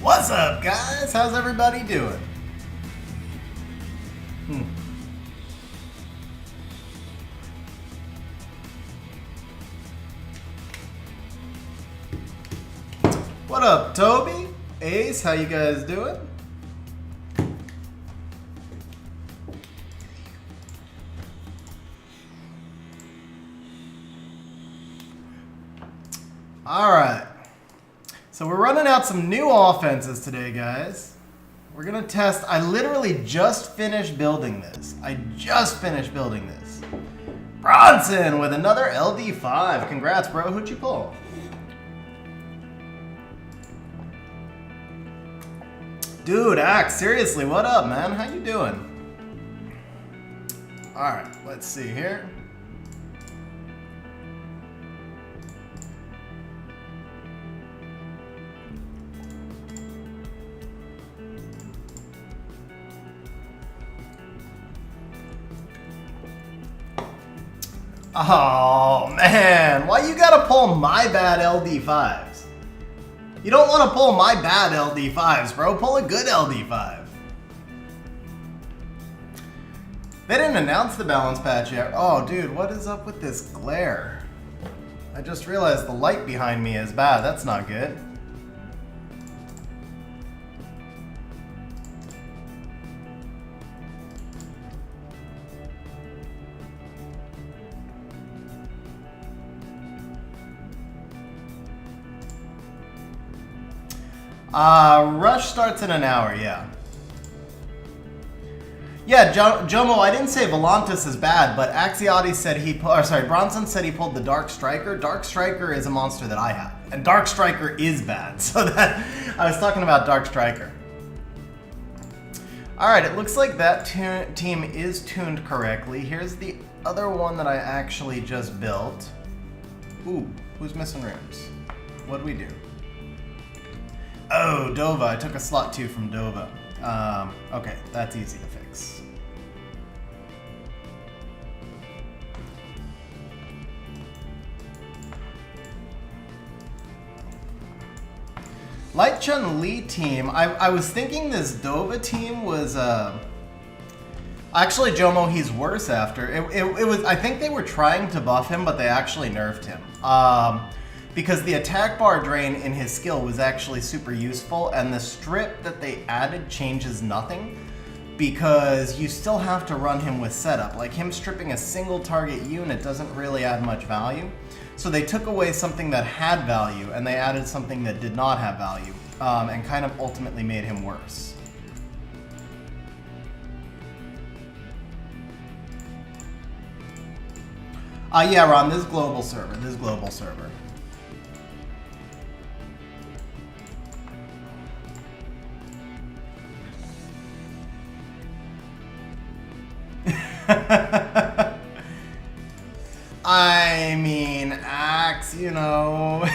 What's up, guys? How's everybody doing? What up, Toby? Ace, how you guys doing? All right. So we're running out some new offenses today, guys. We're gonna test. I literally just finished building this. Bronson with another LD5. Congrats, bro. Who'd you pull? Dude, Axe, seriously, what up, man? How you doing? All right, let's see here. Oh, man. Why you gotta pull my bad LD5s? You don't want to pull my bad LD5s, bro. Pull a good LD5. They didn't announce the balance patch yet. Oh, dude, what is up with this glare? I just realized the light behind me is bad. That's not good. Rush starts in an hour, yeah. Yeah, Jomo, I didn't say Volantis is bad, but Axiati said Bronson said he pulled the Dark Striker. Dark Striker is a monster that I have, and Dark Striker is bad, so that I was talking about Dark Striker. All right, it looks like that team is tuned correctly. Here's the other one that I actually just built. Ooh, who's missing rooms? What'd we do? Oh, Dova. I took a slot 2 from Dova. Okay, that's easy to fix. Light Chun-Li team. I was thinking this Dova team was actually, Jomo, he's worse after. It was, I think they were trying to buff him, but they actually nerfed him. Because the attack bar drain in his skill was actually super useful, and the strip that they added changes nothing because you still have to run him with setup. Like him stripping a single target unit doesn't really add much value. So they took away something that had value and they added something that did not have value, and kind of ultimately made him worse. Yeah, Ron, this is global server. I mean, Axe, you know.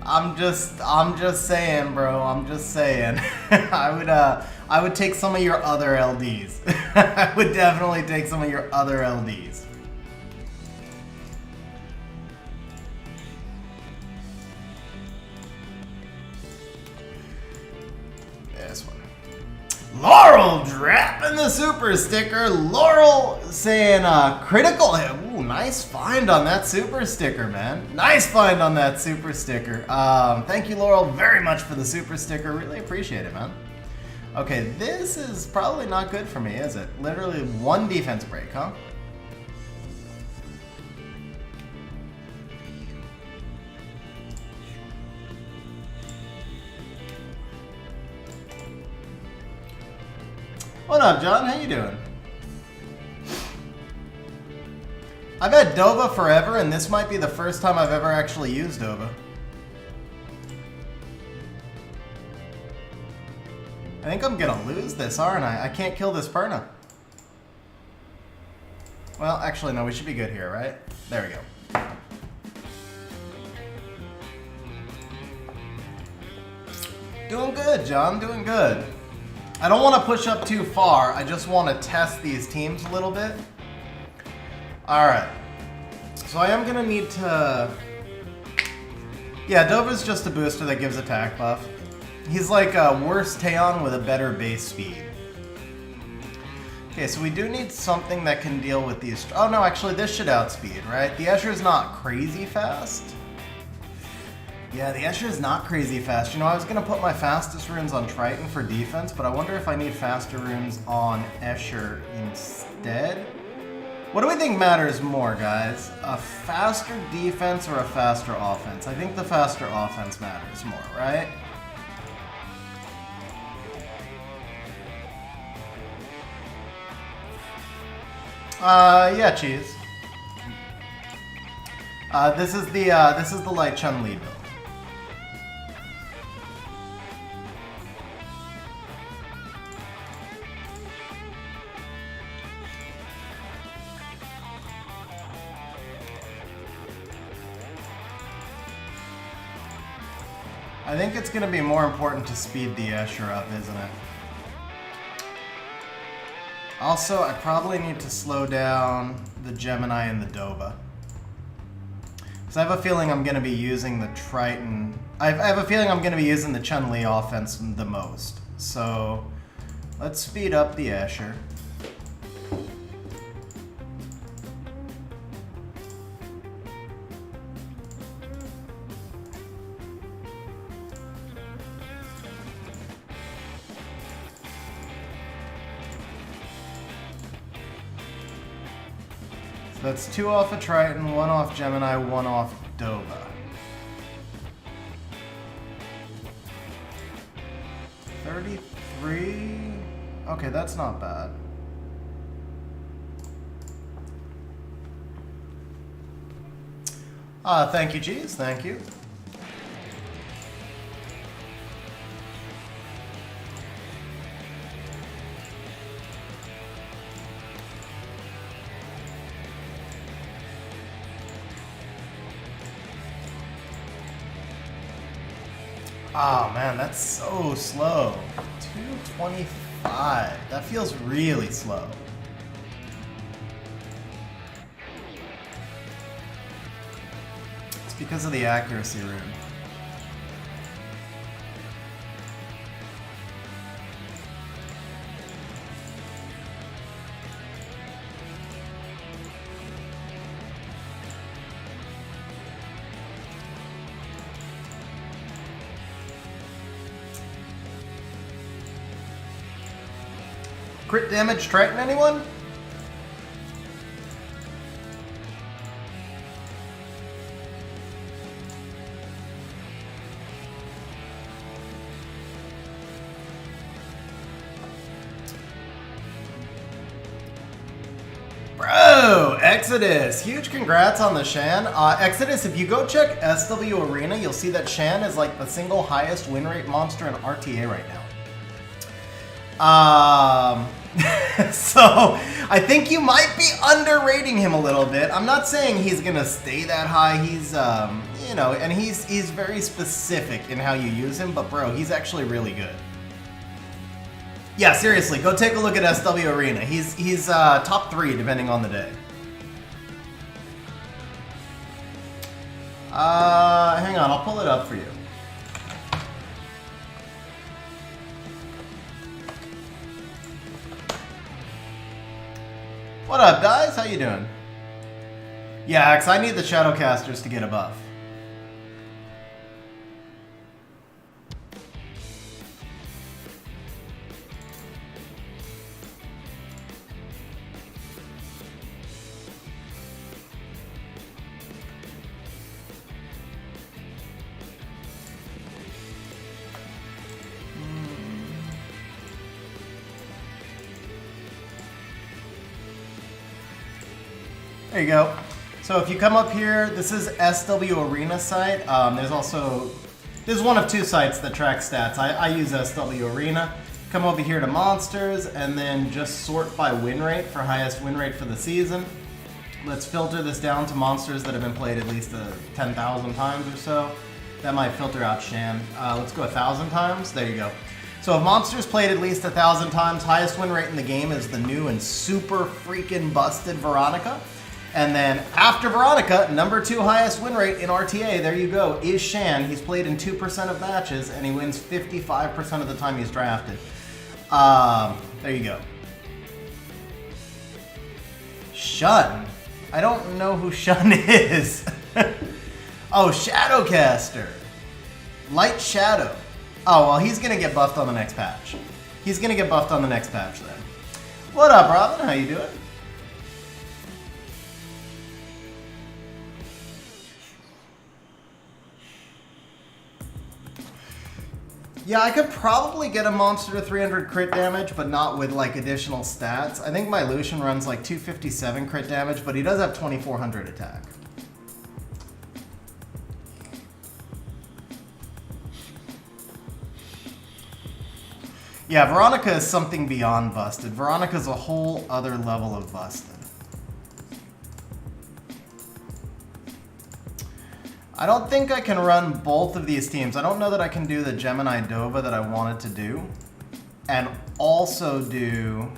I'm just saying, bro. I'm just saying. I would take some of your other LDs. I would definitely take some of your other LDs. This one. Laurel dropping the super sticker. Laurel saying critical hit. Ooh, nice find on that super sticker, man. Nice find on that super sticker. Thank you, Laurel, very much for the super sticker. Really appreciate it, man. Okay, this is probably not good for me, is it? Literally 1 defense break, huh? What up, John? How you doing? I've had Dova forever, and this might be the first time I've ever actually used Dova. I think I'm gonna lose this, aren't I? I can't kill this Perna. Well, actually, no, we should be good here, right? There we go. Doing good, John, doing good. I don't want to push up too far. I just want to test these teams a little bit. Alright. So I am going to need to... Yeah, Dova's just a booster that gives attack buff. He's like a worse Taeon with a better base speed. Okay, so we do need something that can deal with these... Oh no, actually this should outspeed, right? The Escher's not crazy fast. Yeah, the Escher is not crazy fast. You know, I was going to put my fastest runes on Triton for defense, but I wonder if I need faster runes on Escher instead. What do we think matters more, guys? A faster defense or a faster offense? I think the faster offense matters more, right? Yeah, cheese. This is the light Chun-Li build. I think it's going to be more important to speed the Escher up, isn't it? Also, I probably need to slow down the Gemini and the Dova. Because I have a feeling I'm going to be using the Triton... I have a feeling I'm going to be using the Chun-Li offense the most. So, let's speed up the Escher. That's 2 off of Triton, 1 off Gemini, 1 off Dova. $33? Okay, that's not bad. Thank you, Cheese. Thank you. Oh man, that's so slow. 225. That feels really slow. It's because of the accuracy rune. Crit damage Triton, anyone? Bro, Exodus, huge congrats on the Shan. Exodus, if you go check SW Arena, you'll see that Shan is like the single highest win rate monster in RTA right now. So I think you might be underrating him a little bit. I'm not saying he's gonna stay that high. He's you know, and he's very specific in how you use him, but bro, he's actually really good. Yeah, seriously, go take a look at SW Arena. He's top 3 depending on the day. Hang on, I'll pull it up for you. What up, guys? How you doing? Yeah, because I need the Shadowcasters to get a buff. There you go. So if you come up here, this is SW Arena site. There's one of 2 sites that track stats. I use SW Arena. Come over here to monsters and then just sort by win rate for highest win rate for the season. Let's filter this down to monsters that have been played at least 10,000 times or so. That might filter out Shan. Let's go 1,000 times. There you go. So if monsters played at least 1,000 times, highest win rate in the game is the new and super freaking busted Veronica. And then after Veronica, number 2 highest win rate in RTA, there you go, is Shan. He's played in 2% of matches, and he wins 55% of the time he's drafted. There you go. Shun. I don't know who Shun is. Oh, Shadowcaster. Light Shadow. Oh, well, he's going to get buffed on the next patch. He's going to get buffed on the next patch then. What up, Robin? How you doing? Yeah, I could probably get a monster to 300 crit damage, but not with like additional stats. I think my Lucian runs like 257 crit damage, but he does have 2400 attack. Yeah, Veronica is something beyond busted. Veronica's a whole other level of busted. I don't think I can run both of these teams. I don't know that I can do the Gemini Dova that I wanted to do. And also do...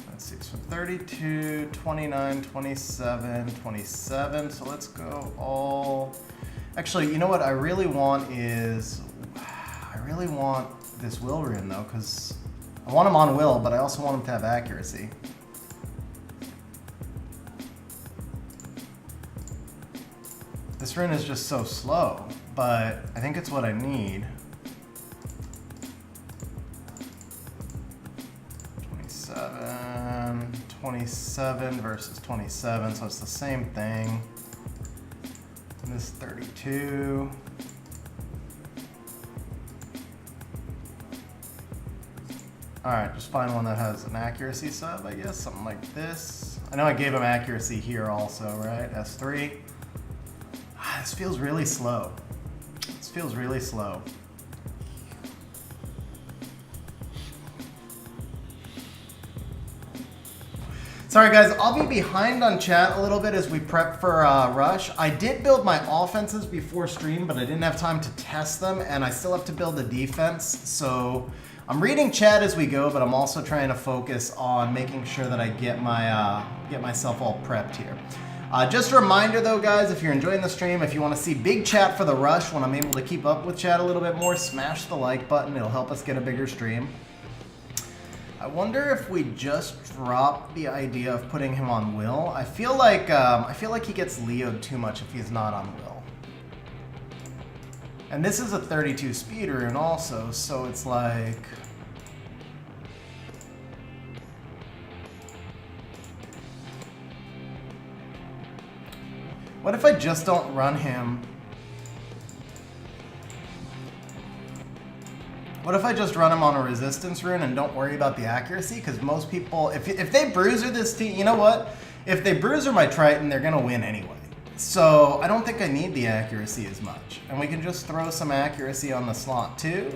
Let's see, so 32, 29, 27, 27. So let's go all... Actually, you know what I really want is... I really want this Will rune though, because I want him on Will, but I also want him to have accuracy. This rune is just so slow, but I think it's what I need. 27 versus 27, so it's the same thing. And this 32. Alright, just find one that has an accuracy sub, I guess, something like this. I know I gave him accuracy here also, right? S3. This feels really slow. This feels really slow. Sorry guys, I'll be behind on chat a little bit as we prep for Rush. I did build my offenses before stream, but I didn't have time to test them, and I still have to build a defense, so I'm reading chat as we go, but I'm also trying to focus on making sure that I get my get myself all prepped here. Just a reminder though, guys, if you're enjoying the stream, if you want to see big chat for the Rush when I'm able to keep up with chat a little bit more, smash the like button. It'll help us get a bigger stream. I wonder if we just drop the idea of putting him on Will. I feel like he gets Leo'd too much if he's not on Will. And this is a 32 speed rune also, so it's like... What if I just don't run him? What if I just run him on a resistance rune and don't worry about the accuracy? Because most people, if they bruiser this team, you know what? If they bruiser my Triton, they're gonna win anyway. So I don't think I need the accuracy as much. And we can just throw some accuracy on the slot too.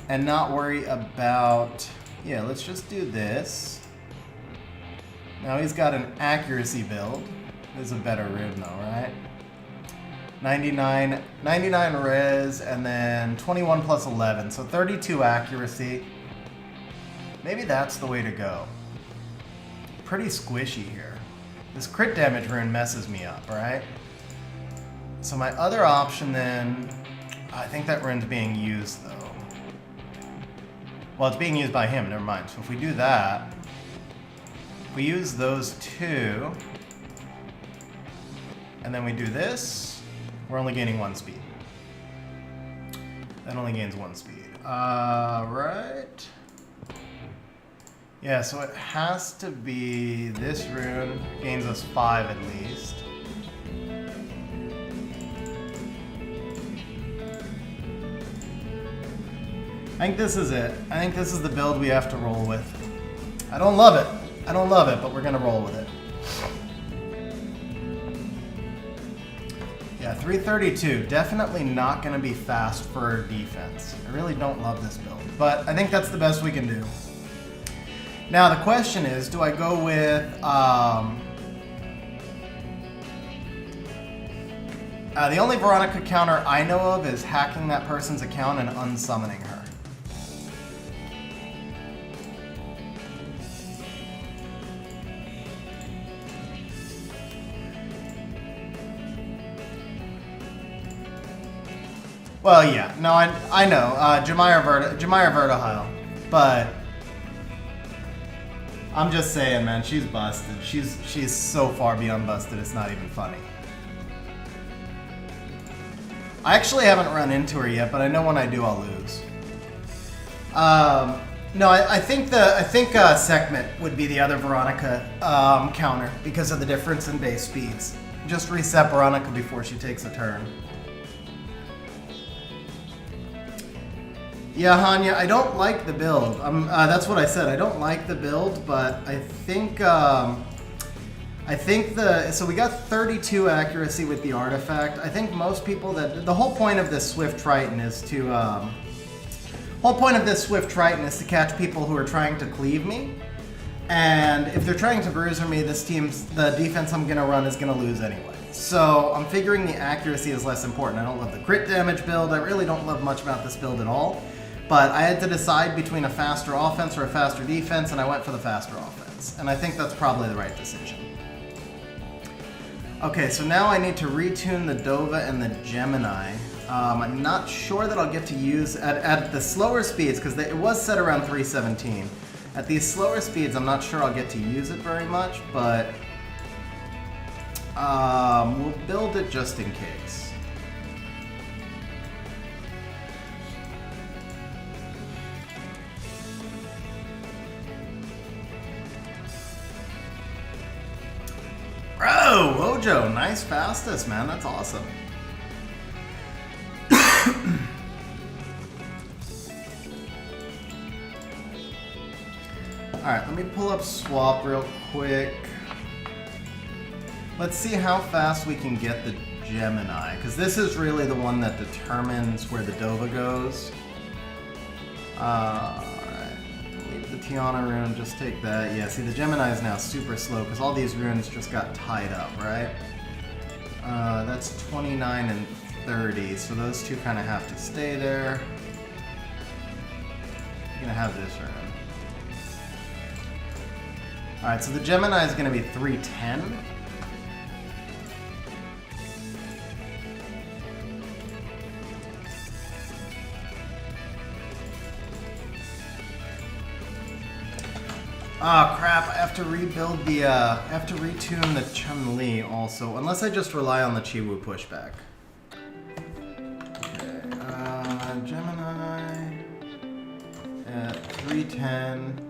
And not worry about, yeah, let's just do this. Now he's got an accuracy build. This is a better rune though, right? 99 res, and then 21 plus 11, so 32 accuracy. Maybe that's the way to go. Pretty squishy here. This crit damage rune messes me up, right? So my other option then, I think that rune's being used though. Well, it's being used by him, never mind. So if we do that, if we use those two, and then we do this, we're only gaining 1 speed. That only gains 1 speed. Right. Yeah, so it has to be this rune gains us 5 at least. I think this is it. I think this is the build we have to roll with. I don't love it. I don't love it, but we're gonna roll with it. Yeah, 332, definitely not going to be fast for defense. I really don't love this build, but I think that's the best we can do. Now the question is, do I go with the only Veronica counter I know of is hacking that person's account and unsummoning her. Well, yeah. No, I know. Jemira Vertihile. But I'm just saying, man, she's busted. She's so far beyond busted, it's not even funny. I actually haven't run into her yet, but I know when I do, I'll lose. No, I think Sekhmet would be the other Veronica counter because of the difference in base speeds. Just reset Veronica before she takes a turn. Yeah, Hanya, I don't like the build. That's what I said. I don't like the build, but I think so we got 32 accuracy with the artifact. I think most people the whole point of this Swift Triton is to catch people who are trying to cleave me. And if they're trying to bruiser me, the defense I'm gonna run is gonna lose anyway. So I'm figuring the accuracy is less important. I don't love the crit damage build. I really don't love much about this build at all. But I had to decide between a faster offense or a faster defense, and I went for the faster offense. And I think that's probably the right decision. Okay, so now I need to retune the Dova and the Gemini. I'm not sure that I'll get to use at the slower speeds, because it was set around 317. At these slower speeds, I'm not sure I'll get to use it very much, but we'll build it just in case. Bro, Wojo, nice fastest, man. That's awesome. Alright, let me pull up Swap real quick. Let's see how fast we can get the Gemini, because this is really the one that determines where the Dova goes. Alright, leave the Tiana rune, just take that. Yeah, see, the Gemini is now super slow, because all these runes just got tied up, right? That's 29 and 30, so those two kind of have to stay there. You're going to have this rune. Alright, so the Gemini is going to be 310. Oh crap, I have to rebuild the, I have to retune the Chun-Li also, unless I just rely on the Chiwu pushback. Okay, Gemini at 310.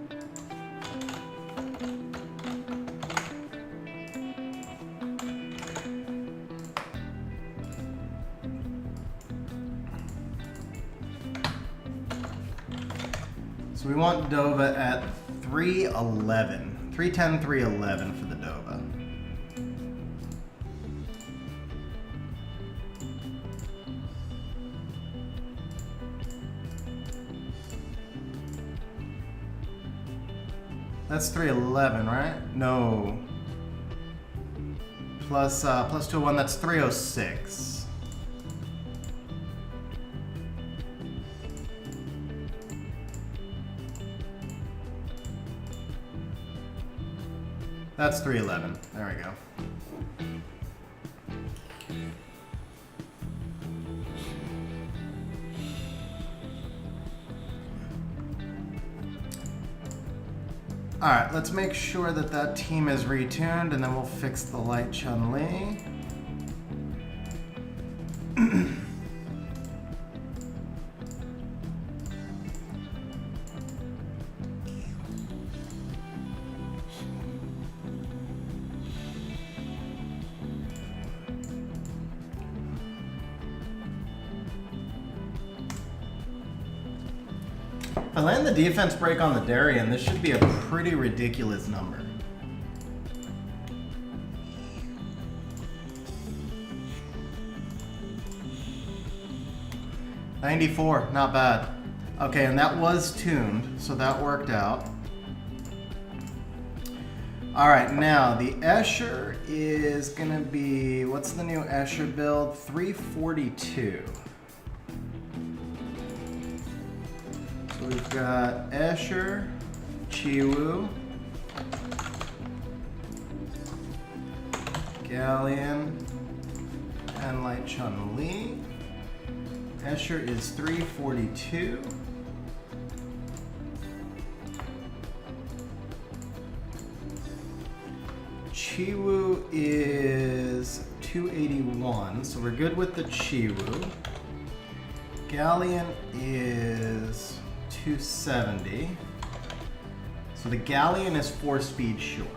So we want Dova at 311. 310, 311 for the Dova. That's 311, right? No. Plus 201, that's 306. That's 311. There we go. Alright, let's make sure that that team is retuned, and then we'll fix the light Chun-Li. If I land the defense break on the Darien, this should be a pretty ridiculous number. $94, not bad. Okay, and that was tuned, so that worked out. Alright, now the Escher is gonna be, what's the new Escher build? 342. So we've got Escher, Chiwu, Galleon, and Light Chun-Li. Escher is 342. Chiwu is 281, so we're good with the Chiwu. Galleon is 270. So the Galleon is 4 speed short.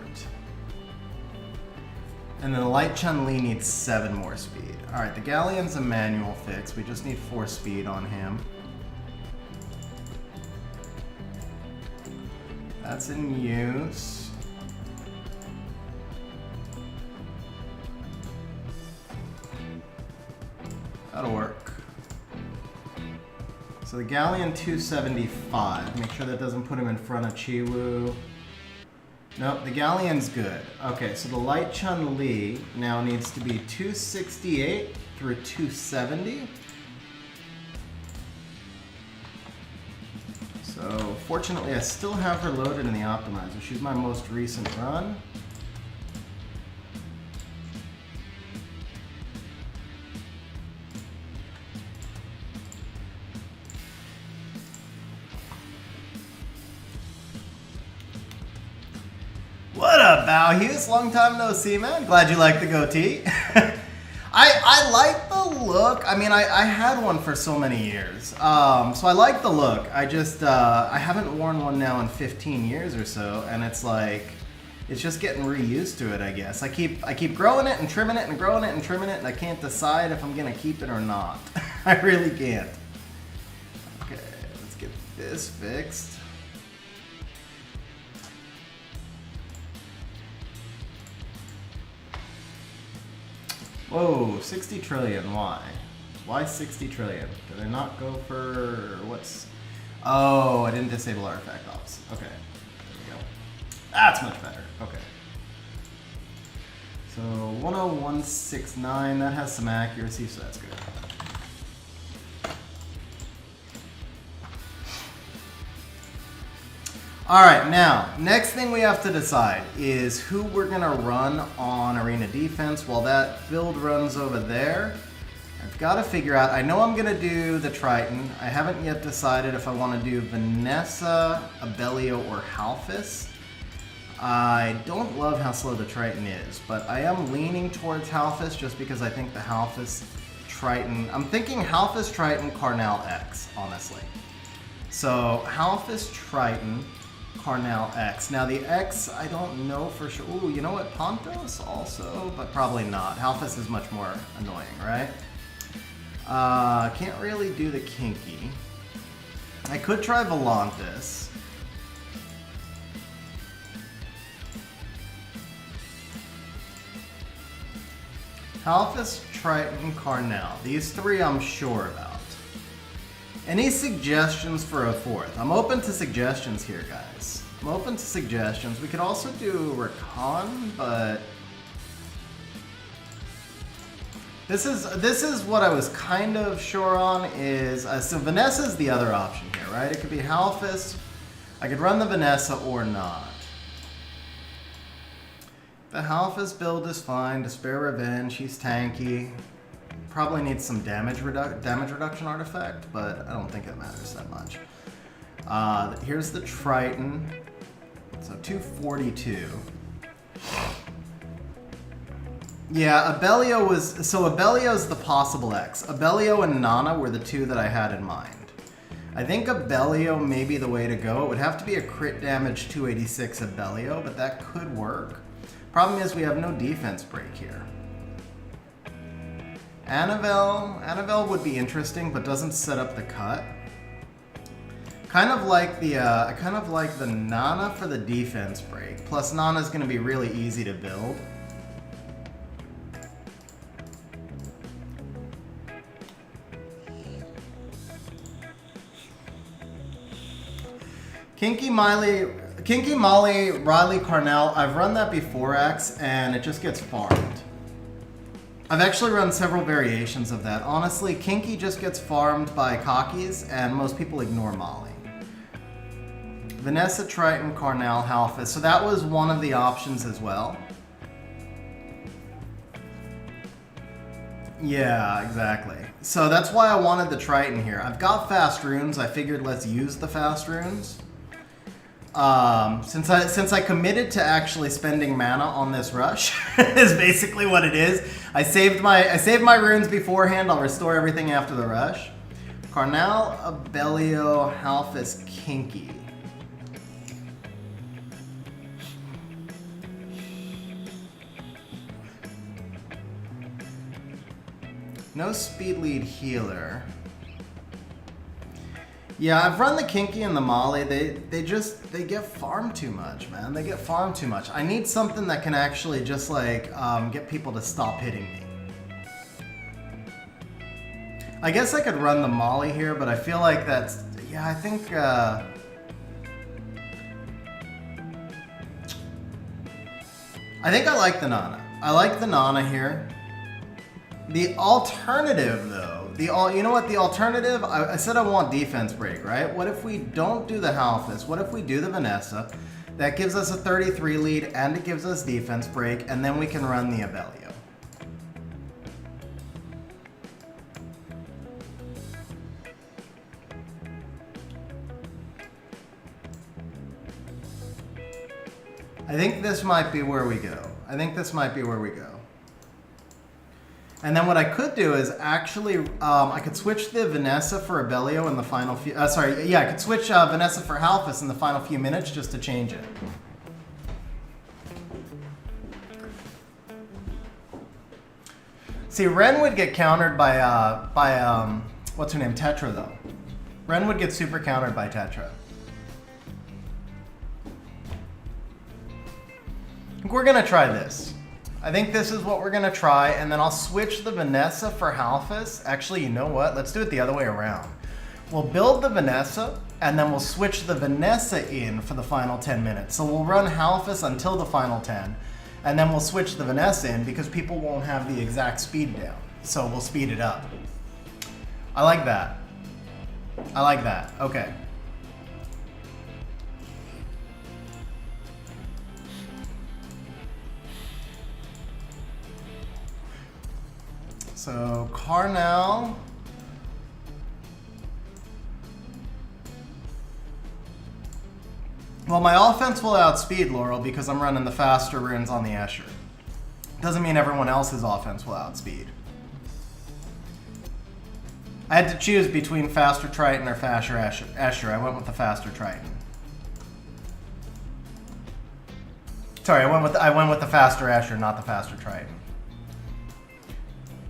And then the Light Chun-Li needs 7 more speed. Alright, the Galleon's a manual fix. We just need 4 speed on him. That's in use. That'll work. So the Galleon 275. Make sure that doesn't put him in front of Chiwu. Nope, the Galleon's good. Okay, so the Light Chun-Li now needs to be 268 through 270. So fortunately, I still have her loaded in the optimizer. She's my most recent run. What up, Bao Hughes? Long time no see, man. Glad you like the goatee. I like the look. I mean, I had one for so many years. So I like the look. I just, I haven't worn one now in 15 years or so, and it's like, it's just getting reused to it, I guess. I keep growing it and trimming it and growing it and trimming it, and I can't decide if I'm gonna keep it or not. I really can't. Okay, let's get this fixed. Whoa, 60 trillion, why? Why 60 trillion? Did I not go for, what's... Oh, I didn't disable artifact ops. Okay, there we go. That's much better, okay. So 10169, that has some accuracy, so that's good. All right, now, next thing we have to decide is who we're gonna run on Arena Defense. While that build runs over there, I've gotta figure out, I know I'm gonna do the Triton. I haven't yet decided if I wanna do Vanessa, Abellio, or Halphys. I don't love how slow the Triton is, but I am leaning towards Halphys just because I think the Halphys Triton, I'm thinking Halphys Triton, Carnal X, honestly. So Halphys Triton, Carnal X. Now the X, I don't know for sure. Ooh, you know what? Pontos also, but probably not. Halphys is much more annoying, right? Can't really do the Kinky. I could try Volantis. Halphys, Triton, Carnal. These three I'm sure about. Any suggestions for a fourth? I'm open to suggestions here, guys. I'm open to suggestions. We could also do Rakan, but this is what I was kind of sure on is so Vanessa's the other option here, right? It could be Halphys. I could run the Vanessa or not. The Halphys build is fine. Despair Revenge, he's tanky. Probably needs some damage reduction artifact, but I don't think it matters that much. Here's the Triton. So 242. Yeah, Abellio was... So Abellio's the possible X. Abellio and Nana were the two that I had in mind. I think Abellio may be the way to go. It would have to be a crit damage 286 Abellio, but that could work. Problem is we have no defense break here. Annabelle would be interesting, but doesn't set up the cut. Kind of like the Nana for the defense break. Plus Nana's going to be really easy to build. Kinky Molly, Riley Carnell. I've run that before, X, and it just gets farmed. I've actually run several variations of that. Honestly, Kinky just gets farmed by Cockies, and most people ignore Molly. Vanessa, Triton, Carnal, Halphys. So that was one of the options as well. Yeah, exactly. So that's why I wanted the Triton here. I've got fast runes. I figured let's use the fast runes. Since I committed to actually spending mana on this rush, is basically what it is. I saved my runes beforehand. I'll restore everything after the rush. Carnal, Abellio, Halphus, Kinky. No speed lead healer. Yeah, I've run the Kinky and the Molly. They get farmed too much, man. They get farmed too much. I need something that can actually just like get people to stop hitting me. I guess I could run the Molly here, but I feel like that's, yeah, I think I like the Nana. I like the Nana here. The alternative, though, you know what? The alternative, I said I want defense break, right? What if we don't do the Halphus? What if we do the Vanessa? That gives us a 33 lead, and it gives us defense break, and then we can run the Abellio. I think this might be where we go. And then what I could do is actually, I could switch the Vanessa for Abellio in the final few, I could switch Vanessa for Halphus in the final few minutes just to change it. See, Ren would get countered by what's her name, Tetra though. Ren would get super countered by Tetra. I think we're gonna try this. I think this is what we're gonna try, and then I'll switch the Vanessa for Halphus. Actually, you know what? Let's do it the other way around. We'll build the Vanessa, and then we'll switch the Vanessa in for the final 10 minutes. So we'll run Halphus until the final 10, and then we'll switch the Vanessa in because people won't have the exact speed down. So we'll speed it up. I like that. Okay. So, Carnal. Well, my offense will outspeed Laurel because I'm running the faster runes on the Escher. Doesn't mean everyone else's offense will outspeed. I had to choose between faster Triton or faster Escher. I went with the faster Triton. Sorry, I went with the faster Escher, not the faster Triton.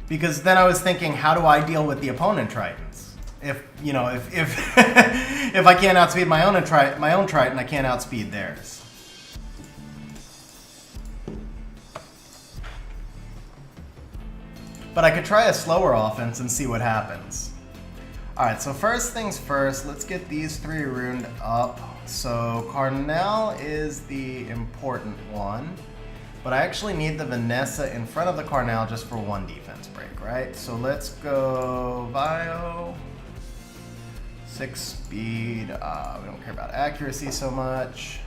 Because then I was thinking, how do I deal with the opponent Tritons? If if I can't outspeed my own Triton, I can't outspeed theirs. But I could try a slower offense and see what happens. Alright, so first things first, let's get these 3 runed up. So Carnal is the important one. But I actually need the Vanessa in front of the Carnal just for 1 defense break, right? So let's go Bio. 6 speed. We don't care about accuracy so much.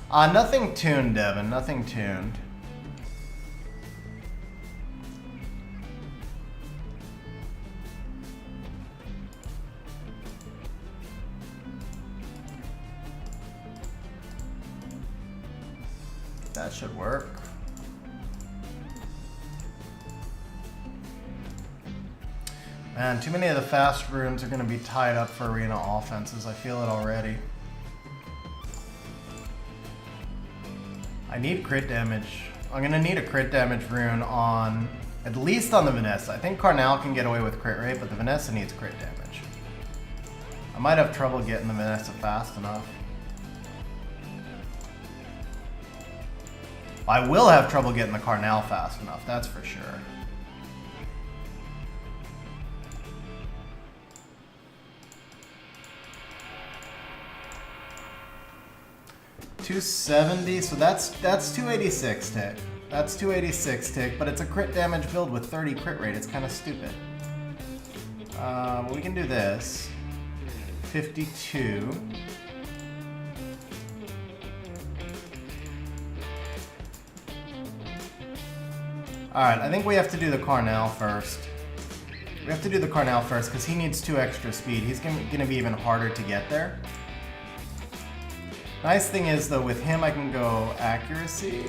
Nothing tuned, Devin. Nothing tuned. That should work. Man, too many of the fast runes are going to be tied up for arena offenses. I feel it already. I need crit damage. I'm going to need a crit damage rune on, at least on the Vanessa. I think Carnal can get away with crit rate, but the Vanessa needs crit damage. I might have trouble getting the Vanessa fast enough. I will have trouble getting the Carnal fast enough, that's for sure. $270, so that's 286 tick. That's 286 tick, but it's a crit damage build with 30 crit rate. It's kind of stupid. We can do this. 52. Alright, I think we have to do the Carnal first. We have to do the Carnal first because he needs 2 extra speed. He's going to be even harder to get there. Nice thing is, though, with him I can go accuracy.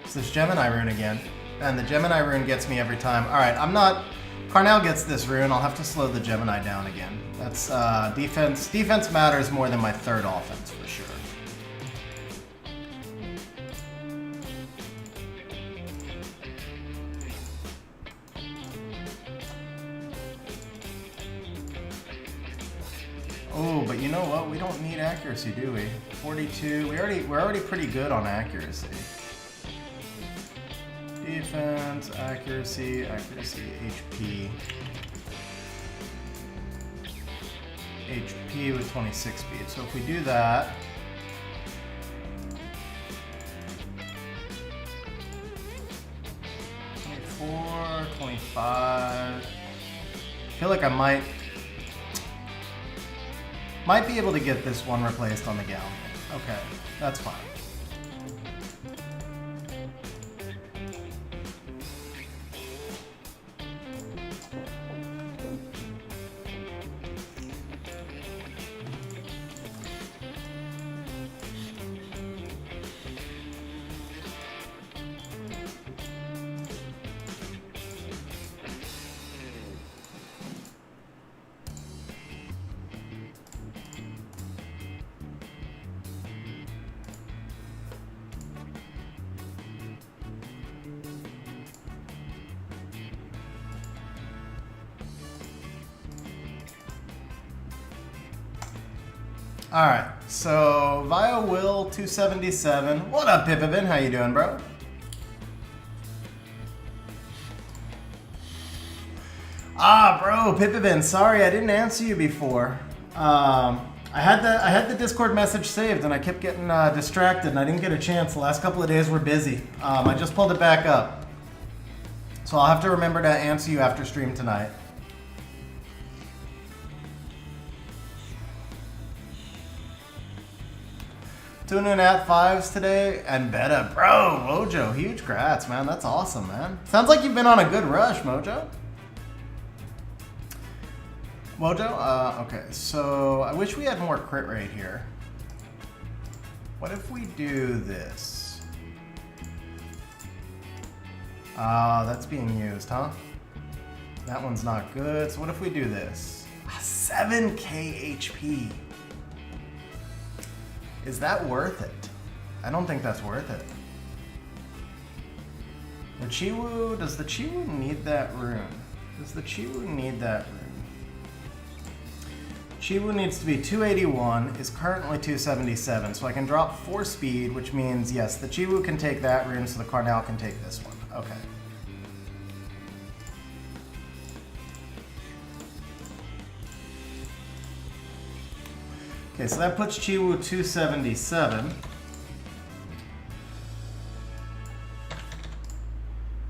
It's this Gemini rune again. And the Gemini rune gets me every time. Alright, I'm not... Carnal gets this rune. I'll have to slow the Gemini down again. That's defense. Defense matters more than my third offense, for sure. Oh, but you know what? We don't need accuracy, do we? 42. We're already pretty good on accuracy. Defense, accuracy, HP. HP with 26 speed. So if we do that, '24, 25. I feel like I might be able to get this one replaced on the Galleon. Okay, that's fine. Alright, so Via Will 277. What up, Pipivin? How you doing, bro? Ah, bro, Pipivin, sorry I didn't answer you before. I had the Discord message saved and I kept getting distracted and I didn't get a chance. The last couple of days were busy. I just pulled it back up. So I'll have to remember to answer you after stream tonight. Tuning at 5s today, and Beta. Bro, Mojo, huge grats, man. That's awesome, man. Sounds like you've been on a good rush, Mojo. Mojo? Okay, so I wish we had more crit rate here. What if we do this? That's being used, huh? That one's not good. So what if we do this? 7k HP. Is that worth it? I don't think that's worth it. The Chiwu, does the Chiwu need that rune? Does the Chiwu need that rune? Chiwu needs to be 281, is currently 277, so I can drop 4 speed, which means, yes, the Chiwu can take that rune, so the Carnal can take this one. Okay. Okay, so that puts Chiwu 277.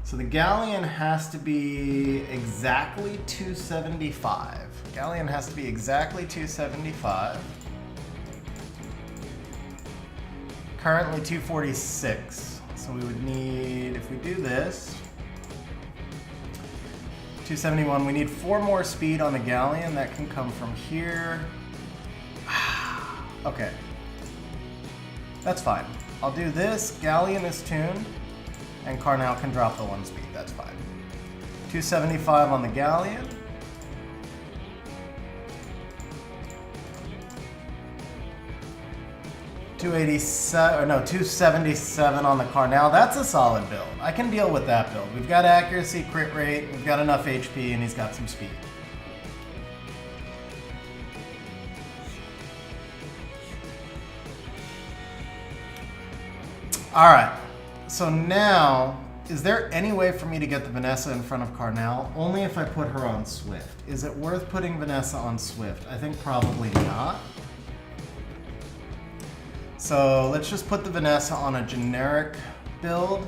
So the Galleon has to be exactly 275. Galleon has to be exactly 275. Currently 246. So we would need, if we do this, 271, we need 4 more speed on the Galleon. That can come from here. Okay, that's fine. I'll do this, Galleon is tuned, and Carnal can drop the 1 speed, that's fine. 275 on the Galleon. $277 on the Carnal. That's a solid build. I can deal with that build. We've got accuracy, crit rate, we've got enough HP, and he's got some speed. Alright, so now, is there any way for me to get the Vanessa in front of Carnal? Only if I put her on Swift. Is it worth putting Vanessa on Swift? I think probably not. So let's just put the Vanessa on a generic build.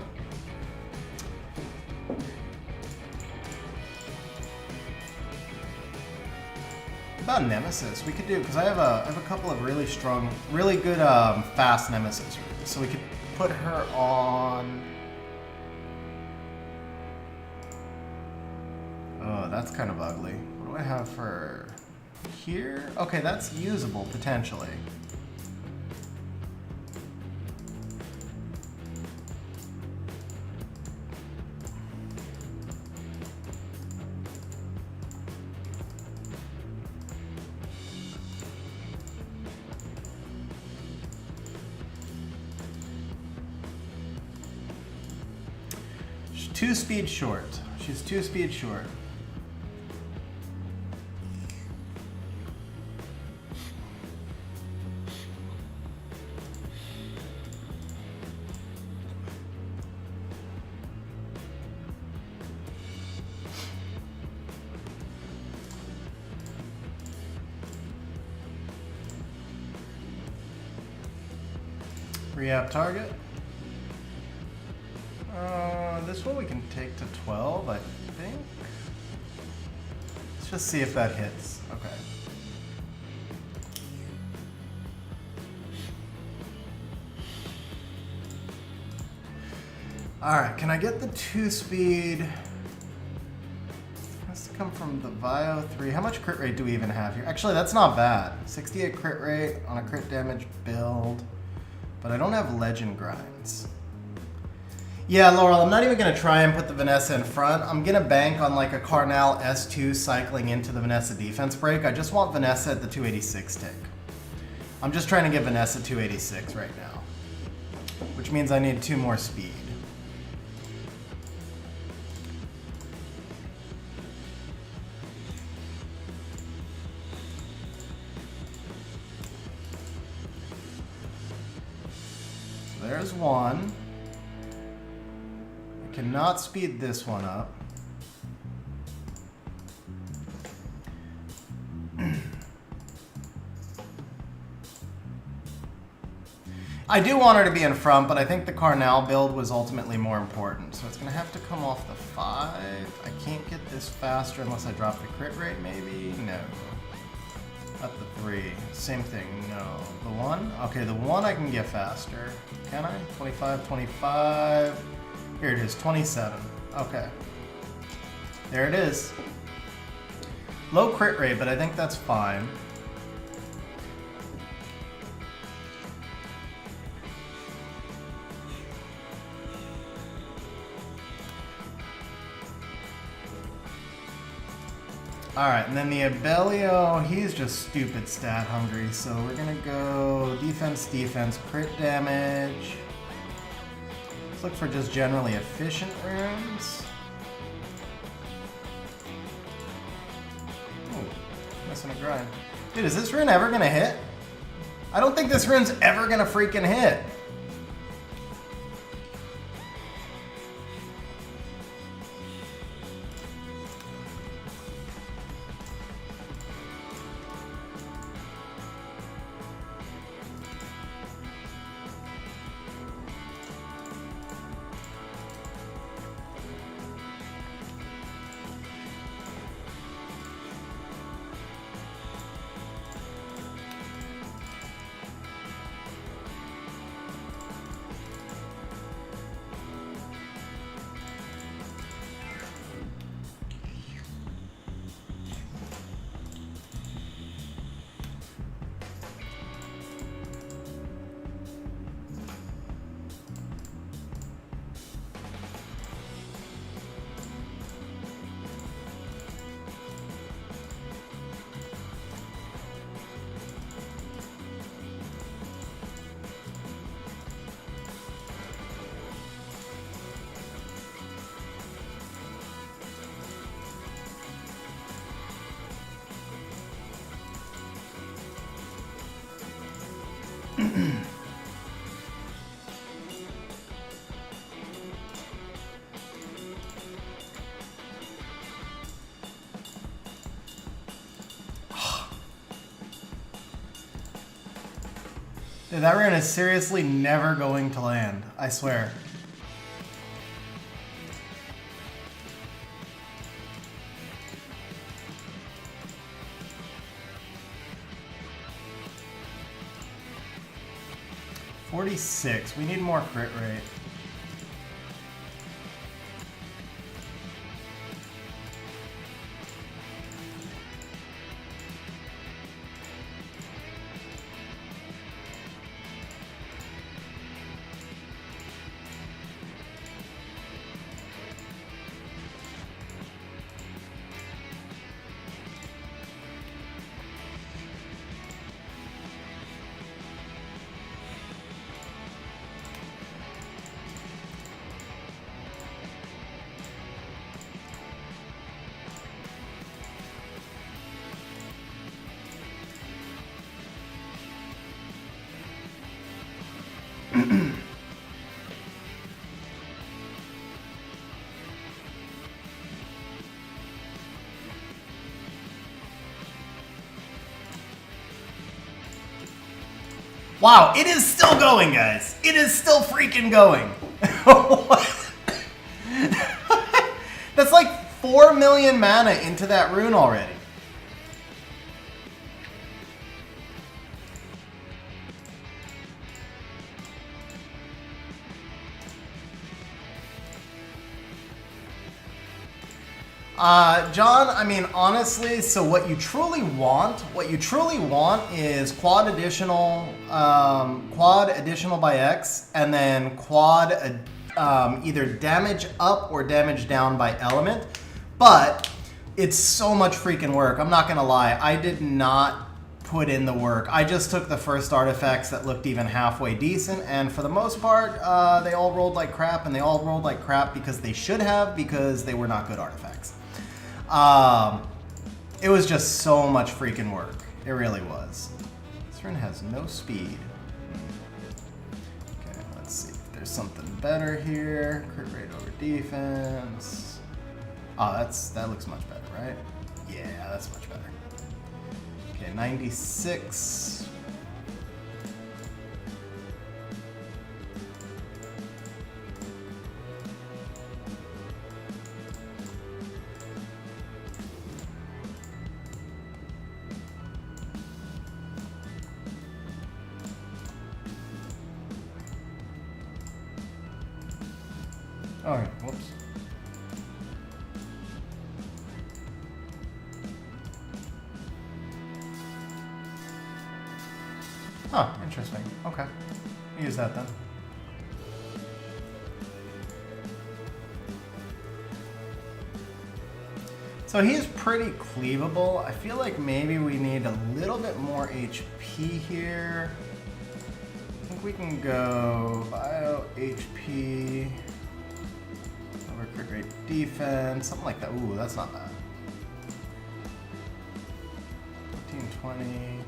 About Nemesis, we could do, because I have a couple of really strong, really good fast Nemesis. So we could put her on that's kind of ugly. What do I have for here? Okay, that's usable, potentially. She's 2 speed short. She's 2 speed short. Re-app target. This one we can take to 12, I think. Let's just see if that hits. Okay. Alright, can I get the 2 speed? It has to come from the Vio 3. How much crit rate do we even have here? Actually, that's not bad. 68 crit rate on a crit damage build. But I don't have legend grinds. Yeah, Laurel, I'm not even going to try and put the Vanessa in front. I'm going to bank on like a Carnal S2 cycling into the Vanessa defense break. I just want Vanessa at the 286 tick. I'm just trying to get Vanessa 286 right now. Which means I need 2 more speed. So there's 1. Cannot speed this one up. I do want her to be in front, but I think the Carnal build was ultimately more important. So it's going to have to come off the 5. I can't get this faster unless I drop the crit rate, maybe? No. At the 3. Same thing, no. The 1? Okay, the 1 I can get faster. Can I? 25, 25. Here it is, 27. Okay. There it is. Low crit rate, but I think that's fine. Alright, and then the Abellio, he's just stupid stat hungry, so we're gonna go defense, defense, crit damage. Let's look for just generally efficient runes. Ooh, missing a grind. Dude, is this rune ever gonna hit? I don't think this rune's ever gonna freaking hit. Dude, that rune is seriously never going to land. I swear. $46. We need more crit rate. Wow, it is still going, guys. It is still freaking going. That's like 4 million mana into that rune already. John, I mean, honestly, so what you truly want is quad additional by X, and then quad either damage up or damage down by element. But it's so much freaking work. I'm not gonna lie, I did not put in the work. I just took the first artifacts that looked even halfway decent, and for the most part, they all rolled like crap, and they all rolled like crap because they should have, because they were not good artifacts. It was just so much freaking work. It really was. This rune has no speed. Okay, let's see if there's something better here. Crit rate over defense. Oh, that looks much better, right? Yeah, that's much better. Okay, 96. Alright, whoops. Huh, interesting. Okay. Use that then. So he's pretty cleavable. I feel like maybe we need a little bit more HP here. I think we can go bio HP. Over crit rate defense, something like that. Ooh, that's not bad. 15, 20.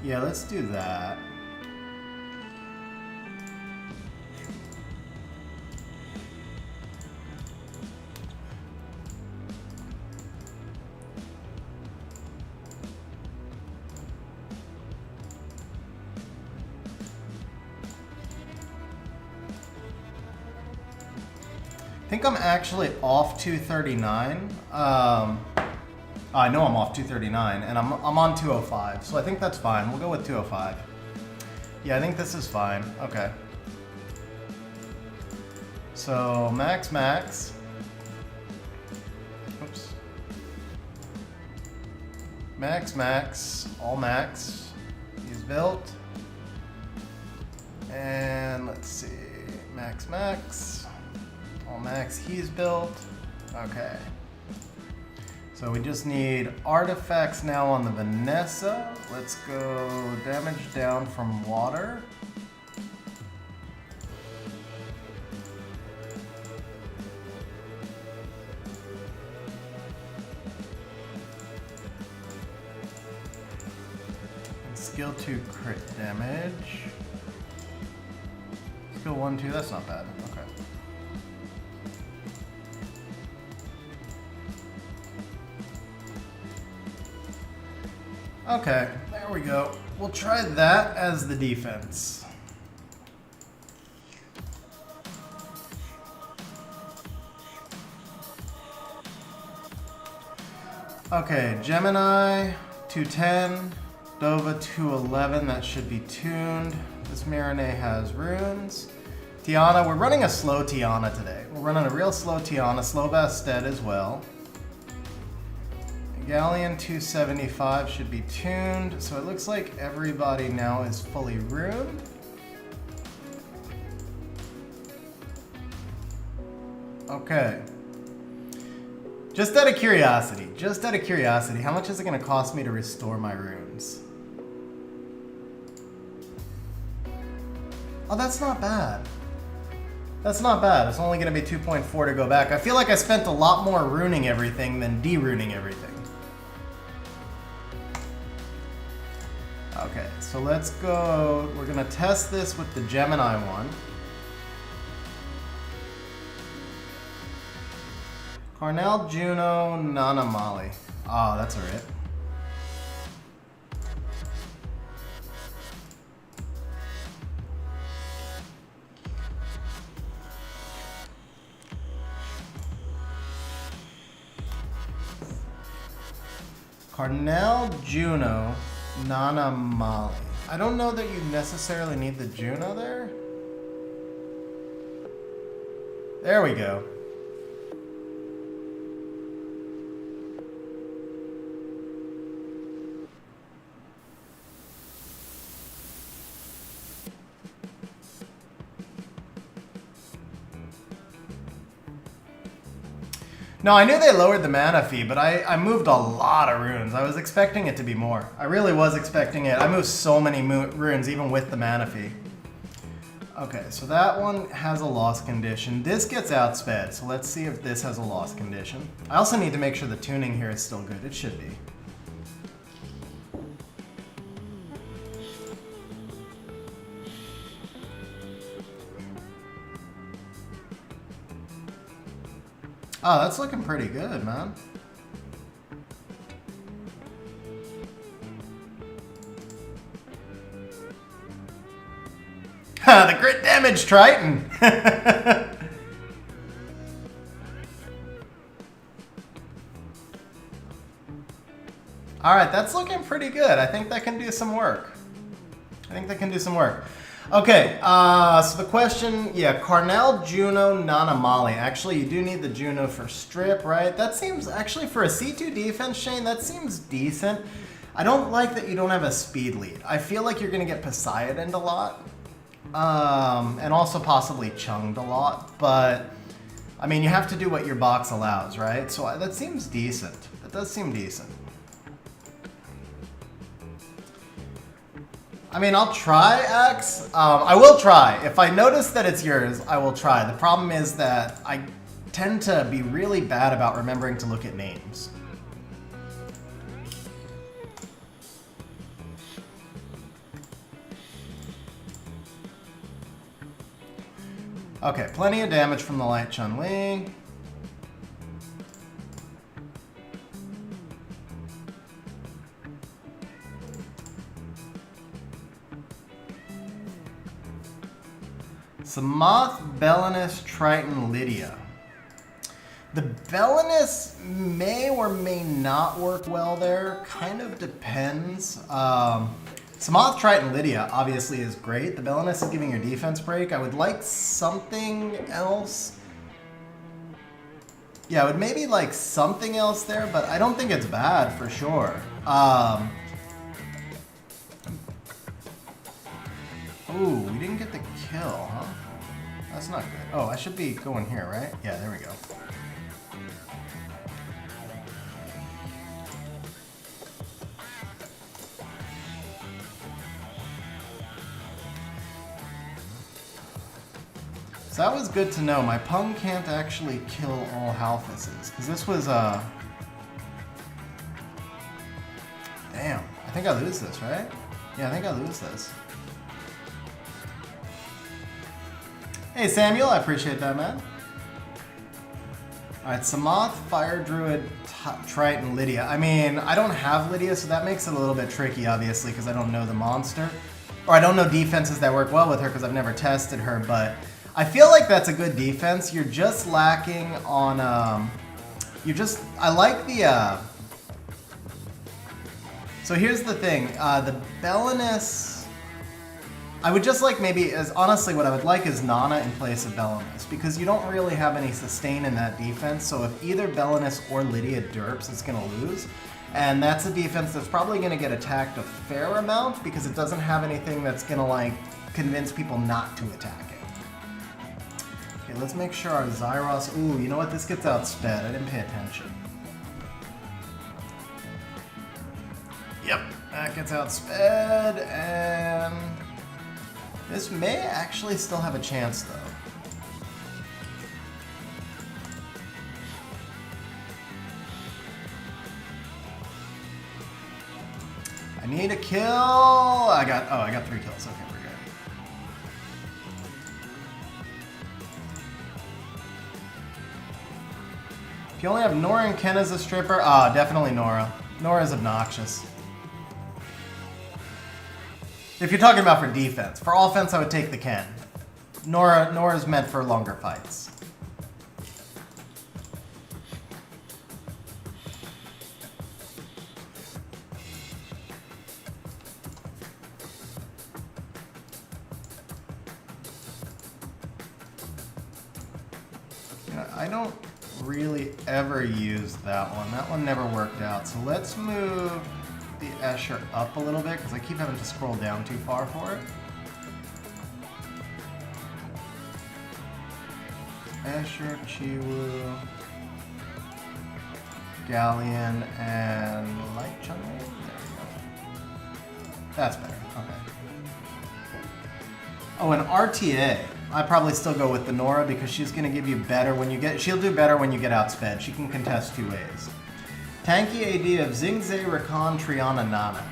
Yeah, let's do that. I think I'm actually off 239. I know I'm off 239, and I'm on 205, so I think that's fine. We'll go with 205. Yeah, I think this is fine. Okay. So max. Oops. Max, all max. He's built. And let's see, max. All max, he's built. Okay. So we just need artifacts now on the Vanessa. Let's go damage down from water. And skill 2 crit damage. Skill 1, 2, that's not bad. Okay. Okay, there we go. We'll try that as the defense. Okay, Gemini 210, Dova 211, that should be tuned. This Marinade has runes. Tiana, we're running a slow Tiana today. We're running a real slow Tiana, slow Bastet as well. Galleon 275 should be tuned, so it looks like everybody now is fully runed. Okay. Just out of curiosity, how much is it going to cost me to restore my runes? Oh, that's not bad. That's not bad. It's only going to be 2.4 to go back. I feel like I spent a lot more runing everything than de-runing everything. Okay, so let's go. We're going to test this with the Gemini one. Carnell, Juno, Nana, Molly. Oh, that's a rip. Cardinal, Juno, Nana, Molly. I don't know that you necessarily need the Juno there. There we go. No, I knew they lowered the mana fee, but I moved a lot of runes. I was expecting it to be more. I really was expecting it. I moved so many runes, even with the mana fee. Okay, so that one has a loss condition. This gets outsped, so let's see if this has a loss condition. I also need to make sure the tuning here is still good. It should be. Oh, that's looking pretty good, man. The crit damage Triton. All right, that's looking pretty good. I think that can do some work. Okay, so the question, yeah, Carnell, Juno, Nana, Molly. Actually, you do need the Juno for strip, right? That seems, actually, for a C2 defense, Shane, that seems decent. I don't like that you don't have a speed lead. I feel like you're going to get Poseidoned a lot. And also possibly chunged a lot. But, I mean, you have to do what your box allows, right? So that seems decent. That does seem decent. I mean, I'll try, X. I will try. If I notice that it's yours, I will try. The problem is that I tend to be really bad about remembering to look at names. Okay, plenty of damage from the Light Chun-Li. Samoth, Belinus, Triton, Lydia. The Belinus may or may not work well there. Kind of depends. Samoth, Triton, Lydia obviously is great. The Belinus is giving your defense break. I would like something else. Yeah, I would maybe like something else there, but I don't think it's bad for sure. Ooh, we didn't get the kill, huh? That's not good. Oh, I should be going here, right? Yeah, there we go. So that was good to know. My Pung can't actually kill all Halfuses, because this was, Damn, I think I lose this, right? Yeah, I think I lose this. Hey Samuel, I appreciate that, man. Alright, Samoth, Fire Druid, Triton, Lydia. I mean, I don't have Lydia, so that makes it a little bit tricky, obviously, because I don't know the monster. Or I don't know defenses that work well with her, because I've never tested her, but I feel like that's a good defense. You're just lacking on, I like the, So here's the thing, the Belinus, I would just like maybe, honestly what I would like is Nana in place of Belinus, because you don't really have any sustain in that defense, so if either Belinus or Lydia derps, it's going to lose. And that's a defense that's probably going to get attacked a fair amount, because it doesn't have anything that's going to like convince people not to attack it. Okay, let's make sure our Zyros, ooh, you know what, this gets outsped, I didn't pay attention. Yep, that gets outsped, and this may actually still have a chance, though. I need a kill. I got 3 kills. Okay, we're good. If you only have Nora and Ken as a stripper, definitely Nora. Nora's obnoxious. If you're talking about for defense. For offense, I would take the Ken. Nora's meant for longer fights. I don't really ever use that one. That one never worked out. So let's move the Escher up a little bit because I keep having to scroll down too far for it. Escher, Chiwu, Galleon, and Light Chun. There we go. That's better. Okay. Oh, and RTA. I probably still go with the Nora because she's going to give you better when you get. She'll do better when you get outsped. She can contest 2 ways. Tanky AD of Xingzhe, Rakan, Triana, Nana.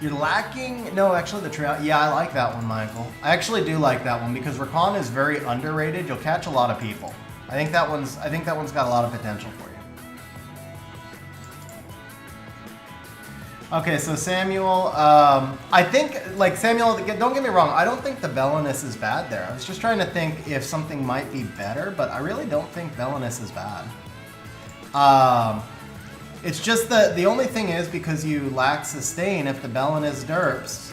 You're lacking. No, actually, the Triana. Yeah, I like that one, Michael. I actually do like that one because Rakan is very underrated. You'll catch a lot of people. I think that one's got a lot of potential for you. Okay, so Samuel, I think, like, Samuel, don't get me wrong, I don't think the Belinus is bad there. I was just trying to think if something might be better, but I really don't think Belinus is bad. It's just that the only thing is, because you lack sustain, if the Belinus derps,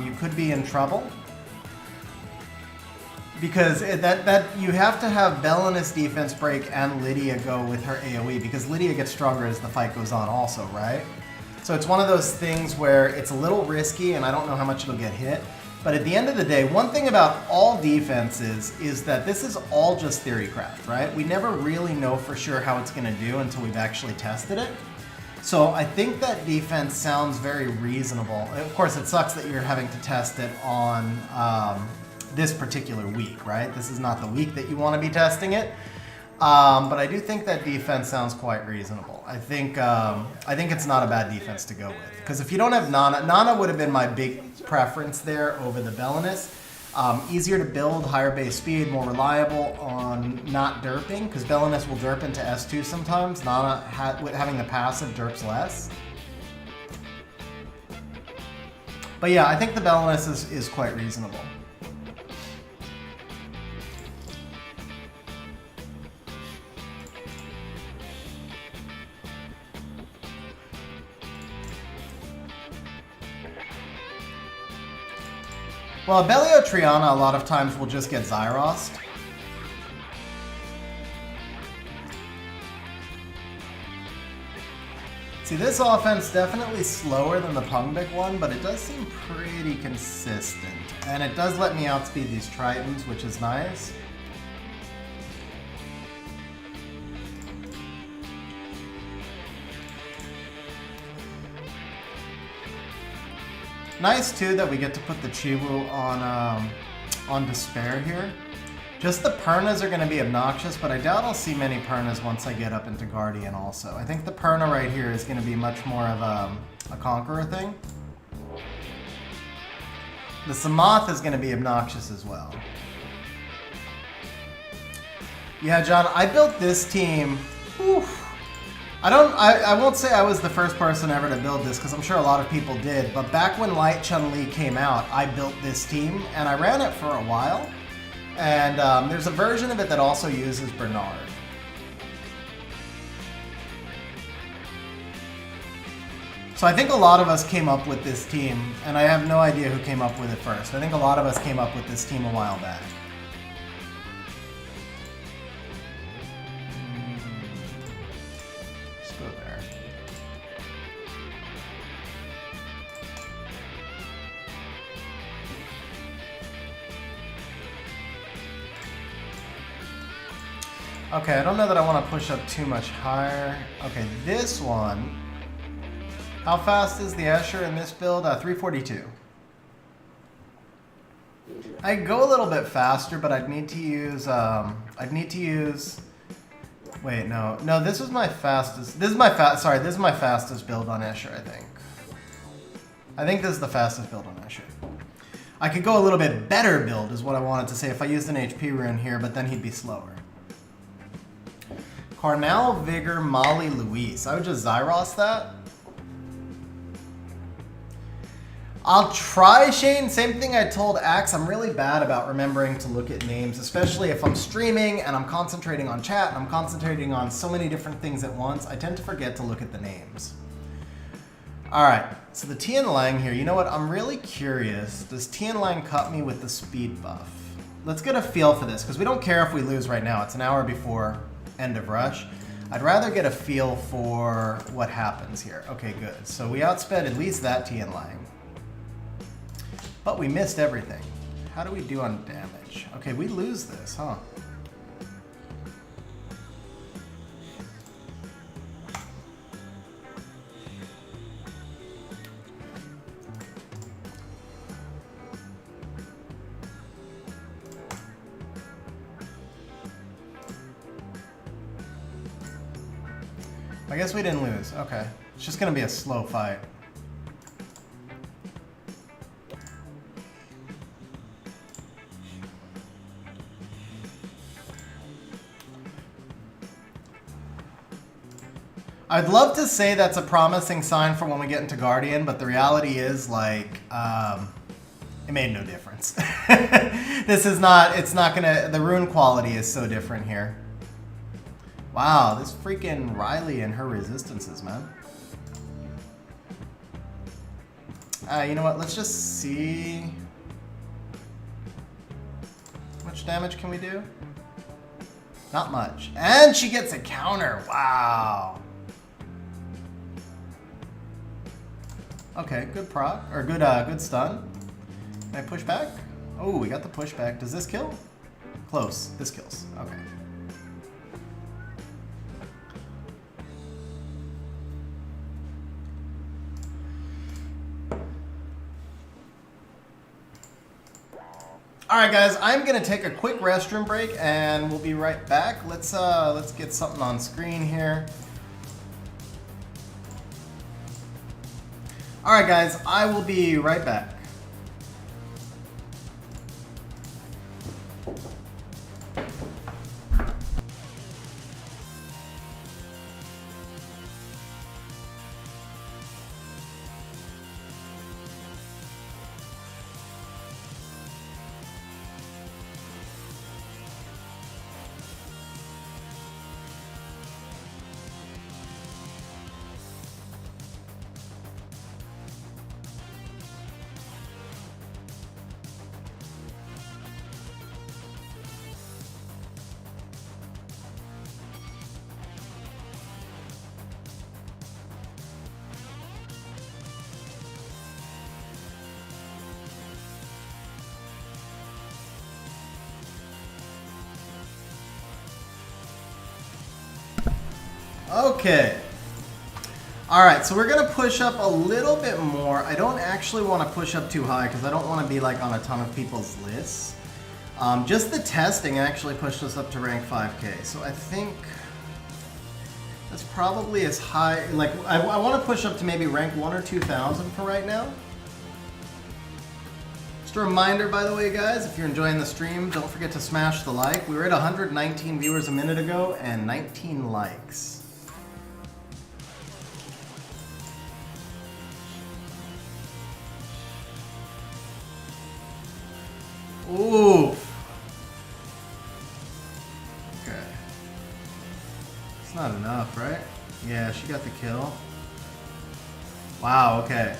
you could be in trouble. Because that you have to have Belinus defense break and Lydia go with her AoE, because Lydia gets stronger as the fight goes on also, right? So it's one of those things where it's a little risky and I don't know how much it'll get hit. But at the end of the day, one thing about all defenses is that this is all just theorycraft, right? We never really know for sure how it's going to do until we've actually tested it. So I think that defense sounds very reasonable. Of course, it sucks that you're having to test it on this particular week, right? This is not the week that you want to be testing it. But I do think that defense sounds quite reasonable. I think it's not a bad defense to go with. Because if you don't have Nana, Nana would have been my big preference there over the Belinus. Easier to build, higher base speed, more reliable on not derping, because Belinus will derp into S2 sometimes. Nana, having the passive, derps less. But yeah, I think the Belinus is quite reasonable. Well, Belio Triana a lot of times will just get Zyrost. See, this offense definitely slower than the Pungbik one, but it does seem pretty consistent. And it does let me outspeed these Tritons, which is nice. Nice too that we get to put the Chiwu on Despair here. Just the Pernas are going to be obnoxious, but I doubt I'll see many Pernas once I get up into Guardian also. I think the Perna right here is going to be much more of a Conqueror thing. The Samoth is going to be obnoxious as well. Yeah, John, I built this team. Whew. I won't say I was the first person ever to build this, because I'm sure a lot of people did, but back when Light Chun-Li came out, I built this team, and I ran it for a while. And there's a version of it that also uses Bernard. So I think a lot of us came up with this team, and I have no idea who came up with it first. I think a lot of us came up with this team a while back. Let's go there. Okay, I don't know that I want to push up too much higher. Okay, this one. How fast is the Escher in this build? 342. I go a little bit faster, but I'd need to use. Wait, no. This is my fastest. This is my fastest build on Escher, I think. I think this is the fastest build on Escher. I could go a little bit better build, is what I wanted to say, if I used an HP rune here, but then he'd be slower. Carnal, Vigor, Molly, Luis. I would just Zyros that. I'll try, Shane. Same thing I told Axe. I'm really bad about remembering to look at names, especially if I'm streaming and I'm concentrating on chat and I'm concentrating on so many different things at once. I tend to forget to look at the names. All right, so the Tian Lang here. You know what? I'm really curious. Does Tian Lang cut me with the speed buff? let's get a feel for this, because we don't care if we lose right now. It's an hour before end of rush. I'd rather get a feel for what happens here. Okay, good. So we outsped at least that Tian Lang. But we missed everything. How do we do on damage? Okay, we lose this, huh? I guess we didn't lose. Okay. It's just going to be a slow fight. I'd love to say that's a promising sign for when we get into Guardian, but the reality is, like, it made no difference. This is not, it's not gonna, the rune quality is so different here. Wow, this freaking Riley and her resistances, man. You know what, let's just see. How much damage can we do? Not much. And she gets a counter, wow. Okay, good proc, or good good stun. Can I push back? Oh, we got the pushback. Does this kill? Close. This kills. Okay. All right, guys. I'm gonna take a quick restroom break, and we'll be right back. Let's get something on screen here. All right, guys. I will be right back. Okay. All right, so we're gonna push up a little bit more. I don't actually want to push up too high because I don't want to be like on a ton of people's lists. Just the testing actually pushed us up to rank 5K. So I think that's probably as high, like I want to push up to maybe rank 1 or 2,000 for right now. Just a reminder, by the way, guys, if you're enjoying the stream, don't forget to smash the like. We were at 119 viewers a minute ago and 19 likes. Ooh. Okay. It's not enough, right? Yeah, she got the kill. Wow, okay.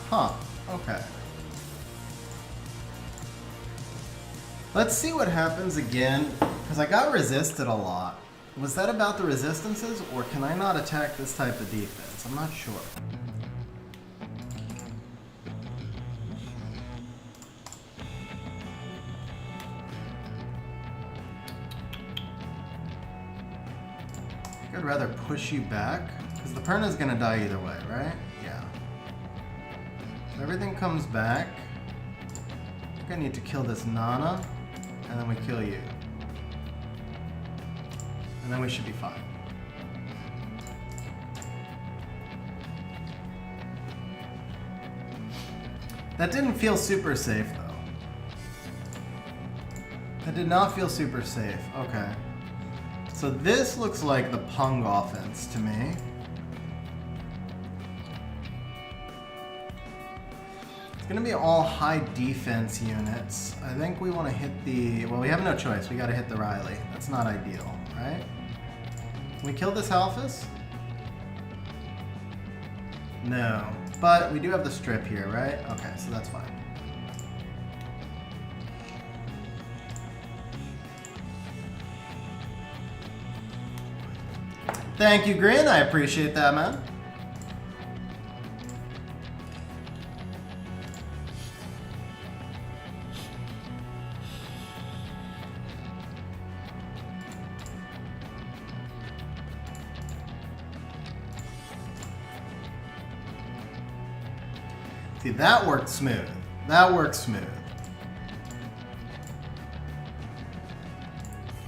Huh, okay. Let's see what happens again, because I got resisted a lot. Was that about the resistances, or can I not attack this type of defense? I'm not sure. I think I'd rather push you back, because the Perna's gonna die either way, right? Yeah. So everything comes back. I think I need to kill this Nana, and then we kill you. And then we should be fine. That didn't feel super safe, though. That did not feel super safe. Okay. So this looks like the Pung offense to me. It's gonna be all high defense units. I think we want to hit the, well, we have no choice. We gotta hit the Riley. That's not ideal, right? Can we kill this Halphus? No. But we do have the strip here, right? Okay, so that's fine. Thank you, Grin. I appreciate that, man. See, that worked smooth. That worked smooth.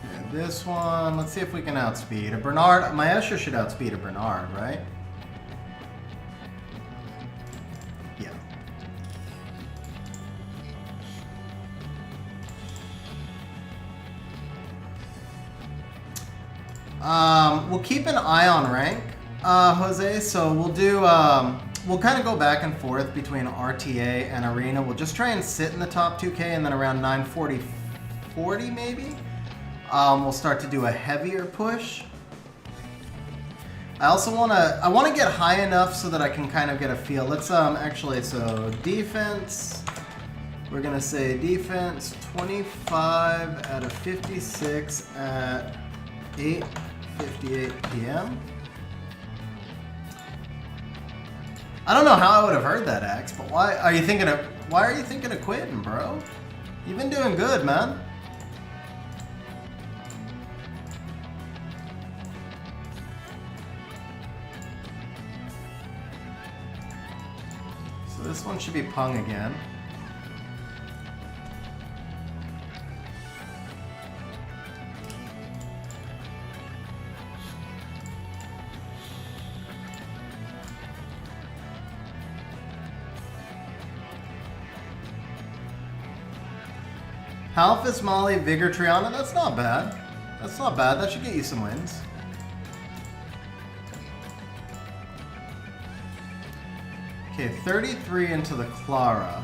And this one, let's see if we can outspeed a Bernard. My Escher should outspeed a Bernard, right? Yeah. We'll keep an eye on rank, Jose. So we'll do. We'll kind of go back and forth between RTA and Arena. We'll just try and sit in the top 2K, and then around 940 maybe, we'll start to do a heavier push. I also want to get high enough so that I can kind of get a feel. Let's actually, so defense, we're gonna say defense 25 out of 56 at 8:58 p.m. I don't know how I would have heard that, Axe, but why are you thinking of quitting, bro? You've been doing good, man. So this one should be Pung again. Halphus, Molly, Vigor, Triana, that's not bad. That's not bad. That should get you some wins. Okay, 33 into the Clara.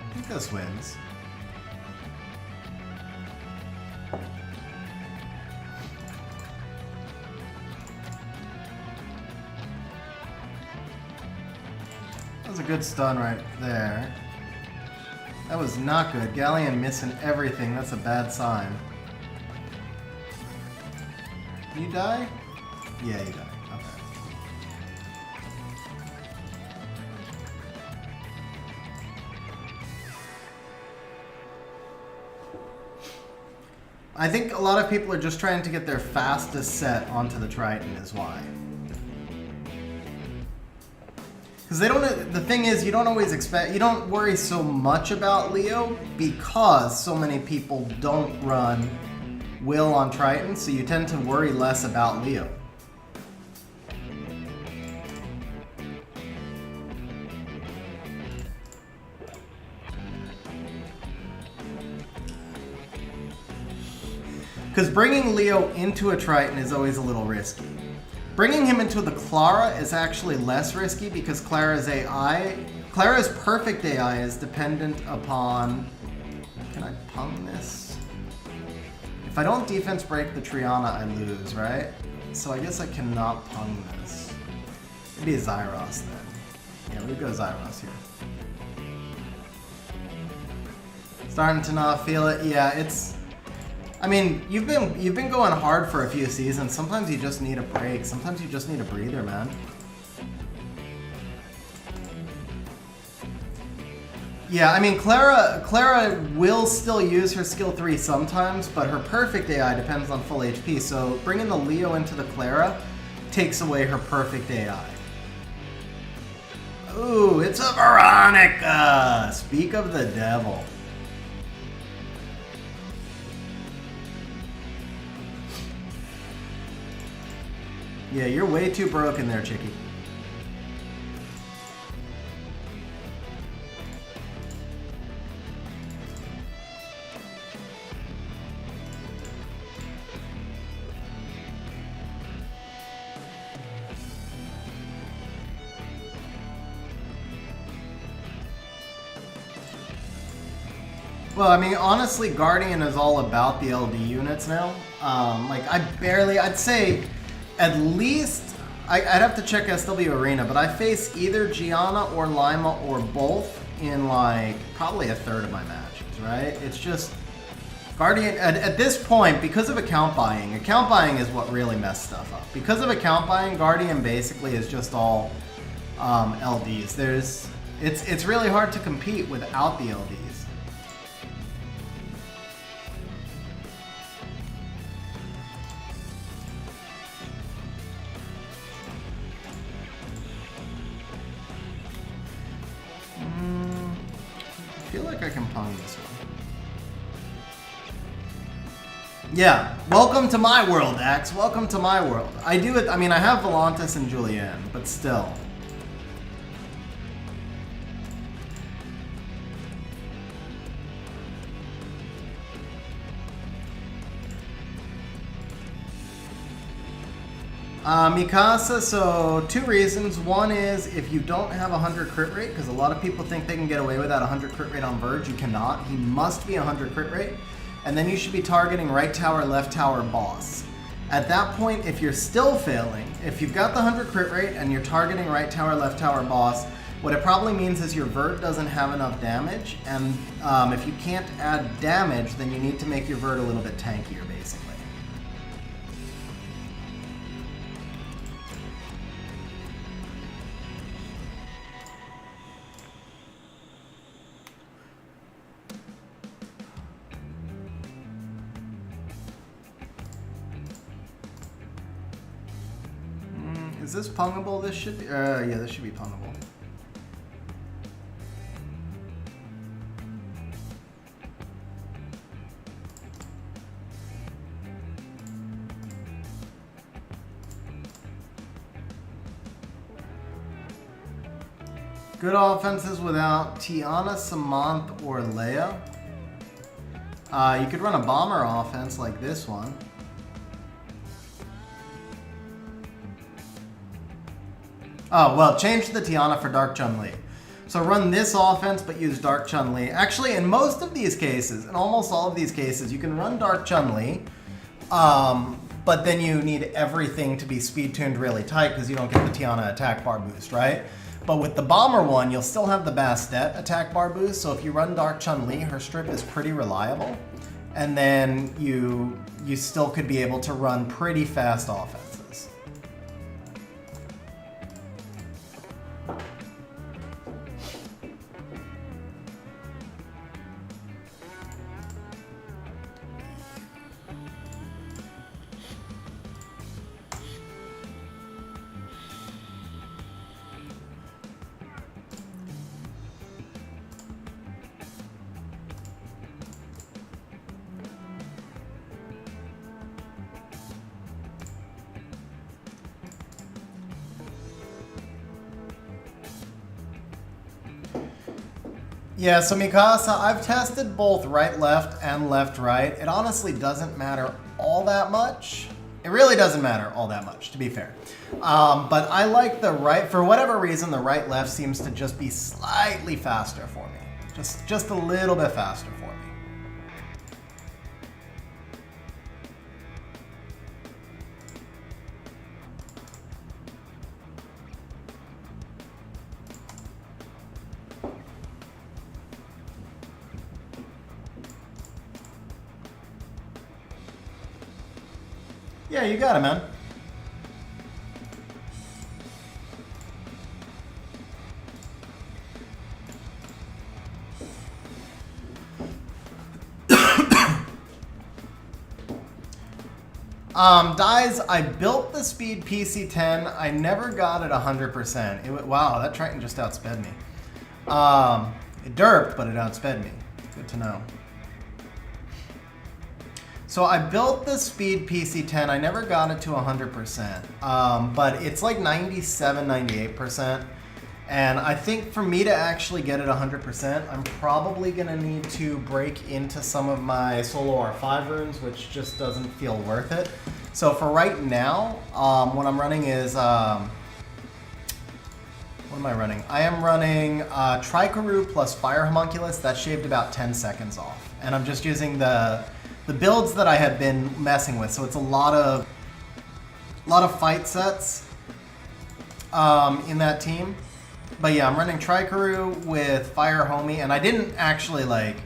I think this wins. That was a good stun right there. That was not good. Galleon missing everything. That's a bad sign. You die? Yeah, you die. Okay. I think a lot of people are just trying to get their fastest set onto the Triton is why. Because they don't. The thing is, you don't always expect. You don't worry so much about Leo because so many people don't run Will on Triton, so you tend to worry less about Leo. Because bringing Leo into a Triton is always a little risky. Bringing him into the Clara is actually less risky because Clara's perfect AI is dependent upon... Can I Pung this? If I don't defense break the Triana, I lose, right? So I guess I cannot Pung this. Maybe a Zyros then. Yeah, we go Zyros here. Starting to not feel it. Yeah, it's... I mean, you've been going hard for a few seasons. Sometimes you just need a break. Sometimes you just need a breather, man. Yeah, I mean, Clara will still use her skill 3 sometimes, but her perfect AI depends on full HP. So bringing the Leo into the Clara takes away her perfect AI. Ooh, it's a Veronica! Speak of the devil. Yeah, you're way too broken there, Chicky. Well, I mean, honestly, Guardian is all about the LD units now. Like, I'd say at least, I'd have to check SW Arena, but I face either Gianna or Lima or both in like probably a third of my matches, right? It's just, Guardian, at this point, because of account buying is what really messed stuff up. Because of account buying, Guardian basically is just all LDs. It's really hard to compete without the LDs. I feel like I can pong this one. Yeah, welcome to my world, Axe. Welcome to my world. I do it, I mean, I have Volantis and Julianne, but still. Mikasa, so 2 reasons. One is if you don't have 100 crit rate, because a lot of people think they can get away without 100 crit rate on Verge. You cannot. He must be 100 crit rate. And then you should be targeting right tower, left tower, boss. At that point, if you're still failing, if you've got the 100 crit rate and you're targeting right tower, left tower, boss, what it probably means is your Vert doesn't have enough damage. And if you can't add damage, then you need to make your Vert a little bit tankier, basically. Is this pungable? This should be, yeah, this should be pungable. Good offenses without Tiana, Samantha, or Leia. You could run a bomber offense like this one. Oh, well, change the Tiana for Dark Chun-Li. So run this offense, but use Dark Chun-Li. Actually, in most of these cases, in almost all of these cases, you can run Dark Chun-Li, but then you need everything to be speed-tuned really tight because you don't get the Tiana attack bar boost, right? But with the Bomber one, you'll still have the Bastet attack bar boost, so if you run Dark Chun-Li, her strip is pretty reliable, and then you still could be able to run pretty fast offense. Yeah, so Mikasa, I've tested both right-left and left-right. It honestly doesn't matter all that much. It really doesn't matter all that much, to be fair. But I like the right, for whatever reason, the right-left seems to just be slightly faster for me. Just a little bit faster for me. Yeah, you got it, man. Dies, I built the speed PC-10. I never got it 100%. Wow, that Triton just outsped me. It derped, but it outsped me. Good to know. So I built the speed PC-10. I never got it to 100%, but it's like 97, 98%. And I think for me to actually get it 100%, I'm probably gonna need to break into some of my solo R5 runes, which just doesn't feel worth it. So for right now, what I'm running is, what What am I running? I am running Trikaru plus Fire Homunculus. That shaved about 10 seconds off. And I'm just using the builds that I had been messing with. So it's a lot of fight sets in that team. But yeah, I'm running Trikaru with Fire Homie, and I didn't actually like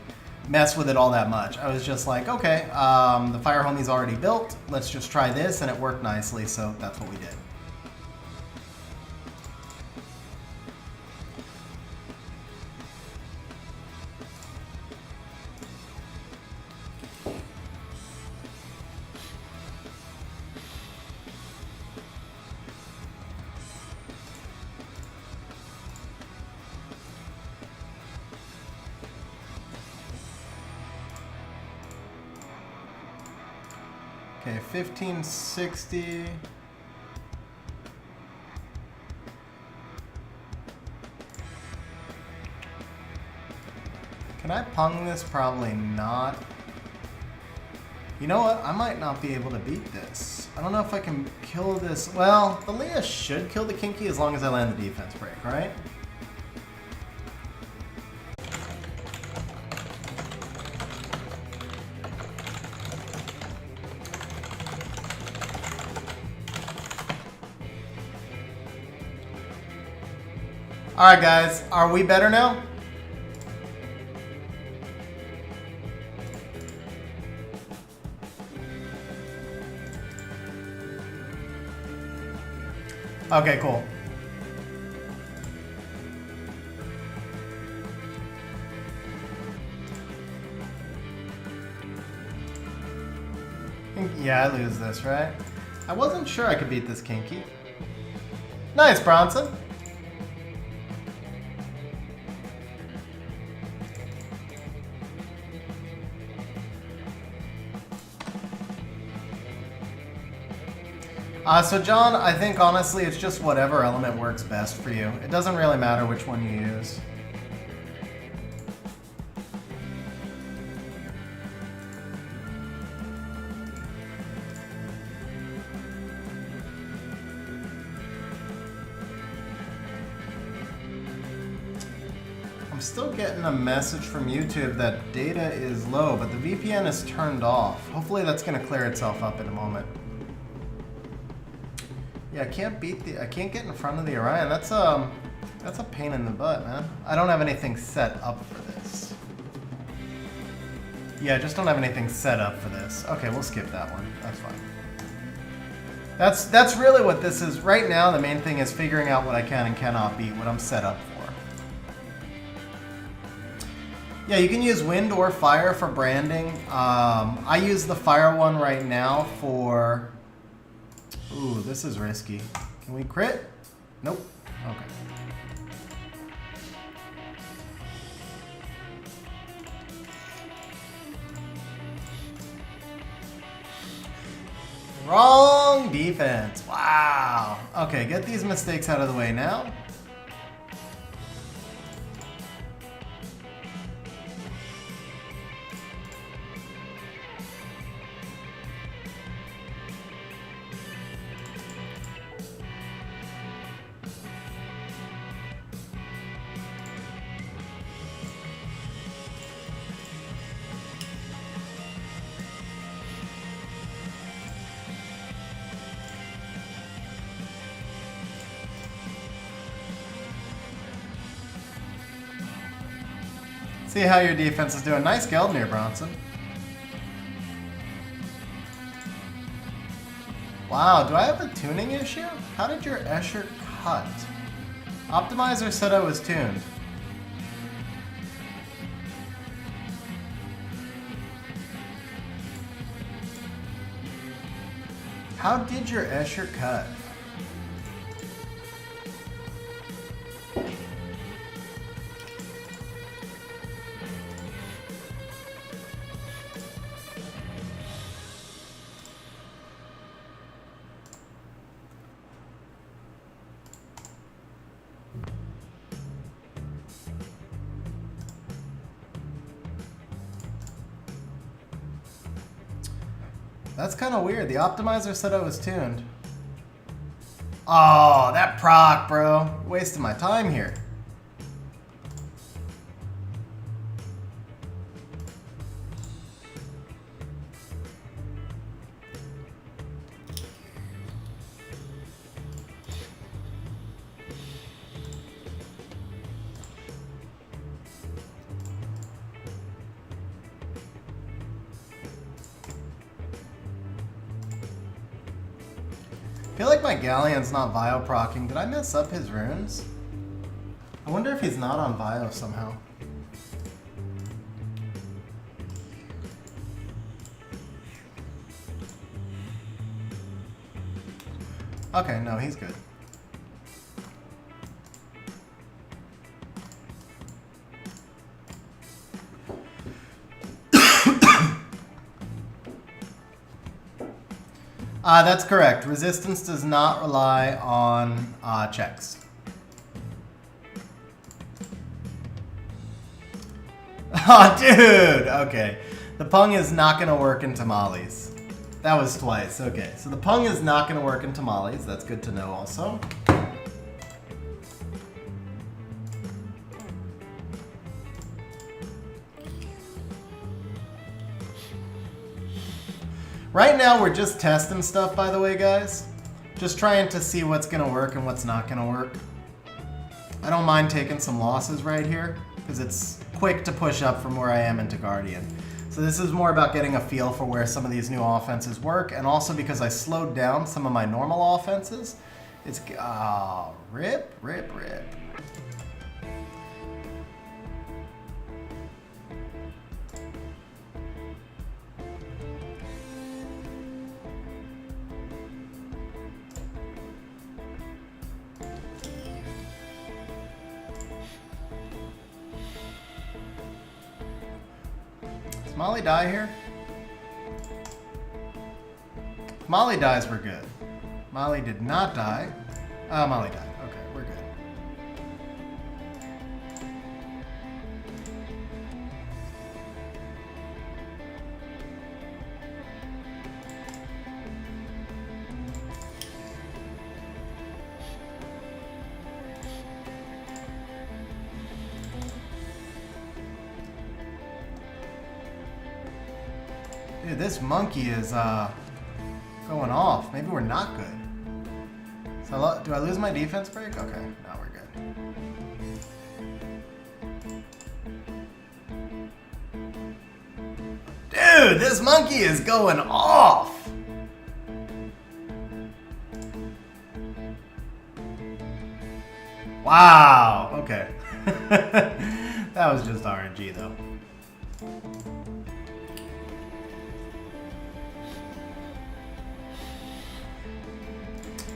mess with it all that much. I was just like, okay, the Fire Homie's already built. Let's just try this, and it worked nicely, so that's what we did. Okay, 1560. Can I pung this? Probably not. You know what? I might not be able to beat this. I don't know if I can kill this. Well, the Leah should kill the Kinky as long as I land the defense break, right? Alright guys, are we better now? Okay, cool. Yeah, I lose this, right? I wasn't sure I could beat this Kinky. Nice, Bronson. So John, I think honestly it's just whatever element works best for you. It doesn't really matter which one you use. I'm still getting a message from YouTube that data is low, but the VPN is turned off. Hopefully that's going to clear itself up in a moment. Yeah, I can't get in front of the Orion. That's a pain in the butt, man. I don't have anything set up for this. Yeah, I just don't have anything set up for this. Okay, we'll skip that one. That's fine. That's really what this is. Right now, the main thing is figuring out what I can and cannot beat, what I'm set up for. Yeah, you can use wind or fire for branding. I use the fire one right now for... Ooh, this is risky. Can we crit? Nope. Okay. Wrong defense. Wow. Okay, get these mistakes out of the way now. See how your defense is doing. Nice Geldnir, Bronson. Wow, do I have a tuning issue? How did your Escher cut? Optimizer said I was tuned. How did your Escher cut? That's kind of weird. The optimizer said I was tuned. Oh, that proc, bro. Wasting my time here. I feel like my Galleon's not Bio procking. Did I mess up his runes? I wonder if he's not on Bio somehow. Okay, no, he's good. That's correct. Resistance does not rely on checks. Oh, dude! Okay. The pung is not going to work in tamales. That was twice. Okay. So the pung is not going to work in tamales. That's good to know also. Right now, we're just testing stuff, by the way, guys. Just trying to see what's going to work and what's not going to work. I don't mind taking some losses right here, because it's quick to push up from where I am into Guardian. So this is more about getting a feel for where some of these new offenses work, and also because I slowed down some of my normal offenses. It's... oh, rip. Does Molly die here? Molly dies, we're good. Molly did not die. Oh, Molly died. Okay, we're good. Dude, this monkey is going off. Maybe we're not good. So do I lose my defense break? Okay, now we're good. Dude, this monkey is going off. Wow, okay. That was just RNG though.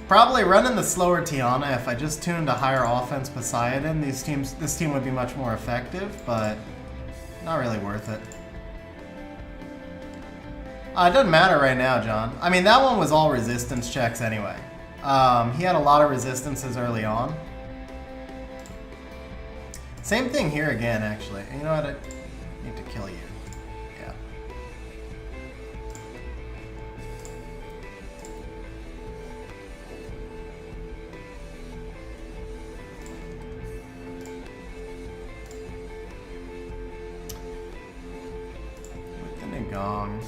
Probably running the slower Tiana. If I just tuned a higher offense Poseidon, this team would be much more effective, but not really worth it. It doesn't matter right now, John. I mean, that one was all resistance checks anyway. He had a lot of resistances early on. Same thing here again, actually. You know what? I need to kill you. Yeah. Gong.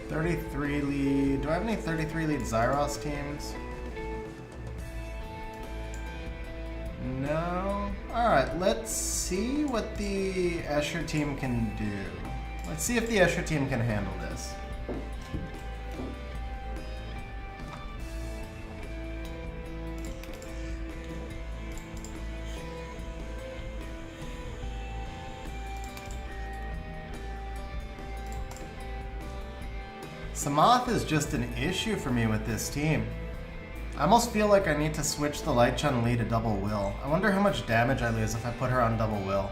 33 lead. Do I have any 33 lead Zyros teams? No. Alright, let's see what the Escher team can do. Let's see if the Escher team can handle this. Samoth is just an issue for me with this team. I almost feel like I need to switch the Light Chun-Li to double will. I wonder how much damage I lose if I put her on double will.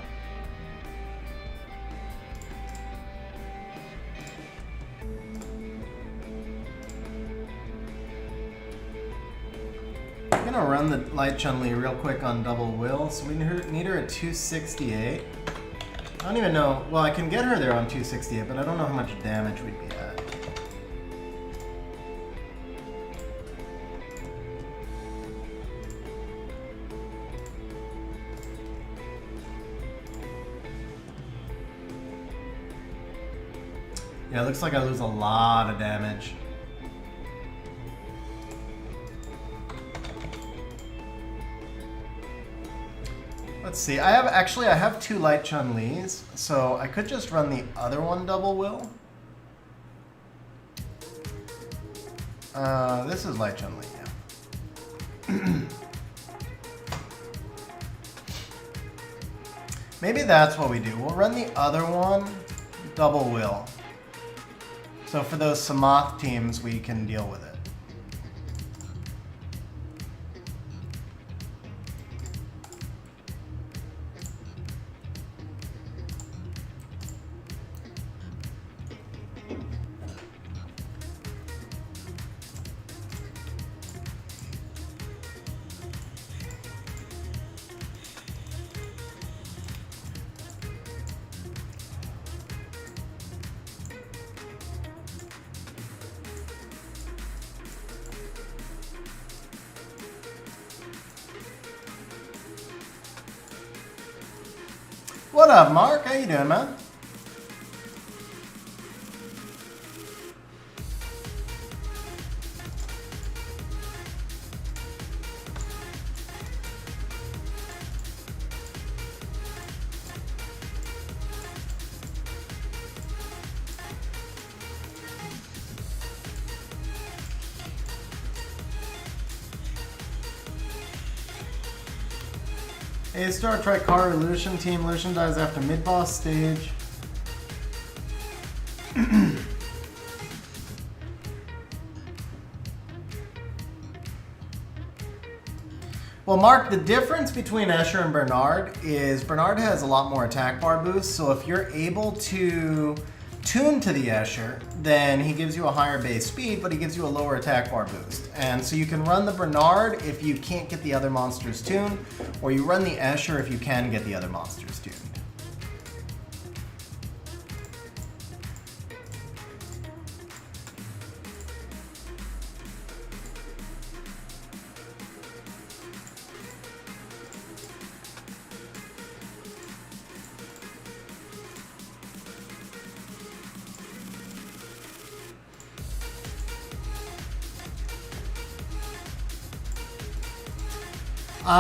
I'm gonna run the Light Chun-Li real quick on double will. So we need her at 268. I don't even know. Well, I can get her there on 268, but I don't know how much damage we'd be at. Yeah, it looks like I lose a lot of damage. Let's see, I have 2 light Chun-Lis, so I could just run the other one double will. This is light Chun-Li, yeah. Maybe that's what we do. We'll run the other one double will. So for those Samath teams, we can deal with it. What up, Mark? How you doing, man? A-Star, Tricara, Lucian team. Lucian dies after mid-boss stage. Well, Mark, the difference between Escher and Bernard is Bernard has a lot more attack bar boost, so if you're able to tune to the Escher, then he gives you a higher base speed, but he gives you a lower attack bar boost. And so you can run the Bernard if you can't get the other monsters tuned, or you run the Escher if you can get the other monsters tuned.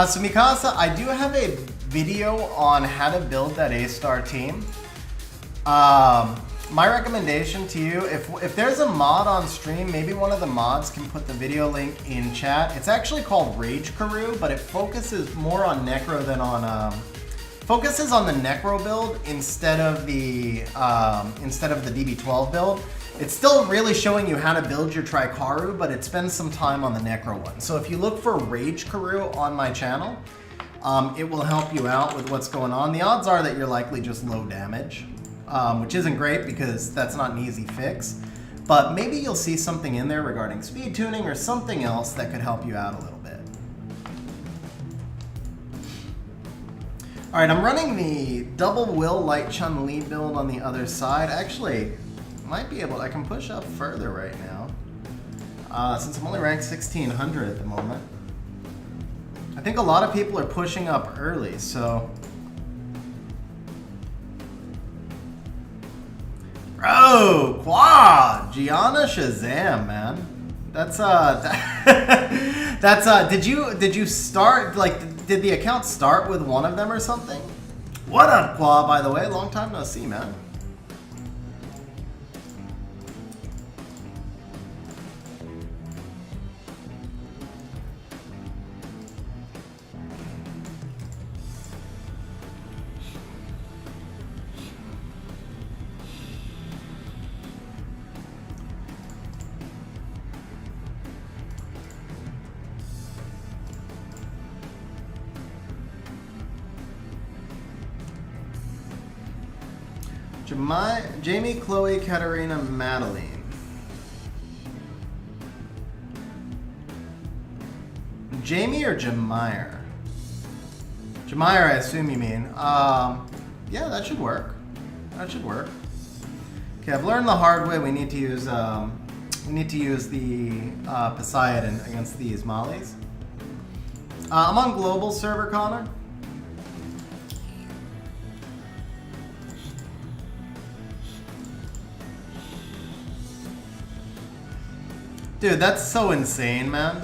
So Mikasa, I do have a video on how to build that A-Star team. My recommendation to you, if there's a mod on stream, maybe one of the mods can put the video link in chat. It's actually called Rage Karu, but it focuses more on Necro than on focuses on the Necro build instead of the DB12 build. It's still really showing you how to build your Tricaru, but it spends some time on the Necro one. So if you look for Rage Karu on my channel, it will help you out with what's going on. The odds are that you're likely just low damage, which isn't great because that's not an easy fix. But maybe you'll see something in there regarding speed tuning or something else that could help you out a little bit. All right, I'm running the double will light Chun-Li build on the other side. Actually, might be able, I can push up further right now, since I'm only ranked 1600 at the moment. I think a lot of people are pushing up early, so. Bro, quad, Gianna Shazam, man. That's did you start, like, did the account start with one of them or something? What up, Quad, by the way? Long time no see, man. Jamie, Chloe, Katarina, Madeline. Jamie or Jameyer? Jameyer, I assume you mean. Yeah, that should work. That should work. Okay, I've learned the hard way. We need to use the Poseidon against these mollies. I'm on global server, Connor. Dude, that's so insane, man.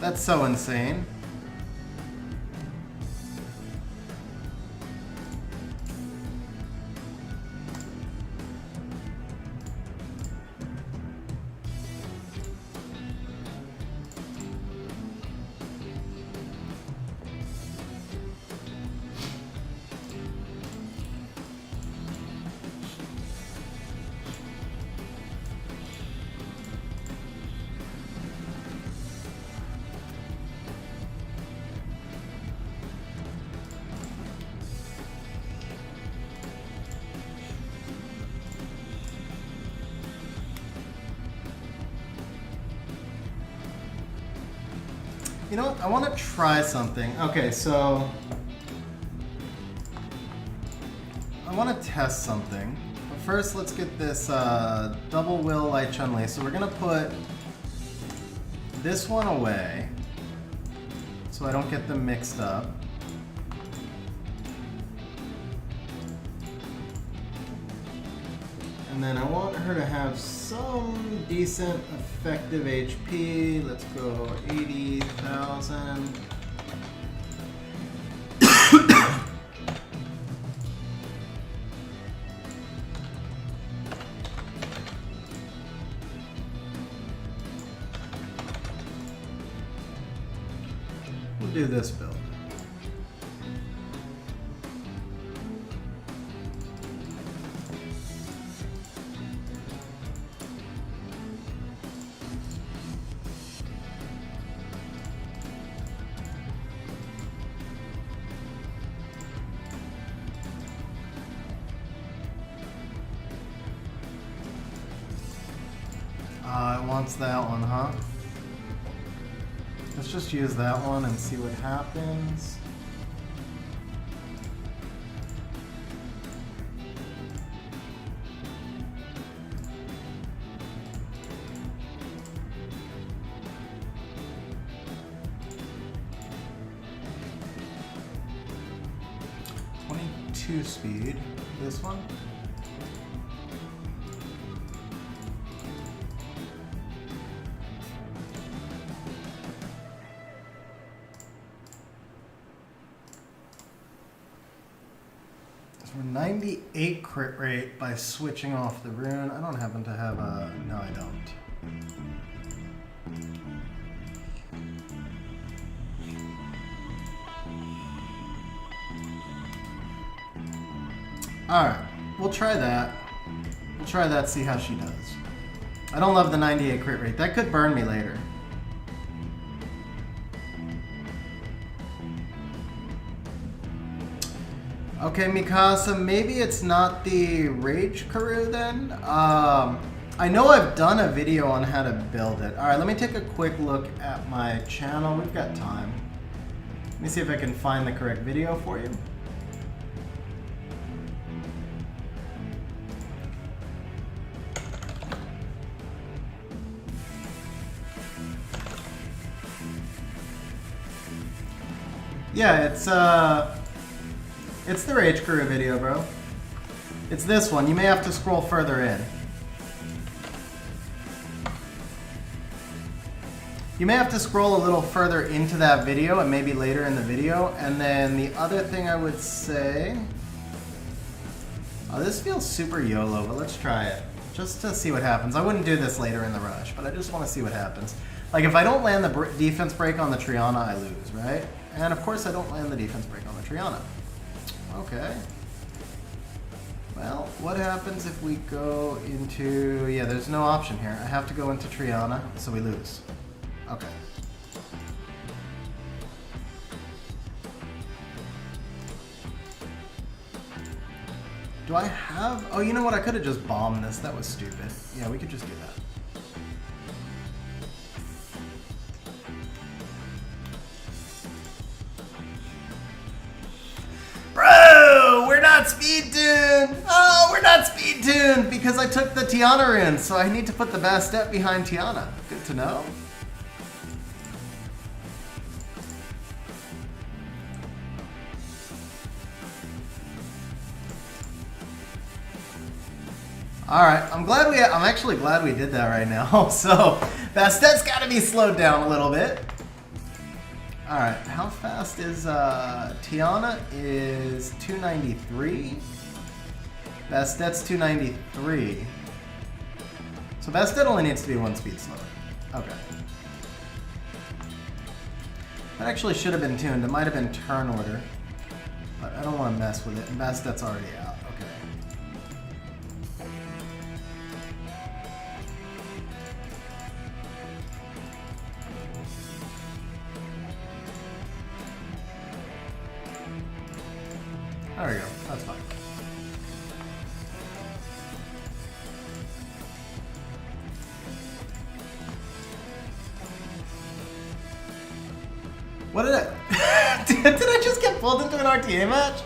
That's so insane. You know what? I want to try something. Okay, so I want to test something. But first, let's get this double will light Chun-Li. So we're going to put this one away so I don't get them mixed up. And then I want her to have some decent effective HP. Let's go 80,000. We'll do this build. It wants that one, huh? Let's just use that one and see what happens. .22 speed. This one. We're 98 crit rate by switching off the rune. I don't happen to have a... No, I don't. Alright, we'll try that. We'll try that, see how she does. I don't love the 98 crit rate. That could burn me later. Okay, Mikasa, maybe it's not the Rage Karoo then? I know I've done a video on how to build it. Alright, let me take a quick look at my channel. We've got time. Let me see if I can find the correct video for you. Yeah, it's the Rage Karoo video, bro. It's this one. You may have to scroll further in. You may have to scroll a little further into that video and maybe later in the video. And then the other thing I would say... Oh, this feels super YOLO, but let's try it. Just to see what happens. I wouldn't do this later in the rush, but I just want to see what happens. Like, if I don't land the defense break on the Triana, I lose, right? And of course I don't land the defense break on the Triana. Okay. Well, what happens if we go into... Yeah, there's no option here. I have to go into Triana, so we lose. Okay. Do I have... Oh, you know what? I could have just bombed this. That was stupid. Yeah, we could just do that. Bro, we're not speed tuned. Oh, we're not speed tuned because I took the Tiana rune, so I need to put the best step behind Tiana. Good to know. All right, I'm actually glad we did that right now. So Bastet's got to be slowed down a little bit. All right, how fast is Tiana? Is 293. Bastet's 293. So Bastet only needs to be 1 speed slower. Okay. That actually should have been tuned. It might have been turn order, but I don't want to mess with it. And Bastet's already out. Okay. There we go. That's fine. What did I... did I just get pulled into an RTA match?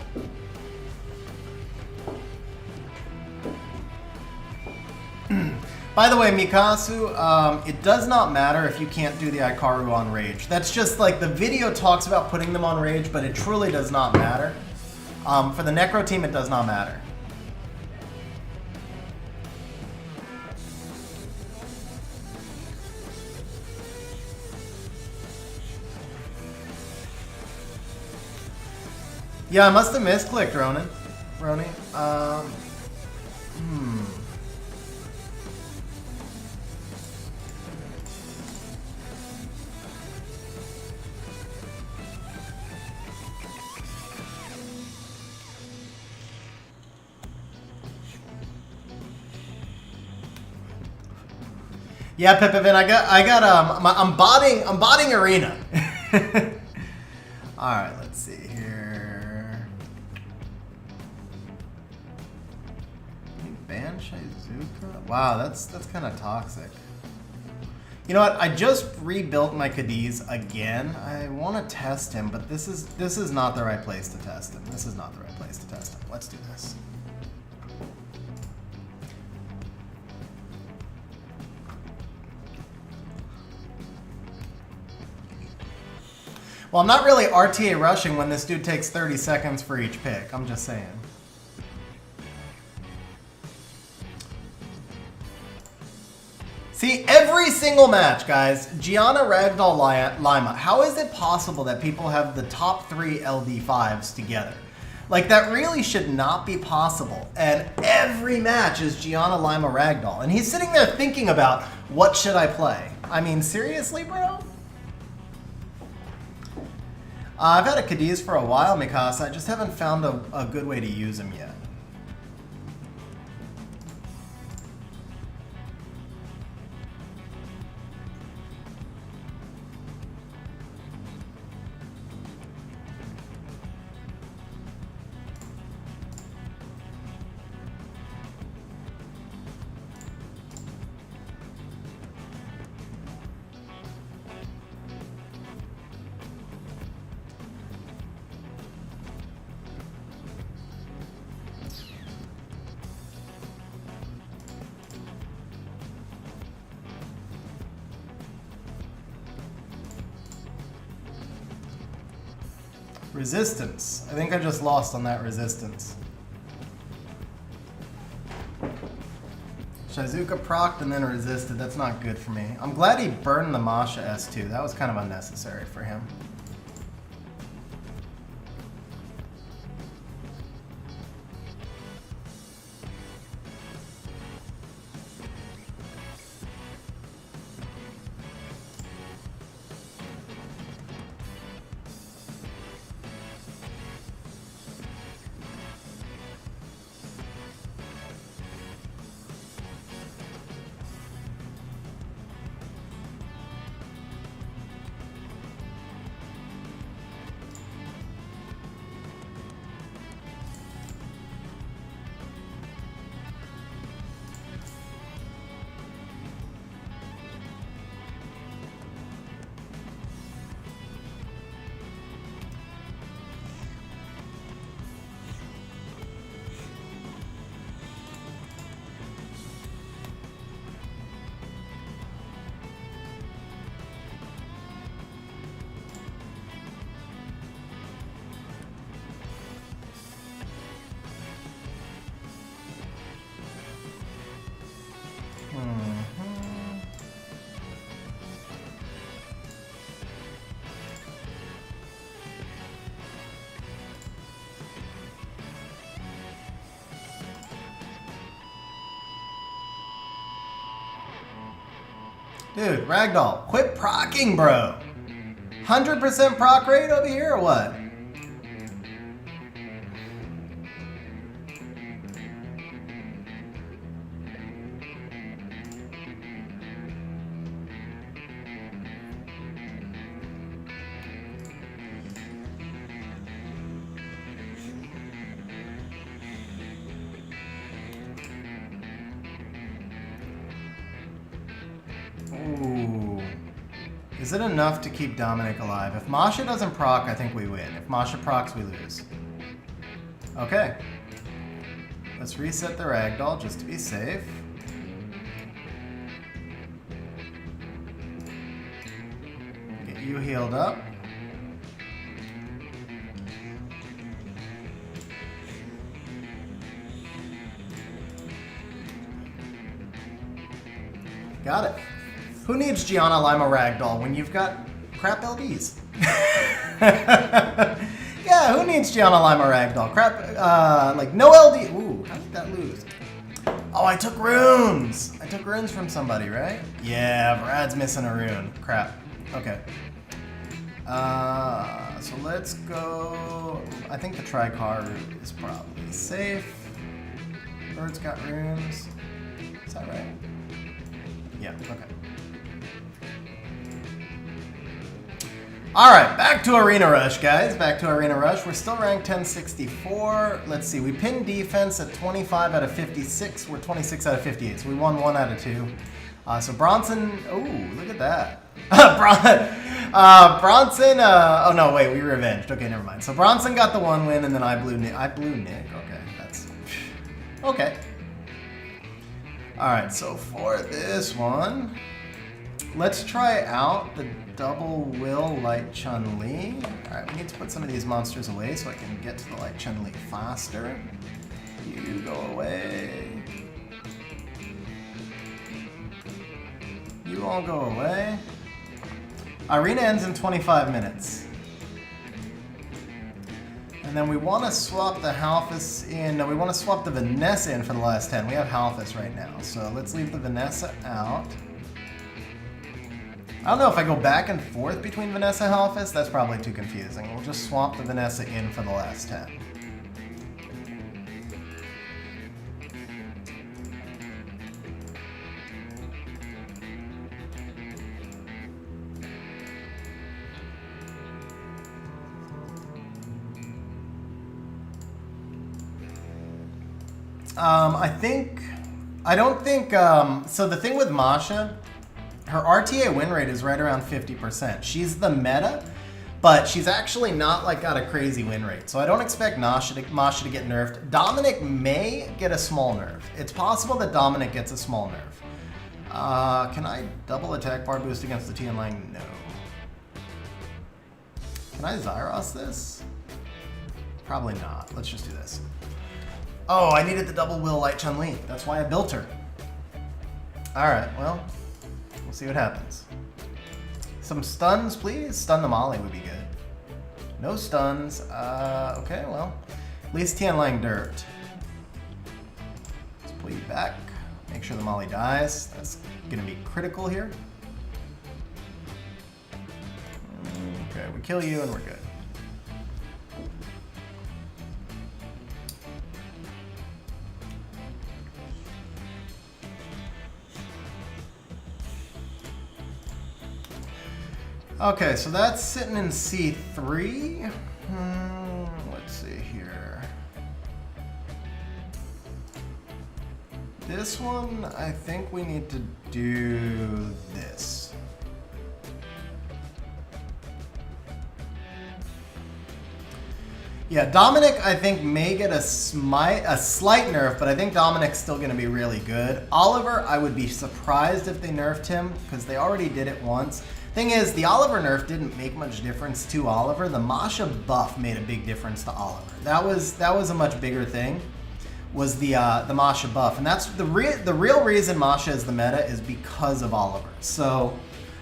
By the way, Mikasu, it does not matter if you can't do the Ikaru on Rage. That's just like the video talks about putting them on Rage, but it truly does not matter. For the Necro team, it does not matter. Yeah, I must have misclicked, Roni. Yeah, Pepivin, I'm botting Arena. All right, let's see here. You ban Shizuka? Wow, that's kind of toxic. You know what? I just rebuilt my Cadiz again. I want to test him, but this is not the right place to test him. This is not the right place to test him. Let's do this. Well, I'm not really RTA rushing when this dude takes 30 seconds for each pick. I'm just saying. See, every single match, guys, Gianna, Ragdoll, Lima, how is it possible that people have the top 3 LD5s together? Like, that really should not be possible. And every match is Gianna, Lima, Ragdoll. And he's sitting there thinking about, what should I play? I mean, seriously, bro? I've had a Cadiz for a while, Mikasa. I just haven't found a good way to use him yet. Resistance. I think I just lost on that resistance. Shizuka procced and then resisted. That's not good for me. I'm glad he burned the Masha S2. That was kind of unnecessary for him. Dude, Ragdoll, quit procking, bro. 100% proc rate over here or what? Ooh. Is it enough to keep Dominic alive? If Masha doesn't proc, I think we win. If Masha procs, we lose. Okay. Let's reset the Ragdoll just to be safe. Get you healed up. Got it. Who needs Gianna Lima Ragdoll when you've got crap LDs? Yeah, who needs Gianna Lima Ragdoll? Crap, like no LD. Ooh, how did that lose? Oh, I took runes. I took runes from somebody, right? Yeah, Brad's missing a rune. Crap. Okay. So let's go. I think the Tricar route is probably safe. Bird's got runes. Is that right? Yeah, okay. Alright, back to Arena Rush, guys. Back to Arena Rush. We're still ranked 1064. Let's see, we pinned defense at 25 out of 56. We're 26 out of 58, so we won 1 out of 2. So Bronson, ooh, look at that. Bronson, oh no, wait, we revenged. Okay, never mind. So Bronson got the 1 win, and then I blew Nick. Okay, that's, okay. Alright, so for this one, let's try out the double will light Chun-Li. Alright, we need to put some of these monsters away so I can get to the light Chun-Li faster. You go away. You all go away. Arena ends in 25 minutes. And then we want to swap the Halphus in. No, we want to swap the Vanessa in for the last 10. We have Halphus right now, so let's leave the Vanessa out. I don't know if I go back and forth between Vanessa and Halphus. That's probably too confusing. We'll just swap the Vanessa in for the last 10. So the thing with Masha, her RTA win rate is right around 50%. She's the meta, but she's actually not like got a crazy win rate. So I don't expect Masha to get nerfed. Dominic may get a small nerf. It's possible that Dominic gets a small nerf. Can I double attack bar boost against the TN line? No. Can I Zyros this? Probably not. Let's just do this. Oh, I needed the double will light Chun-Li. That's why I built her. Alright, well, we'll see what happens. Some stuns, please. Stun the Molly would be good. No stuns. Okay, well, at least Tian Lang dirt. Let's pull you back. Make sure the Molly dies. That's going to be critical here. Okay, we kill you and we're good. Okay, so that's sitting in C3. Let's see here. This one, I think we need to do this. Yeah, Dominic, I think, may get a slight nerf, but I think Dominic's still going to be really good. Oliver, I would be surprised if they nerfed him, because they already did it once. Thing is, the Oliver nerf didn't make much difference to Oliver. The Masha buff made a big difference to Oliver. That was a much bigger thing. was the Masha buff, and that's the real reason Masha is the meta is because of Oliver. So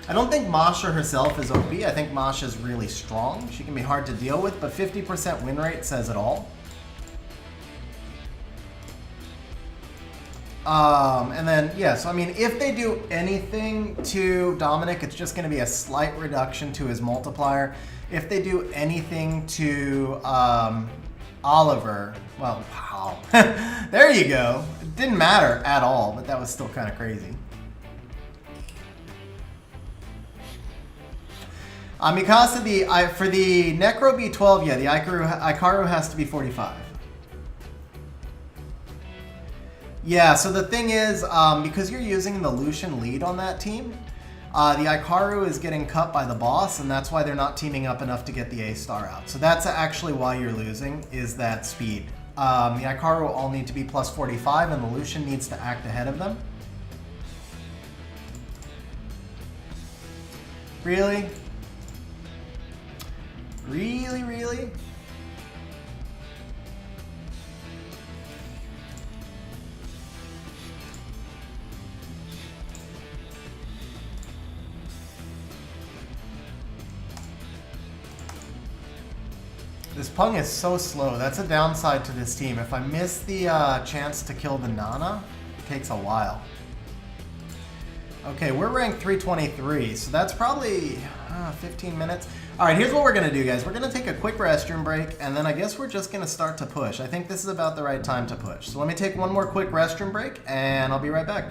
I don't think Masha herself is OP. I think Masha is really strong. She can be hard to deal with, but 50% win rate says it all. And then, yeah, so I mean, if they do anything to Dominic, it's just going to be a slight reduction to his multiplier. If they do anything to Oliver, well, wow. There you go. It didn't matter at all, but that was still kind of crazy. Mikasa, for the Necro B12, yeah, the Ikaru has to be 45. Yeah, so the thing is, because you're using the Lucian lead on that team, the Ikaru is getting cut by the boss, and that's why they're not teaming up enough to get the A-star out. So that's actually why you're losing, is that speed. The Ikaru all need to be plus 45, and the Lucian needs to act ahead of them. Really? Really, really? This Pung is so slow. That's a downside to this team. If I miss the chance to kill the Nana, it takes a while. Okay, we're ranked 323, so that's probably 15 minutes. All right, here's what we're gonna do, guys. We're gonna take a quick restroom break, and then I guess we're just gonna start to push. I think this is about the right time to push. So let me take one more quick restroom break, and I'll be right back.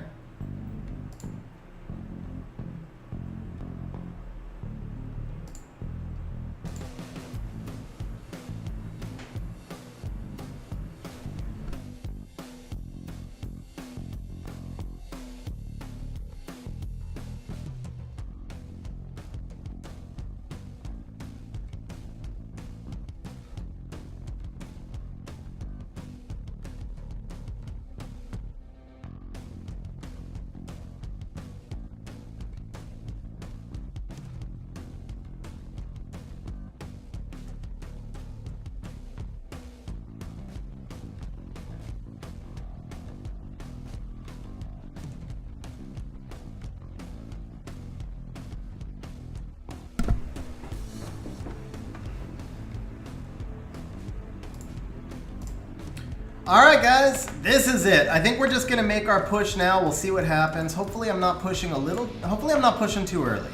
All right, guys, this is it. I think we're just gonna make our push now. We'll see what happens. Hopefully I'm not pushing hopefully I'm not pushing too early.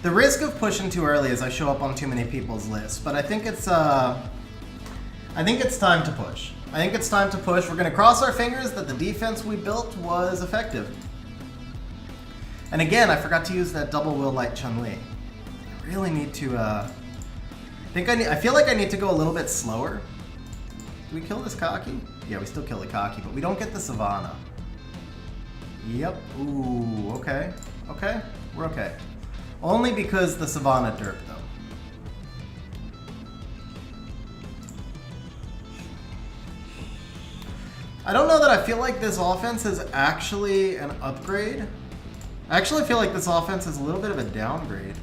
The risk of pushing too early is I show up on too many people's lists, but I think it's time to push. I think it's time to push. We're gonna cross our fingers that the defense we built was effective. And again, I forgot to use that double will light Chun-Li. I really need to, I feel like I need to go a little bit slower. Do we kill this Kaki? Yeah, we still kill the Kaki, but we don't get the Savannah. Yep. Ooh, okay. Okay, we're okay. Only because the Savannah derp, though. I don't know that I feel like this offense is actually an upgrade. I actually feel like this offense is a little bit of a downgrade.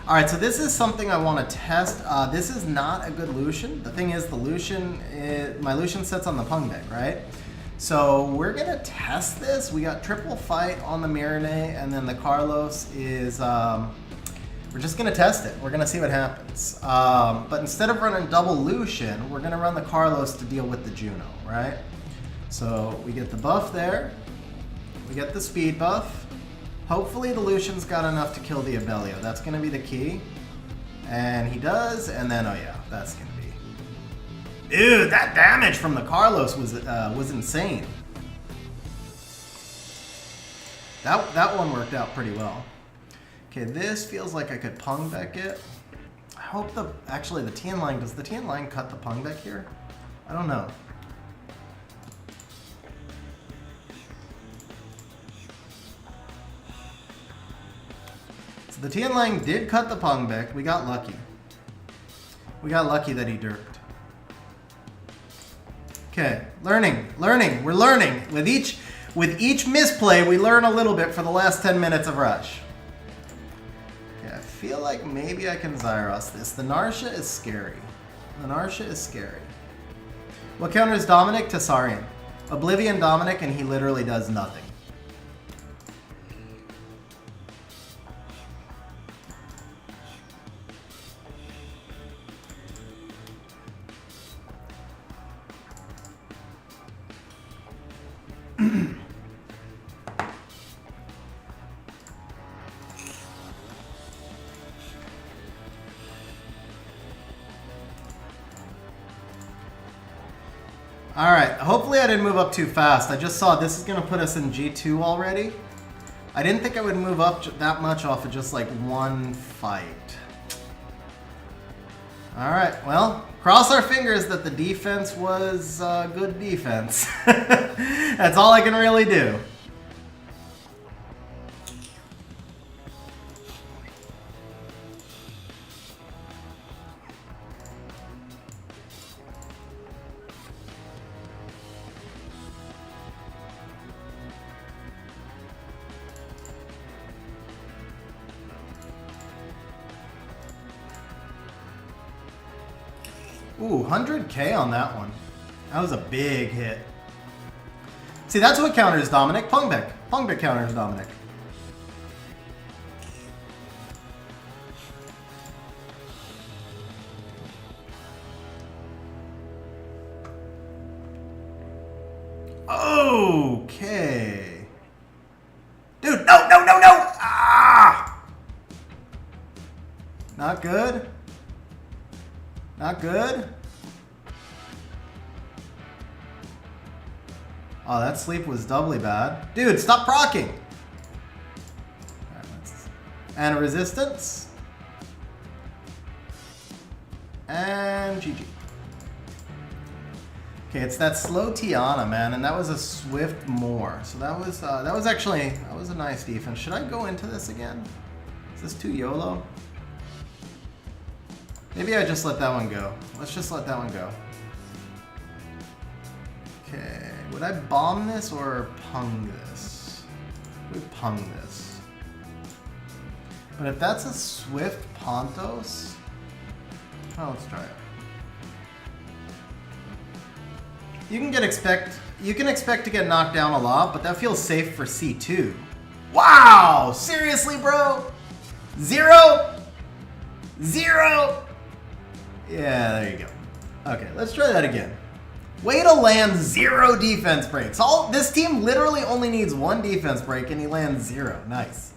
All right, so this is something I want to test. This is not a good Lucian. The thing is, the Lucian, my Lucian sits on the Pung deck, right? So we're gonna test this. We got triple fight on the Mirene, and then the Carlos is, we're just gonna test it. We're gonna see what happens. But instead of running double Lucian, we're gonna run the Carlos to deal with the Juno, right? So we get the buff there. We get the speed buff. Hopefully the Lucian's got enough to kill the Abelio. That's going to be the key. And he does, and then, oh yeah, that's going to be... Dude, that damage from the Carlos was insane. That one worked out pretty well. Okay, this feels like I could Pung back it. I hope actually the Tian line, does the Tian line cut the Pung back here? I don't know. The Tian Lang did cut the Pung back. We got lucky. We got lucky that he derped. Okay, learning. We're learning. With each misplay, we learn a little bit for the last 10 minutes of Rush. Okay, I feel like maybe I can Zyros this. The Narsha is scary. The Narsha is scary. What counters Dominic? Tessarian. Oblivion Dominic, and he literally does nothing. Alright, hopefully I didn't move up too fast. I just saw this is going to put us in G2 already. I didn't think I would move up that much off of just like one fight. Alright, well, cross our fingers that the defense was good defense. That's all I can really do. Ooh, 100K on that one. That was a big hit. See, that's what counters Dominic. Pungbeck. Pungbeck counters Dominic. Okay. Dude, no, no, no, no! Ah! Not good. Not good. Oh, that sleep was doubly bad. Dude, stop procking! Right, and a resistance. And GG. Okay, it's that slow Tiana, man, and that was a swift more. So that was a nice defense. Should I go into this again? Is this too YOLO? Maybe I just let that one go. Let's just let that one go. Okay, would I bomb this or pung this? We pung this. But if that's a swift Pontos, oh, let's try it. You can expect to get knocked down a lot, but that feels safe for C2. Wow! Seriously, bro? 0? 0? Yeah, there you go. Okay, let's try that again. Way to land 0 defense breaks. This team literally only needs 1 defense break, and he lands 0. Nice.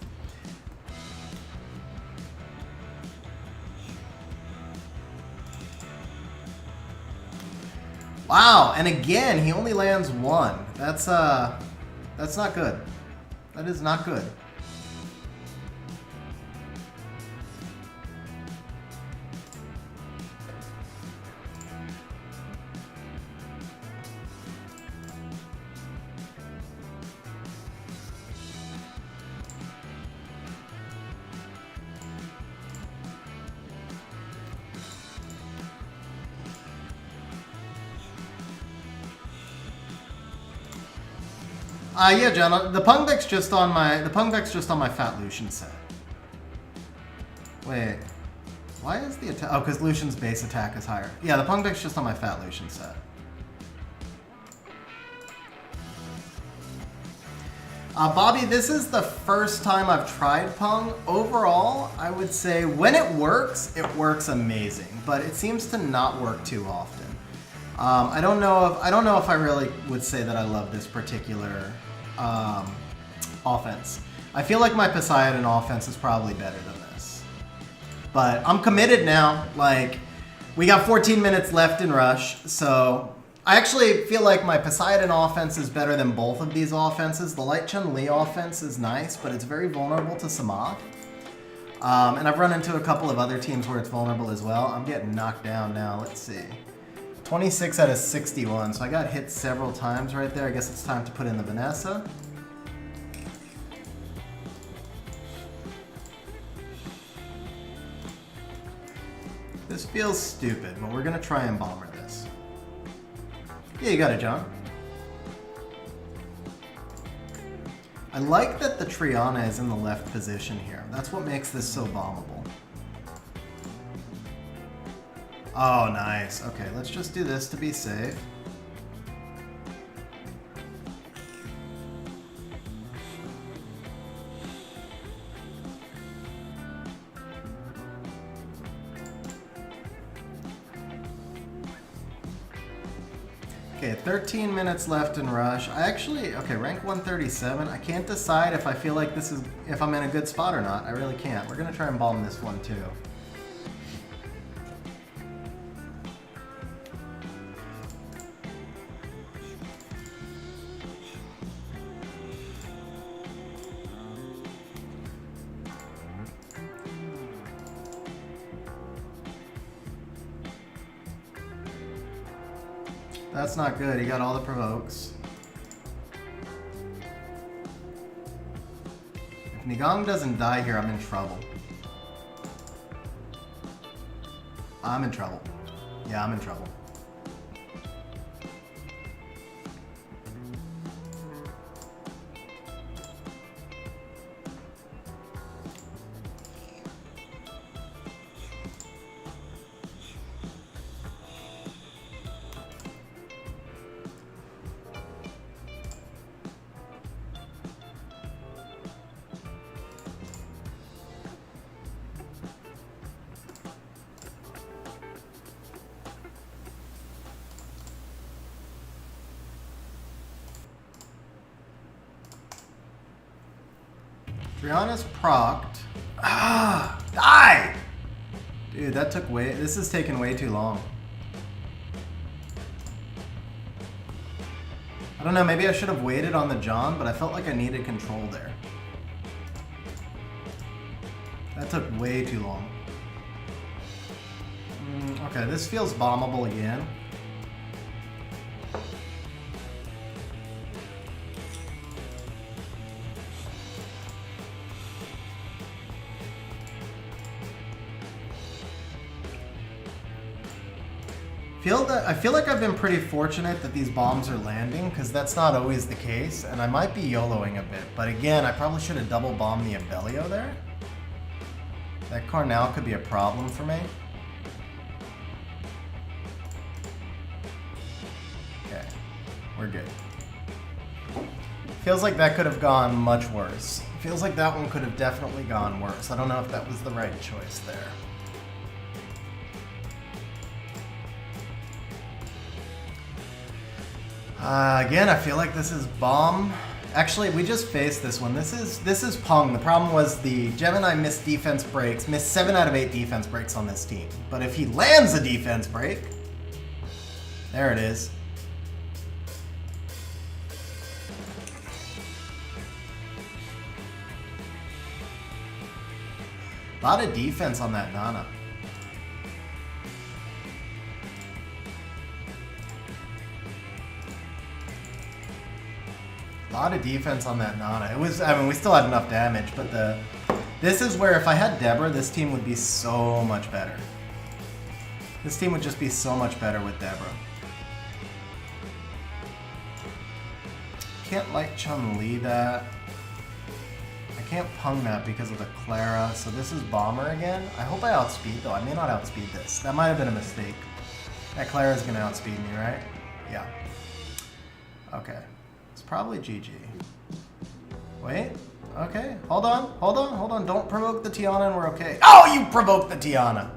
Wow, and again, he only lands 1. That's not good. That is not good. Yeah, John. The Pungbeck's just on my Fat Lucian set. Wait, why is the attack? Oh, because Lucian's base attack is higher. Yeah, the Pungbeck's just on my Fat Lucian set. Bobby, this is the first time I've tried Pung. Overall, I would say when it works amazing, but it seems to not work too often. I don't know if I really would say that I love this particular offense. I feel like my Poseidon offense is probably better than this. But I'm committed now. Like, we got 14 minutes left in Rush, so I actually feel like my Poseidon offense is better than both of these offenses. The Light Chun-Li offense is nice, but it's very vulnerable to Samad. And I've run into a couple of other teams where it's vulnerable as well. I'm getting knocked down now. Let's see. 26 out of 61, so I got hit several times right there. I guess it's time to put in the Vanessa. This feels stupid, but we're gonna try and bomber this. Yeah, you got it, John. I like that the Triana is in the left position here. That's what makes this so bombable. Oh, nice. Okay, let's just do this to be safe. Okay, 13 minutes left in Rush. I actually, okay, rank 137. I can't decide if I feel like this is, if I'm in a good spot or not. I really can't. We're gonna try and bomb this one too. That's not good. He got all the provokes. If Nigong doesn't die here, I'm in trouble. I'm in trouble. Yeah, I'm in trouble. Triana's procced. Ah! Die! Dude, that took way... This is taking way too long. I don't know, maybe I should have waited on the John, but I felt like I needed control there. That took way too long. Okay, this feels bombable again. I feel like I've been pretty fortunate that these bombs are landing, because that's not always the case, and I might be YOLOing a bit. But again, I probably should have double bombed the Abellio there. That Carnal could be a problem for me. Okay, we're good. Feels like that could have gone much worse. Feels like that one could have definitely gone worse. I don't know if that was the right choice there. Again, I feel like this is bomb. Actually, we just faced this one. This is Pung. The problem was the Gemini missed defense breaks, missed 7 out of 8 defense breaks on this team. But if he lands a defense break, there it is. A lot of defense on that Nana. A lot of defense on that Nana. It was, I mean, we still had enough damage, but this is where if I had Deborah, this team would be so much better. This team would just be so much better with Deborah. Can't like Chun-Li that. I can't Pung that because of the Clara, so this is Bomber again. I hope I outspeed though. I may not outspeed this. That might have been a mistake. That Clara's gonna outspeed me, right? Yeah. Okay. It's probably GG. Wait. Okay. Hold on. Hold on. Hold on. Don't provoke the Tiana and we're okay. Oh, you provoked the Tiana!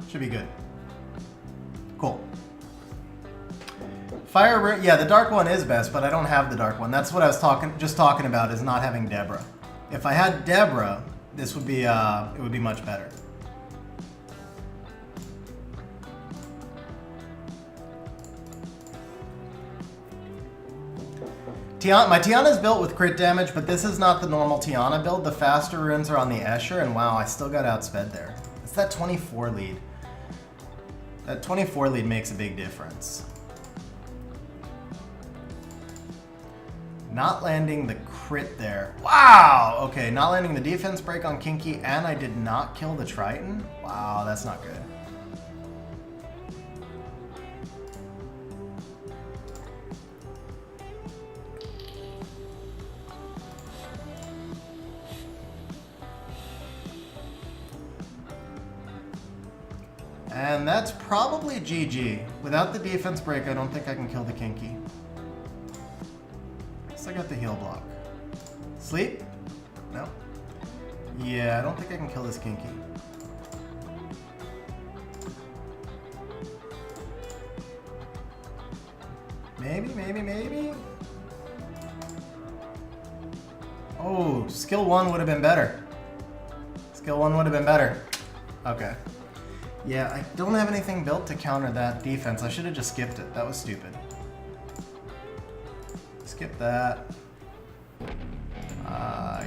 Should be good. Cool. Fire, yeah, the dark one is best, but I don't have the dark one. That's what I was just talking about, is not having Deborah. If I had Deborah, this would be, it would be much better. My Tiana is built with crit damage, but this is not the normal Tiana build. The faster runes are on the Escher, and wow, I still got outsped there. It's that 24 lead. That 24 lead makes a big difference. Not landing the crit there. Wow! Okay, not landing the defense break on Kinky, and I did not kill the Triton? Wow, that's not good. And that's probably GG. Without the defense break, I don't think I can kill the Kinky. I got the heal block. Sleep? No. Yeah, I don't think I can kill this Kinky. Maybe? Oh, skill 1 would have been better. Skill 1 would have been better. Okay. Yeah, I don't have anything built to counter that defense. I should have just skipped it. That was stupid. Skip that.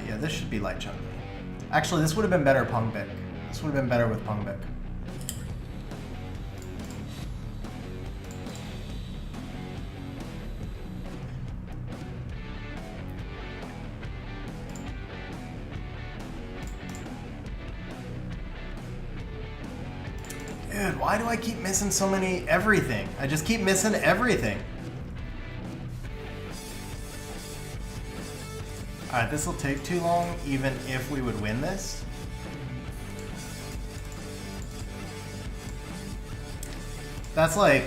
Yeah, this should be Light Chun. Actually, this would have been better Pungbik. This would have been better with Pungbik. Dude, why do I keep missing so many everything? I just keep missing everything. Alright, this will take too long, even if we would win this. That's like,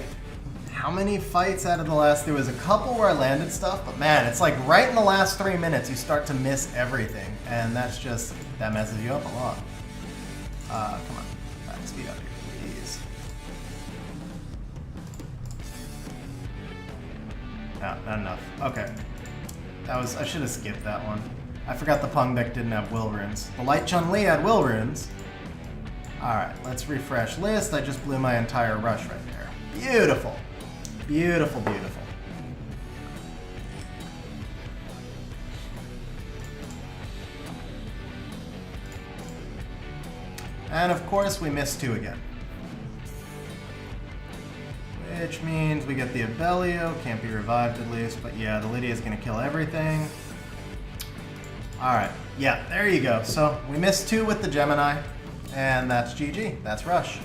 how many fights out of the last? There was a couple where I landed stuff, but man, it's like right in the last 3 minutes you start to miss everything. And that's just, that messes you up a lot. Come on, speed up here, please. No, not enough. Okay. That was, I should have skipped that one. I forgot the Pungbik didn't have will runes. The Light Chun-Li had will runes. Alright, let's refresh list. I just blew my entire rush right there. Beautiful. Beautiful, beautiful. And of course we missed 2 again. Which means we get the Abellio, can't be revived at least, but yeah, the Lydia's gonna kill everything. Alright, yeah, there you go. So we missed 2 with the Gemini, and that's GG, that's Rush.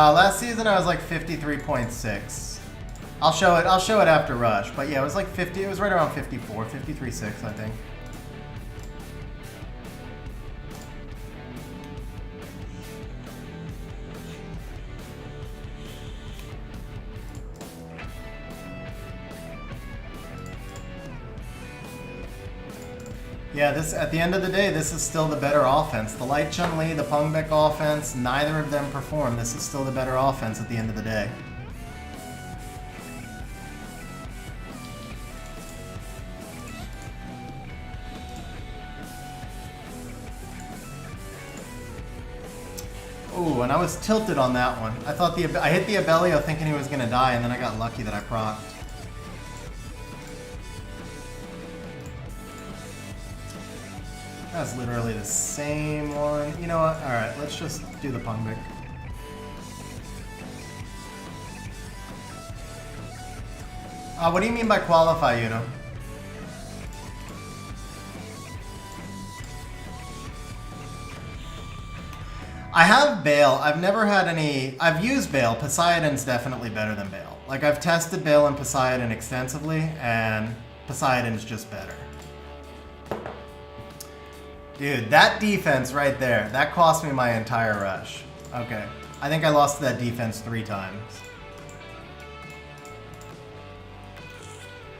Last season I was like 53.6. I'll show it after Rush, but yeah, it was like 50, it was right around 54, 53.6 I think. Yeah, this at the end of the day, this is still the better offense. The Light Chun-Li, the Pungbik offense, neither of them perform. This is still the better offense at the end of the day. Ooh, and I was tilted on that one. I thought I hit the Abellio thinking he was gonna die, and then I got lucky that I procced. That's literally the same one. You know what? Alright, let's just do the Pungbik. What do you mean by qualify, you know? I have Bale. I've never had any... I've used Bale. Poseidon's definitely better than Bale. Like, I've tested Bale and Poseidon extensively, and Poseidon's just better. Dude, that defense right there, that cost me my entire rush. Okay. I think I lost to that defense 3 times.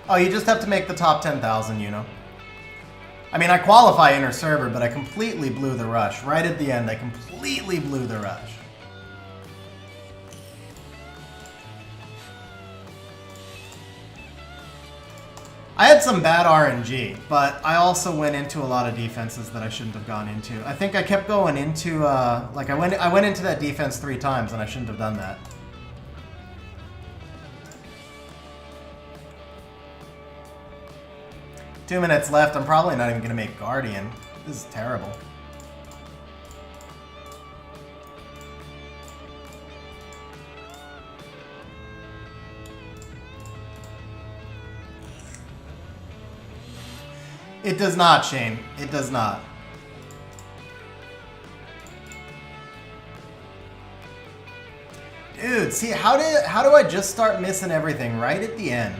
Oh, you just have to make the top 10,000, you know. I mean, I qualify Interserverr, but I completely blew the rush. Right at the end, I completely blew the rush. I had some bad RNG, but I also went into a lot of defenses that I shouldn't have gone into. I think I kept going into, like I went into that defense 3 times and I shouldn't have done that. Two minutes left. I'm probably not even going to make Guardian. This is terrible. It does not, Shane. It does not. Dude, see, how do I just start missing everything right at the end?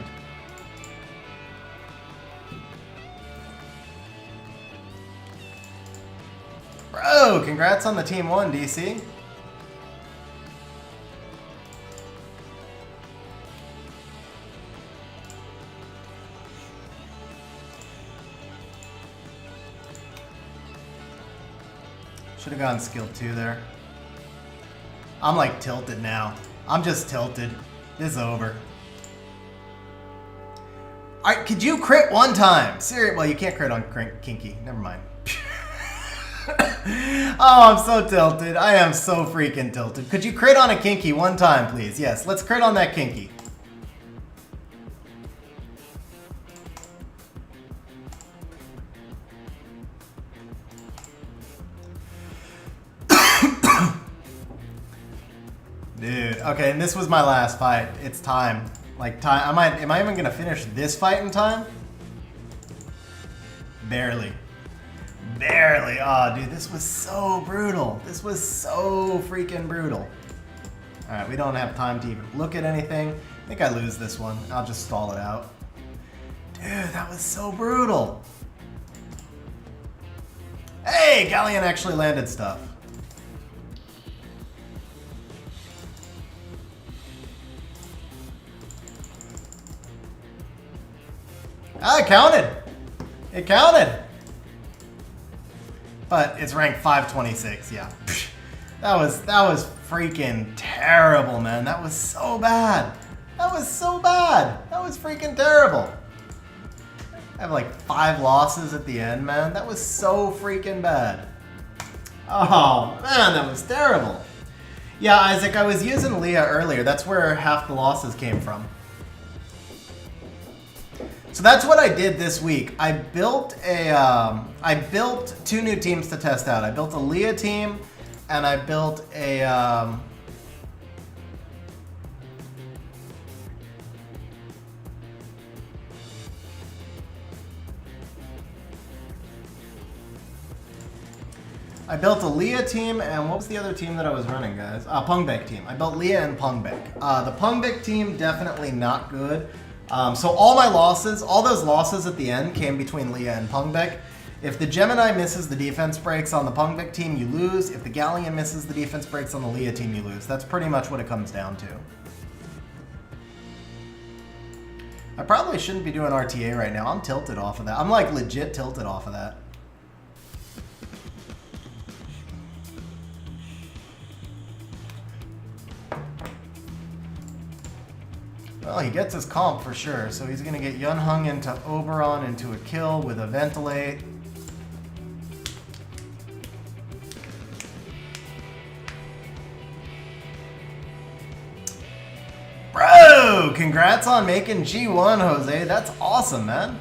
Bro, congrats on the Team 1, DC. Should have gone skill 2 there. I'm like tilted now. I'm just tilted. This is over. Alright, could you crit 1 time? Seriously, well, you can't crit on Kinky. Never mind. Oh, I'm so tilted. I am so freaking tilted. Could you crit on a Kinky 1 time, please? Yes, let's crit on that Kinky. Dude, okay, and this was my last fight. It's time. Like, time. Am I even gonna finish this fight in time? Barely. Barely. Oh, dude, this was so brutal. This was so freaking brutal. Alright, we don't have time to even look at anything. I think I lose this one. I'll just stall it out. Dude, that was so brutal. Hey, Galleon actually landed stuff. Ah, it counted. It counted. But it's ranked 526, yeah. That was freaking terrible, man. That was so bad. That was so bad. That was freaking terrible. I have like 5 losses at the end, man. That was so freaking bad. Oh, man, that was terrible. Yeah, Isaac, I was using Leah earlier. That's where half the losses came from. So that's what I did this week. I built 2 new teams to test out. I built a Leah team, and I built a Leah team, and what was the other team that I was running, guys? Pungbek team. I built Leah and Pungbek. The Pungbek team, definitely not good. So all my losses, all those losses at the end came between Leah and Pungbek. If the Gemini misses the defense breaks on the Pungbek team, you lose. If the Galleon misses the defense breaks on the Leah team, you lose. That's pretty much what it comes down to. I probably shouldn't be doing RTA right now. I'm tilted off of that. I'm like legit tilted off of that. Well, he gets his comp for sure, so he's going to get Yunhung into Oberon into a kill with a Ventilate. Bro, congrats on making G1, Jose. That's awesome, man.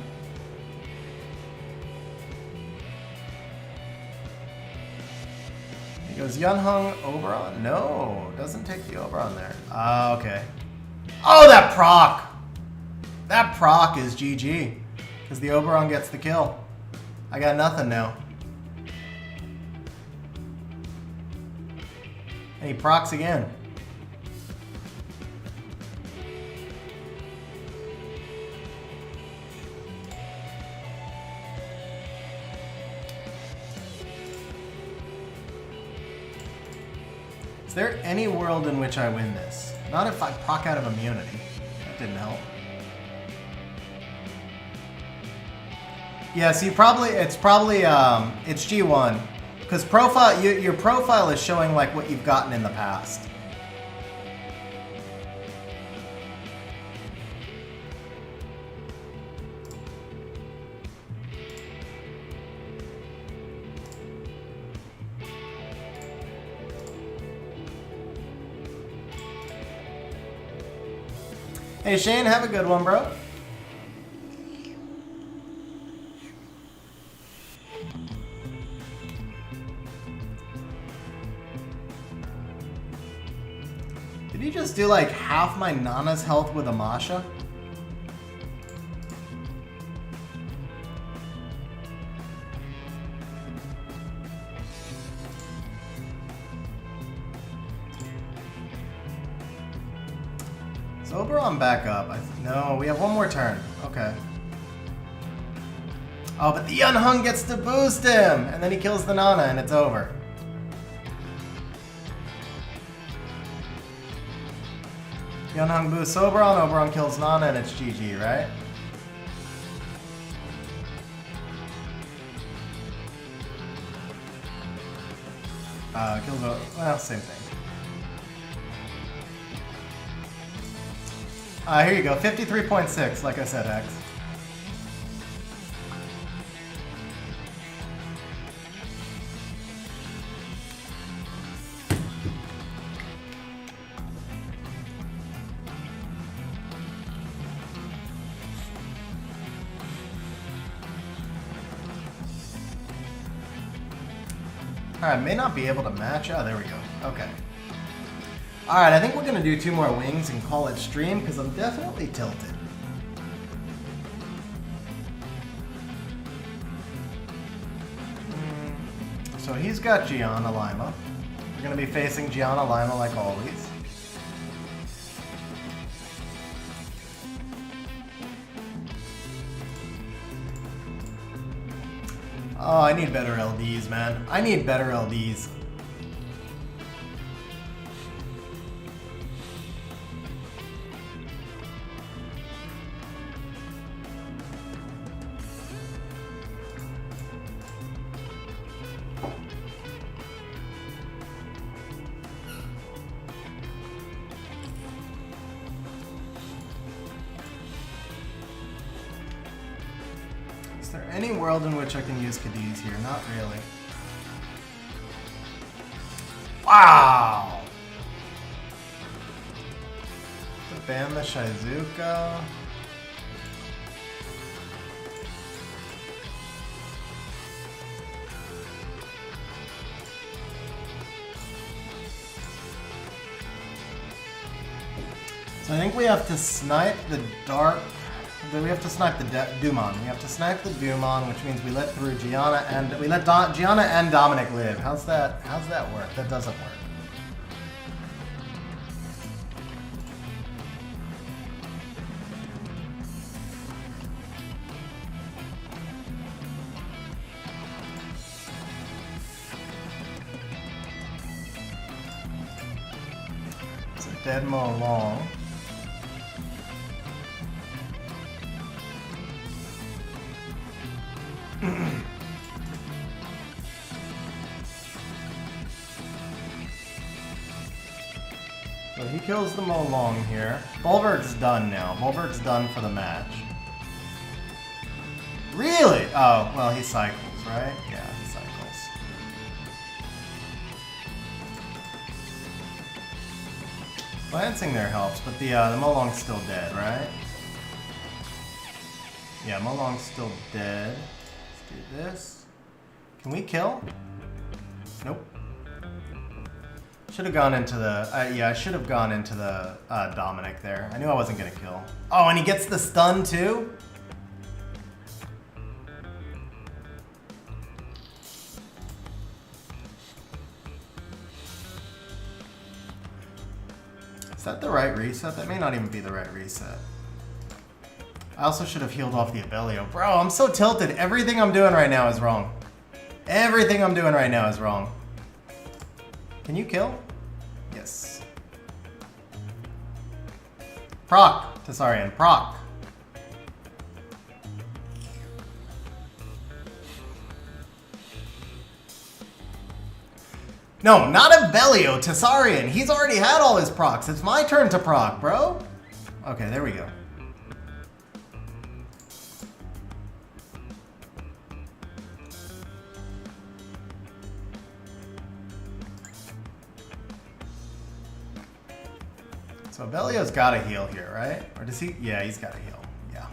He goes Yunhung, Oberon? No, doesn't take the Oberon there. Okay. Oh, that proc! That proc is GG. Because the Oberon gets the kill. I got nothing now. And he procs again. Is there any world in which I win this? Not if I proc out of immunity. That didn't help. Yeah, see, it's G1. Because profile, your profile is showing like what you've gotten in the past. Hey Shane, have a good one, bro. Did he just do like half my Nana's health with a Masha? Is Oberon back up? No, we have one more turn. Okay. Oh, but the Unhung gets to boost him! And then he kills the Nana and it's over. The Unhung boosts Oberon, Oberon kills Nana, and it's GG, right? Kills Oberon. Well, same thing. Here you go, 53.6, like I said, X. Alright, may not be able to match. Oh, there we go. Okay. Alright, I think we're going to do 2 more wings and call it stream, because I'm definitely tilted. So he's got Gianna Lima. We're going to be facing Gianna Lima like always. Oh, I need better LDs, man. I need better LDs. Is there any world in which I can use Cadiz here? Not really. Wow! Ban the Shizuka. So I think we have to snipe the dark. We have to snipe the Dumon. We have to snipe the Dumon, which means we let through Gianna and we let Gianna and Dominic live. How's that work? That doesn't work. It's a dead Mo Long. So he kills the Mo Long here. Bulberg's done now. Bulberg's done for the match. Really? Oh, well, he cycles, right? Yeah, he cycles. Glancing there helps, but the Mo Long's still dead, right? Yeah, Mo Long's still dead. Let's do this. Can we kill? Nope. Should have gone into the, yeah, I should have gone into the Dominic there. I knew I wasn't gonna kill. Oh, and he gets the stun too? Is that the right reset? That may not even be the right reset. I also should have healed off the Abellio. Bro, I'm so tilted. Everything I'm doing right now is wrong. Everything I'm doing right now is wrong. Can you kill? Yes. Proc, Tessarian, proc. No, not Abellio, Tessarian. He's already had all his procs. It's my turn to proc, bro. Okay, there we go. So Abellio's got to heal here, right? Or does he? Yeah, he's got to heal. Yeah.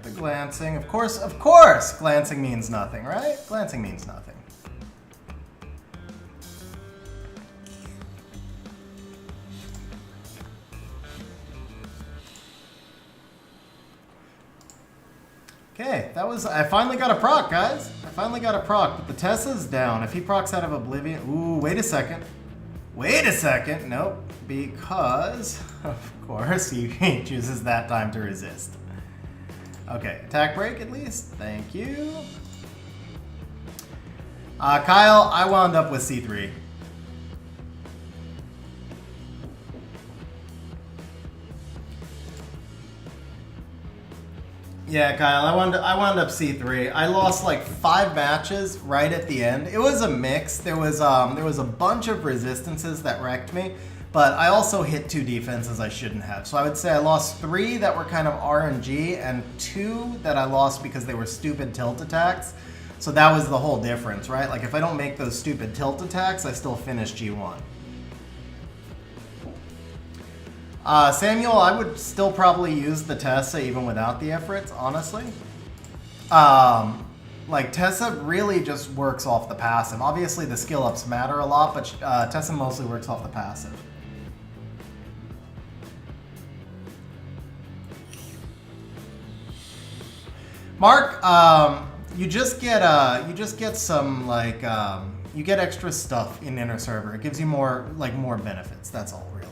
The glancing, of course, glancing means nothing, right? Glancing means nothing. Okay, that was, I finally got a proc, guys. I finally got a proc, but the Tessa's down. If he procs out of Oblivion, ooh, wait a second. Wait a second, nope, because, of course, he chooses that time to resist. Okay, attack break at least. Thank you. Kyle, I wound up with C3. Yeah, Kyle, I wound up C3. I lost like 5 matches right at the end. It was a mix. There was a bunch of resistances that wrecked me. But I also hit 2 defenses I shouldn't have. So I would say I lost 3 that were kind of RNG and 2 that I lost because they were stupid tilt attacks. So that was the whole difference, right? Like if I don't make those stupid tilt attacks, I still finish G1. Samuel, I would still probably use the Tessa even without the efforts, honestly. Like Tessa really just works off the passive. Obviously the skill ups matter a lot, but Tessa mostly works off the passive. Mark, you just get some like you get extra stuff in Interserverr. It gives you more benefits. That's all, really.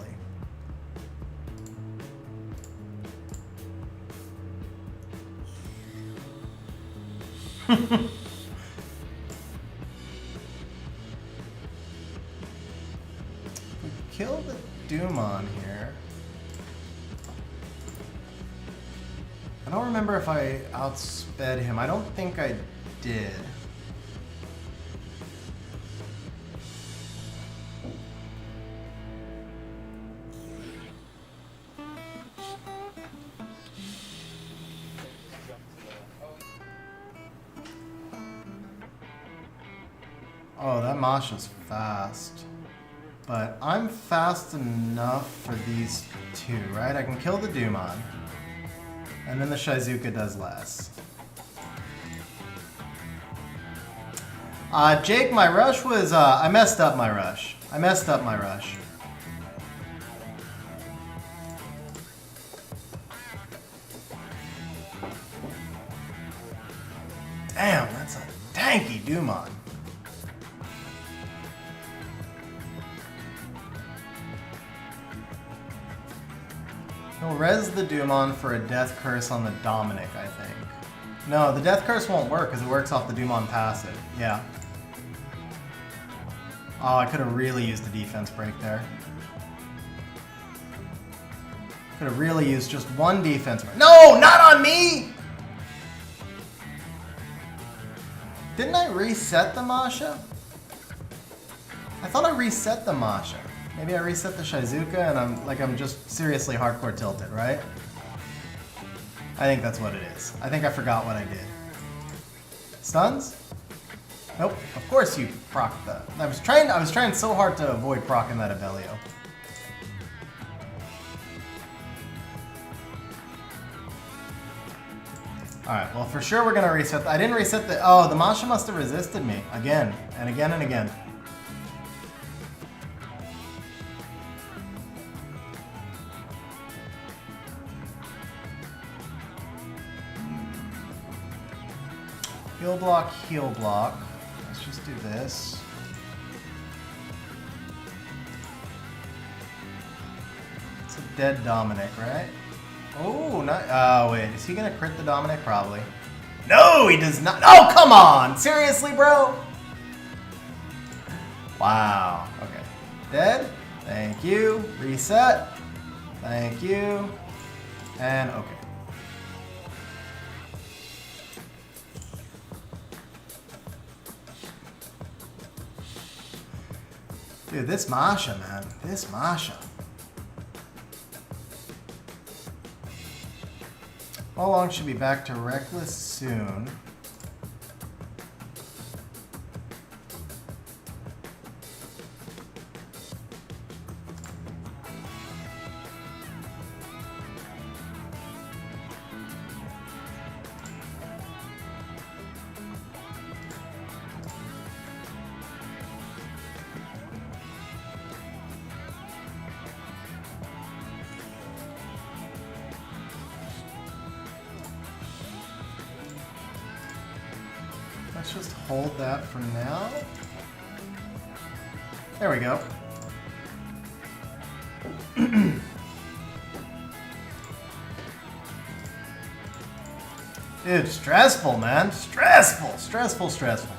We kill the Doomon here. I don't remember if I outsped him. I don't think I did. Oh, that Masha's fast. But I'm fast enough for these 2, right? I can kill the Doomon. And then the Shizuka does less. Jake, my rush was, I messed up my rush. Damn, that's a tanky Doomon. He'll res the Doomon for a Death Curse on the Dominic, I think. No, the Death Curse won't work because it works off the Doomon passive. Yeah. Oh, I could have really used the defense break there. Could have really used just 1 defense break. No, not on me! Didn't I reset the Masha? I thought I reset the Masha. Maybe I reset the Shizuka and I'm just seriously hardcore tilted, right? I think that's what it is. I think I forgot what I did. Stuns? Nope. Of course you proc the. I was trying so hard to avoid proccing that Abellio. Alright, well for sure we're gonna reset. I didn't reset the. Oh, the Masha must have resisted me again and again and again. Heal block, heal block. Let's just do this. It's a dead Dominic, right? Oh, not. Oh, wait. Is he gonna crit the Dominic? Probably. No, he does not. Oh, come on! Seriously, bro? Wow. Okay. Dead. Thank you. Reset. Thank you. And okay. Dude, this Masha, man. This Masha. How long should be back to Reckless soon? Let's just hold that for now. There we go. Dude, stressful, man. Stressful, stressful, stressful.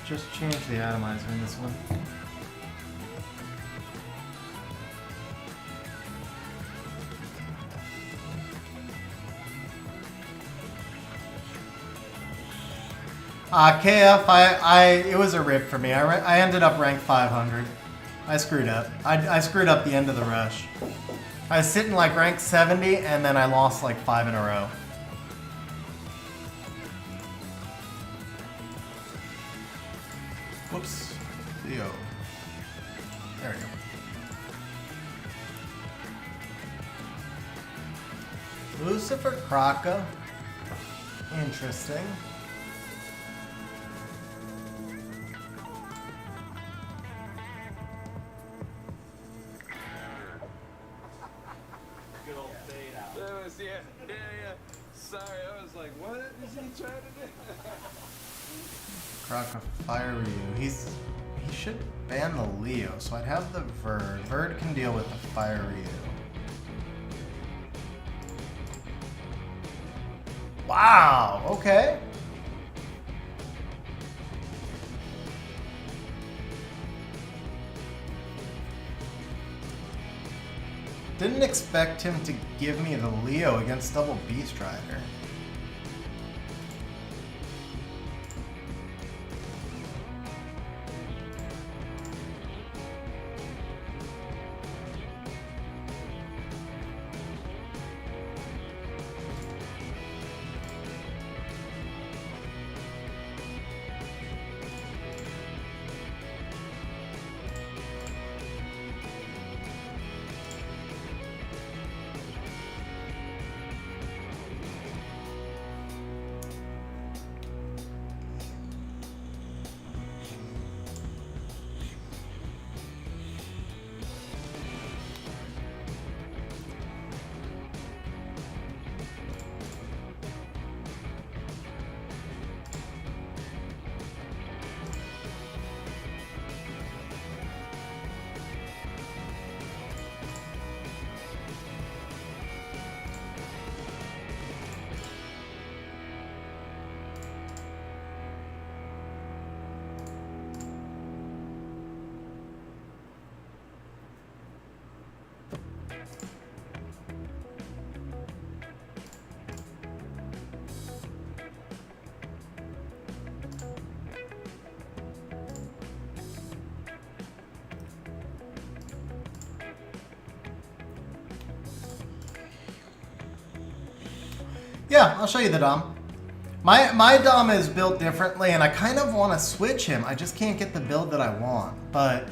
Just change the atomizer in this one. KF, it was a rip for me. I ended up ranked 500. I screwed up. I screwed up the end of the rush. I was sitting like rank 70, and then I lost like 5 in a row. Whoops. Leo. There we go. Lucifer Kraka. Interesting. Good old fade out. That was, yeah. Sorry, I was like, what is he trying to do? Kraka Fire Ryu. He should ban the Leo, so I'd have the Verd. Verd can deal with the Fire Ryu. Wow, okay. Didn't expect him to give me the Leo against double Beast Rider. Yeah, I'll show you the Dom. My Dom is built differently, and I kind of want to switch him. I just can't get the build that I want, but...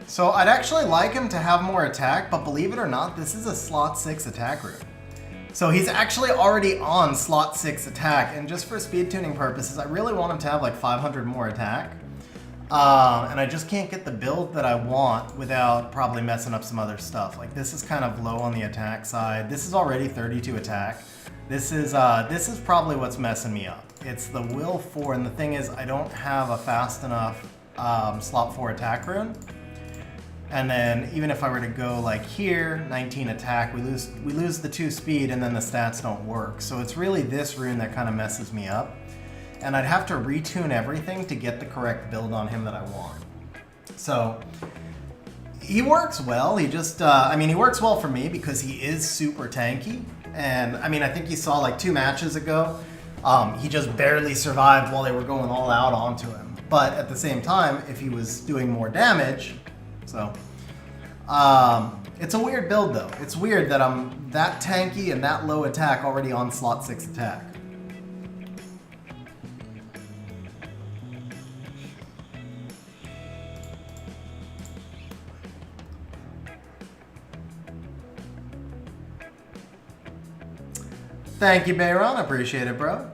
So I'd actually like him to have more attack, but believe it or not, this is a slot 6 attack rune. So he's actually already on slot 6 attack, and just for speed tuning purposes, I really want him to have like 500 more attack. And I just can't get the build that I want without probably messing up some other stuff. Like this is kind of low on the attack side. This is already 32 attack. This is probably what's messing me up. It's the will 4, and the thing is I don't have a fast enough slot 4 attack rune. And then even if I were to go like here, 19 attack, we lose the 2 speed, and then the stats don't work. So it's really this rune that kind of messes me up. and I'd have to retune everything to get the correct build on him that I want. So he works well. He just, I mean, he works well for me because he is super tanky. And I mean, I think you saw like 2 matches ago, he just barely survived while they were going all out onto him. But at the same time, if he was doing more damage, so it's a weird build though. It's weird that I'm that tanky and that low attack already on slot 6 attack. Thank you, Bayron. Appreciate it, bro.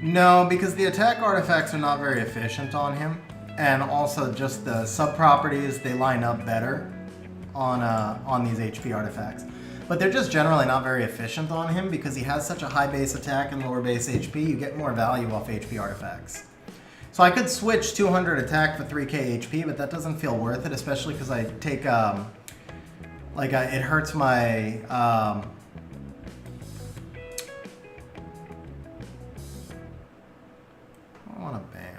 No, because the attack artifacts are not very efficient on him. And also just the sub-properties, they line up better on these HP artifacts. But they're just generally not very efficient on him because he has such a high base attack and lower base HP, you get more value off HP artifacts. So I could switch 200 attack for 3k HP, but that doesn't feel worth it, especially because I take, it hurts my, I don't want to ban.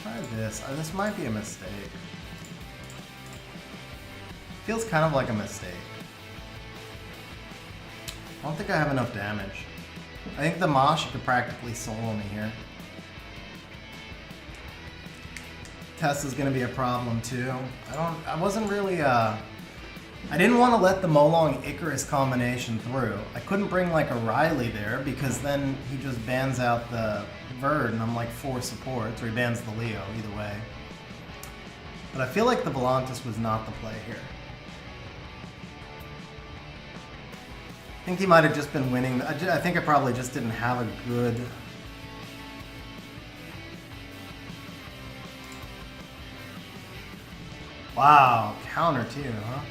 Try this. This might be a mistake. Feels kind of like a mistake. I don't think I have enough damage. I think the Mosh could practically solo me here. Tessa's gonna be a problem too. I wasn't really, I didn't want to let the Molong Icarus combination through. I couldn't bring like a Riley there because then he just bans out the Verd and I'm like 4 supports, or he bans the Leo, either way. But I feel like the Volantis was not the play here. I think he might have just been winning. I think I probably just didn't have a good... Wow, counter too, huh?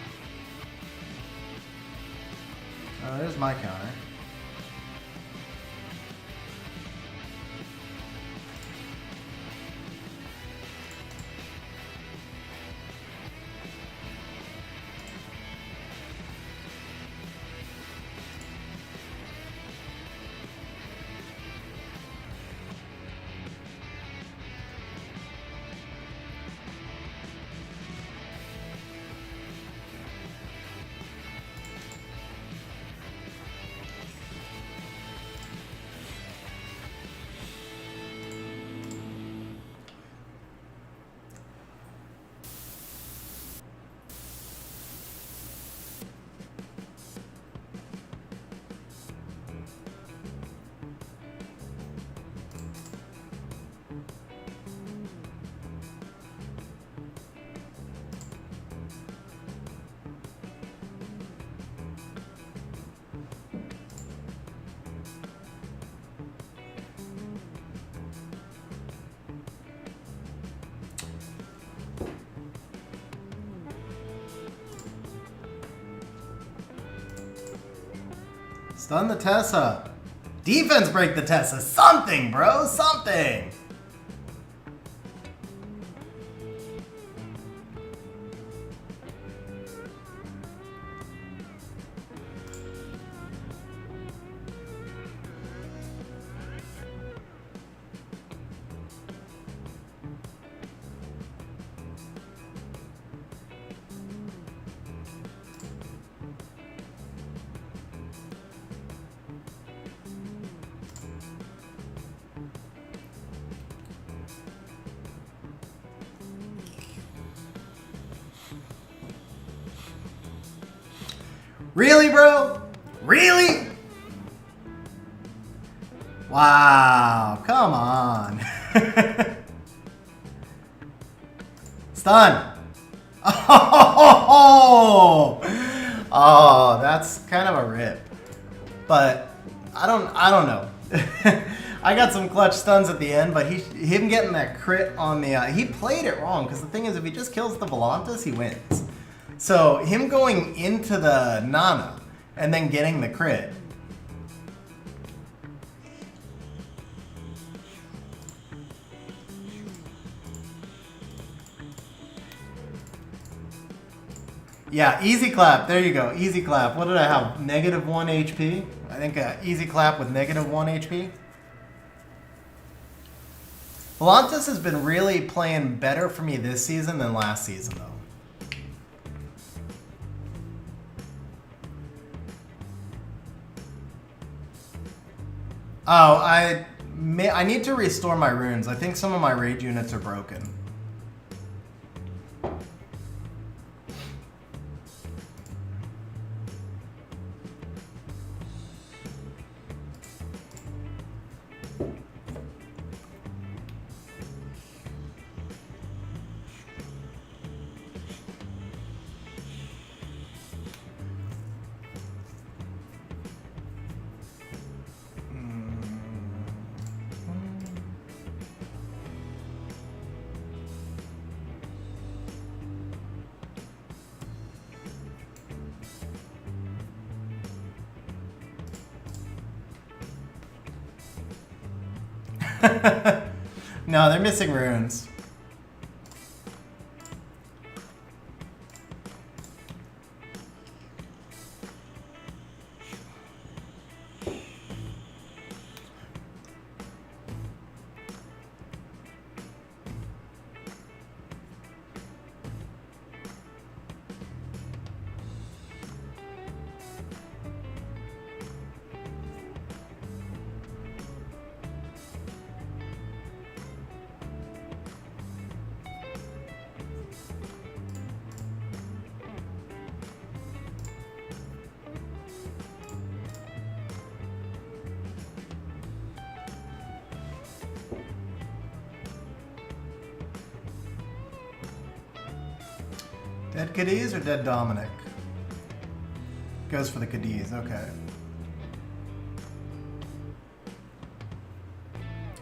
Oh, there's my counter. Stun the Tessa. Defense break the Tessa. Something, bro. Something. Really, bro? Really? Wow, come on. Stun. Oh, that's kind of a rip. But I don't know. I got some clutch stuns at the end, but him getting that crit on the... he played it wrong, because the thing is, if he just kills the Volantis, he wins. So, him going into the Nana, and then getting the crit... Yeah, easy clap. There you go. Easy clap. What did I have? -1 HP? I think easy clap with -1 HP. Volantis has been really playing better for me this season than last season, though. Oh, I need to restore my runes. I think some of my raid units are broken. No, they're missing runes. Dead Cadiz or dead Dominic? Goes for the Cadiz, okay.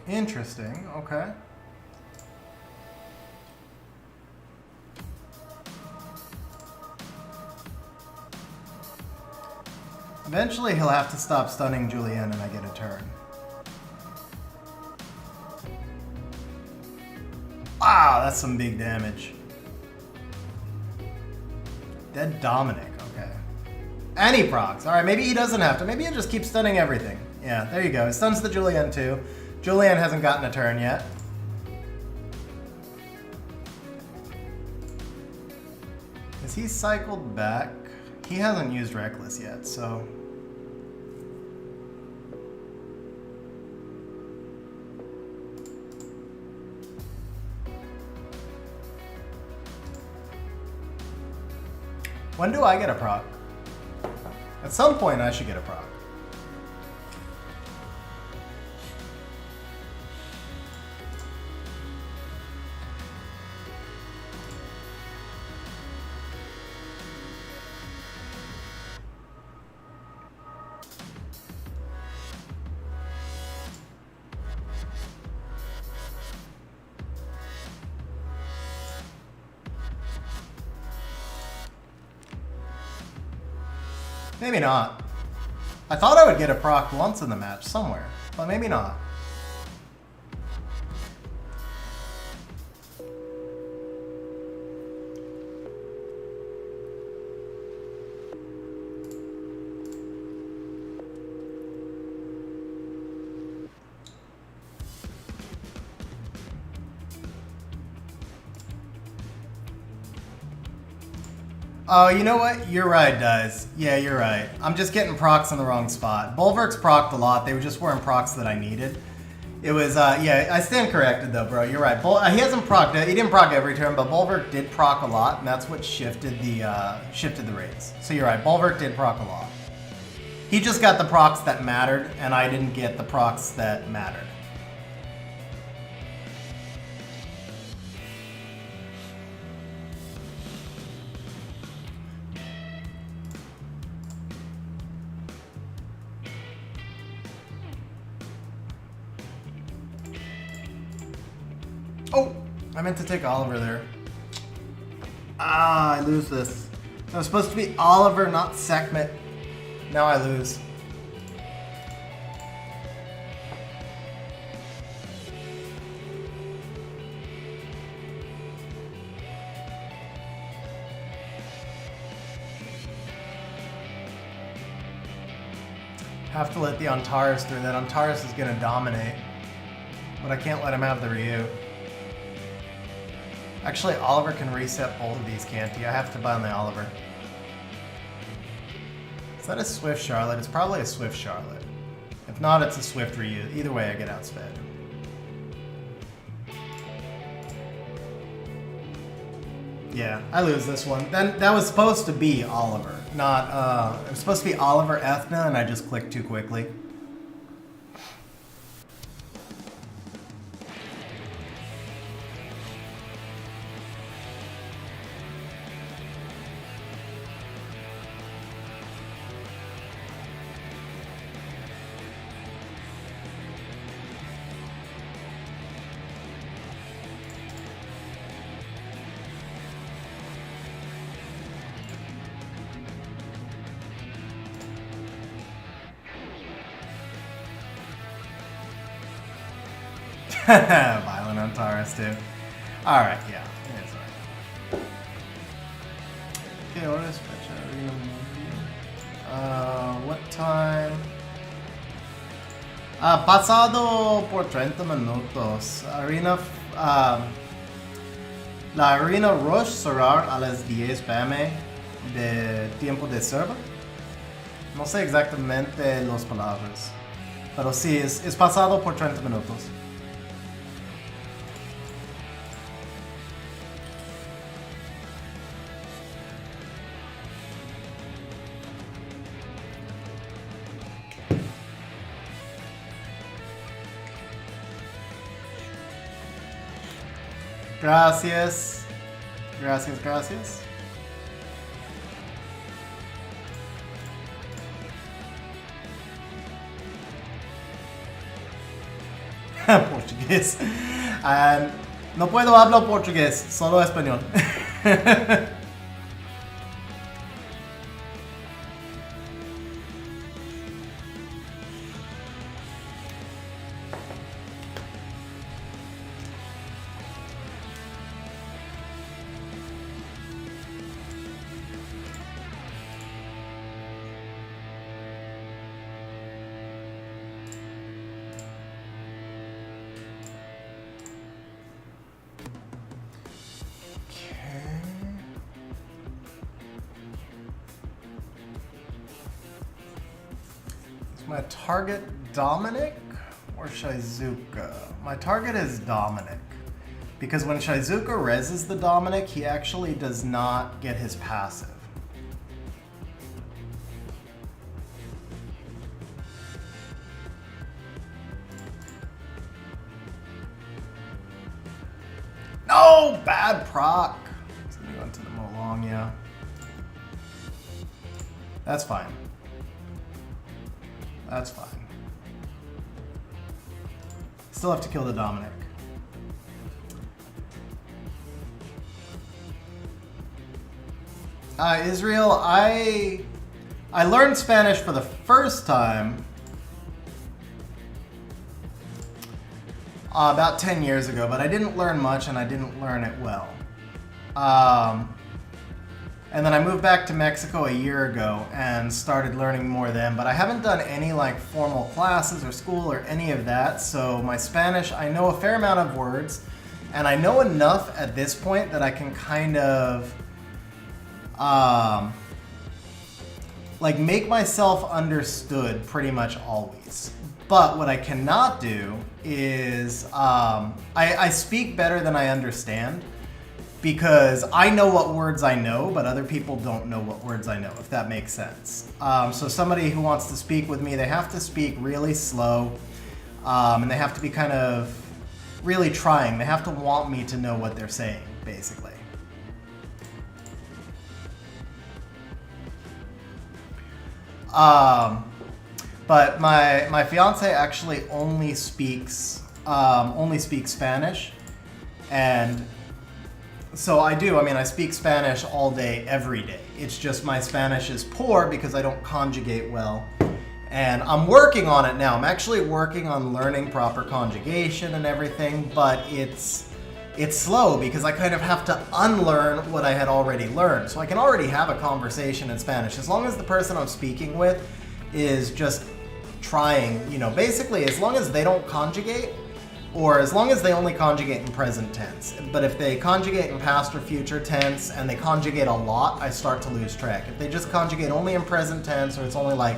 Interesting, okay. Eventually he'll have to stop stunning Julienne and I get a turn. Wow, that's some big damage. Dead Dominic, okay. And he procs. Alright, maybe he doesn't have to. Maybe he'll just keep stunning everything. Yeah, there you go. He stuns the Julienne too. Julienne hasn't gotten a turn yet. Is he cycled back? He hasn't used Reckless yet, so... When do I get a proc? At some point I should get a proc. Maybe not. I thought I would get a proc once in the match somewhere, but maybe not. Oh, you know what? You're right, guys. Yeah, you're right. I'm just getting procs in the wrong spot. Bulwark's procced a lot. They just weren't procs that I needed. It was, yeah, I stand corrected though, bro. You're right. He hasn't procced it. He didn't proc every turn, but Bulwark did proc a lot, and that's what shifted the raids. So you're right. Bulwark did proc a lot. He just got the procs that mattered, and I didn't get the procs that mattered. Oh, I meant to take Oliver there. Ah, I lose this. It was supposed to be Oliver, not Sekhmet. Now I lose. Have to let the Antares through. That Antares is going to dominate. But I can't let him have the Ryu. Actually, Oliver can reset both of these, can't he? I have to buy on the Oliver. Is that a Swift Charlotte? It's probably a Swift Charlotte. If not, it's a Swift Ryu. Either way, I get outsped. Yeah, I lose this one. Then that was supposed to be Oliver, not it was supposed to be Oliver Ethna, and I just clicked too quickly. Violent Antares too. Alright, yeah. It's alright. Okay, what is what time? Pasado por 30 minutos. La Arena Rush cerrar a las 10 pm de tiempo de server. No sé exactamente las palabras, pero sí, es pasado por 30 minutos. Gracias. Gracias, gracias. Portugués. No puedo hablar portugués, solo español. My target Dominic or Shizuka? My target is Dominic. Because when Shizuka reses the Dominic, he actually does not get his passive. No! Bad proc! It's gonna go into the Molong, yeah. That's fine. That's fine. Still have to kill the Dominic. Israel, I learned Spanish for the first time about 10 years ago, but I didn't learn much and I didn't learn it well. And then I moved back to Mexico a year ago and started learning more then, but I haven't done any like formal classes or school or any of that, so my Spanish, I know a fair amount of words, and I know enough at this point that I can kind of like make myself understood pretty much always. But what I cannot do is I speak better than I understand, because I know what words I know, but other people don't know what words I know, if that makes sense. So somebody who wants to speak with me, they have to speak really slow, and they have to be kind of really trying. They have to want me to know what they're saying, basically. But my fiance actually only speaks Spanish. And so I do. I mean, I speak Spanish all day, every day. It's just my Spanish is poor because I don't conjugate well. And I'm working on it now. I'm actually working on learning proper conjugation and everything, but it's slow because I kind of have to unlearn what I had already learned. So I can already have a conversation in Spanish as long as the person I'm speaking with is just trying, you know, basically as long as they don't conjugate, or as long as they only conjugate in present tense. But if they conjugate in past or future tense and they conjugate a lot, I start to lose track. If they just conjugate only in present tense, or it's only like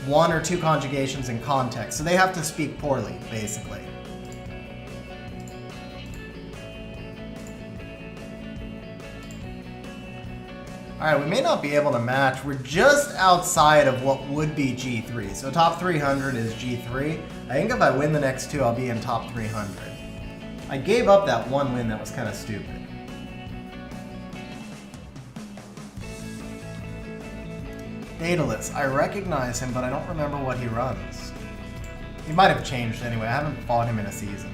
1 or 2 conjugations in context, so they have to speak poorly, basically. All right, we may not be able to match. We're just outside of what would be G3. So top 300 is G3. I think if I win the next 2, I'll be in top 300. I gave up that 1 win that was kind of stupid. Daedalus, I recognize him, but I don't remember what he runs. He might have changed anyway. I haven't fought him in a season.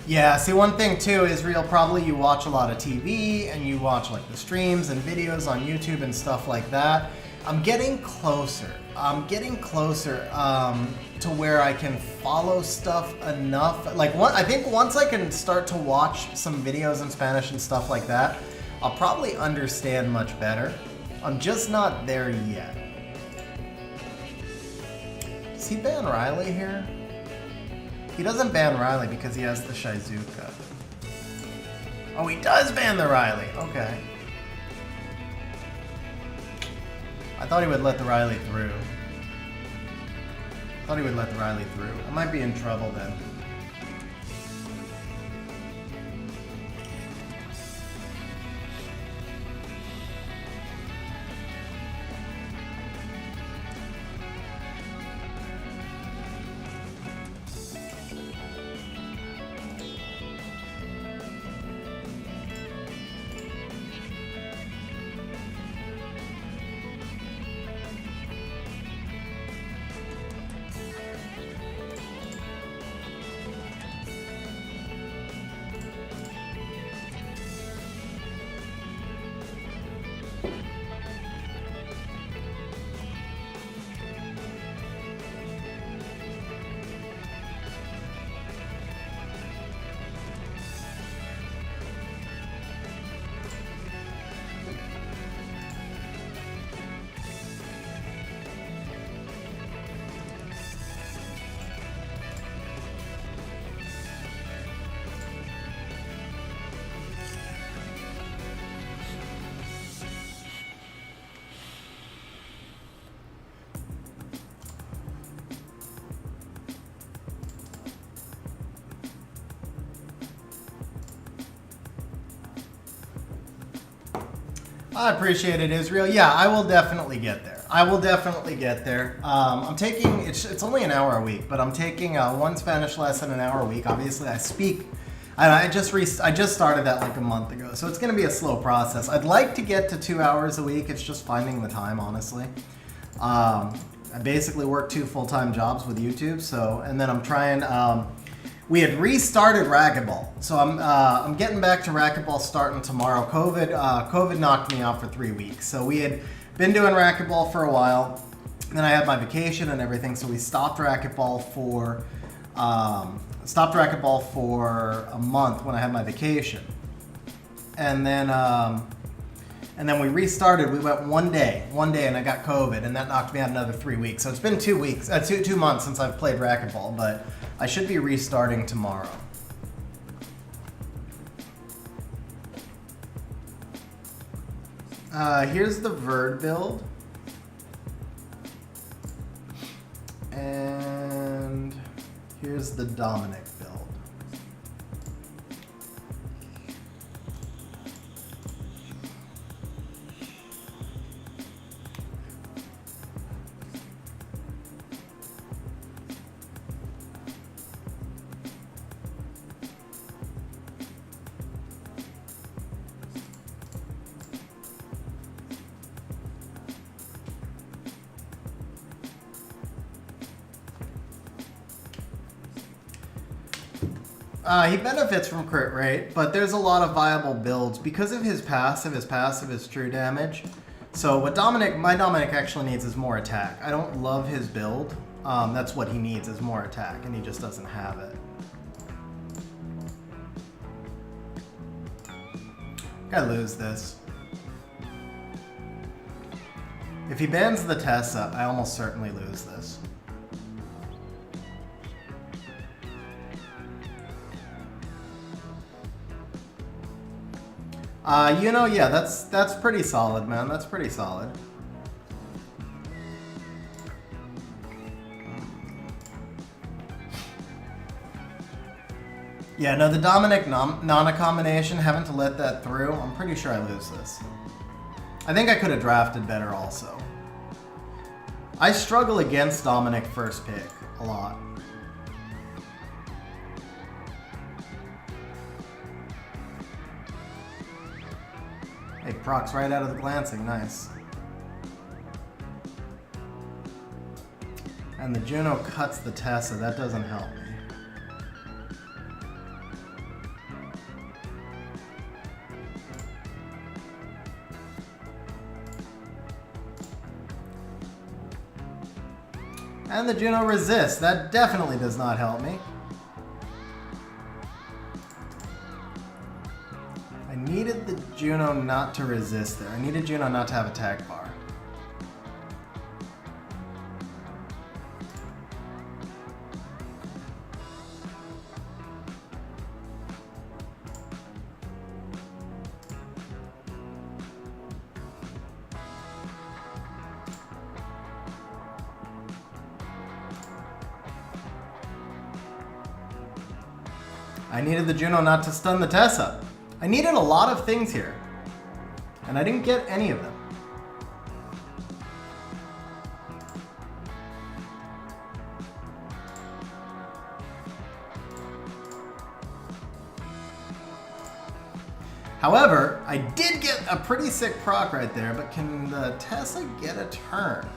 Yeah, see, one thing too, Israel, probably you watch a lot of TV and you watch like the streams and videos on YouTube and stuff like that. I'm getting closer. To where I can follow stuff enough. Like, I think once I can start to watch some videos in Spanish and stuff like that, I'll probably understand much better. I'm just not there yet. Does he ban Riley here? He doesn't ban Riley because he has the Shizuka. Oh, he does ban the Riley. Okay. I thought he would let the Riley through. I might be in trouble then. I appreciate it, Israel. Yeah, I will definitely get there. I'm taking, it's only an hour a week, but I'm taking 1 Spanish lesson an hour a week. Obviously, I speak. I just started that like a month ago, so it's going to be a slow process. I'd like to get to 2 hours a week. It's just finding the time, honestly. I basically work 2 full-time jobs with YouTube, so, and then I'm trying. We had restarted racquetball, so I'm getting back to racquetball starting tomorrow. COVID knocked me out for 3 weeks, so we had been doing racquetball for a while. Then I had my vacation and everything, so we stopped racquetball for a month when I had my vacation, and then we restarted. We went one day, and I got COVID, and that knocked me out another 3 weeks. So it's been 2 months since I've played racquetball, but I should be restarting tomorrow. Here's the Verd build. And here's the Dominic build. He benefits from crit rate, but there's a lot of viable builds because of his passive. His passive is true damage. So what my Dominic actually needs is more attack. I don't love his build. That's what he needs is more attack, and he just doesn't have it. I lose this. If he bans the Tessa, I almost certainly lose this. You know, yeah, that's pretty solid, man. That's pretty solid. Yeah, no, the Dominic Nana combination, having to let that through, I'm pretty sure I lose this. I think I could have drafted better also. I struggle against Dominic first pick a lot. Hey, procs right out of the glancing, nice. And the Juno cuts the Tessa, that doesn't help me. And the Juno resists, that definitely does not help me. I needed the Juno not to resist there. I needed Juno not to have attack bar. I needed the Juno not to stun the Tessa. I needed a lot of things here, and I didn't get any of them. However, I did get a pretty sick proc right there, but can the Tessa get a turn?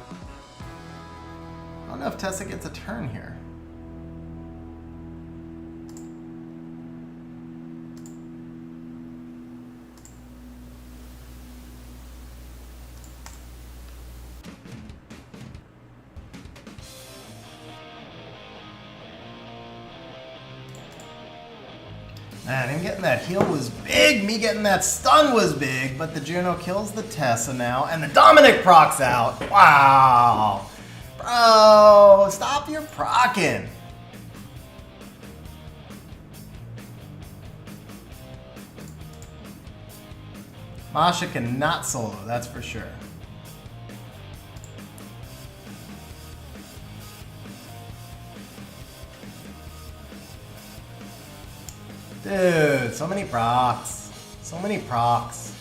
I don't know if Tessa gets a turn here. Man, him getting that heal was big, me getting that stun was big, but the Juno kills the Tessa now, and the Dominic procs out. Wow. Bro, stop your procking. Masha cannot solo, that's for sure. Dude, so many procs. So many procs.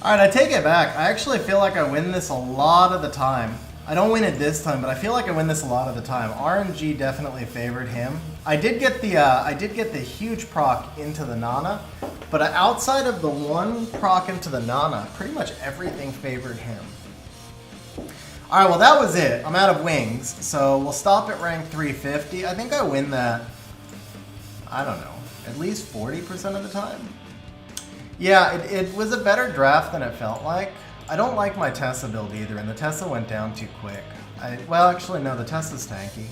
Alright, I take it back. I actually feel like I win this a lot of the time. I don't win it this time, but I feel like I win this a lot of the time. RNG definitely favored him. I did get the huge proc into the Nana, but outside of the one proc into the Nana, pretty much everything favored him. Alright, well that was it. I'm out of wings, so we'll stop at rank 350. I think I win that, I don't know, at least 40% of the time. Yeah, it was a better draft than it felt like. I don't like my Tessa build either, and the Tessa went down too quick. Well, actually, no, the Tessa's tanky.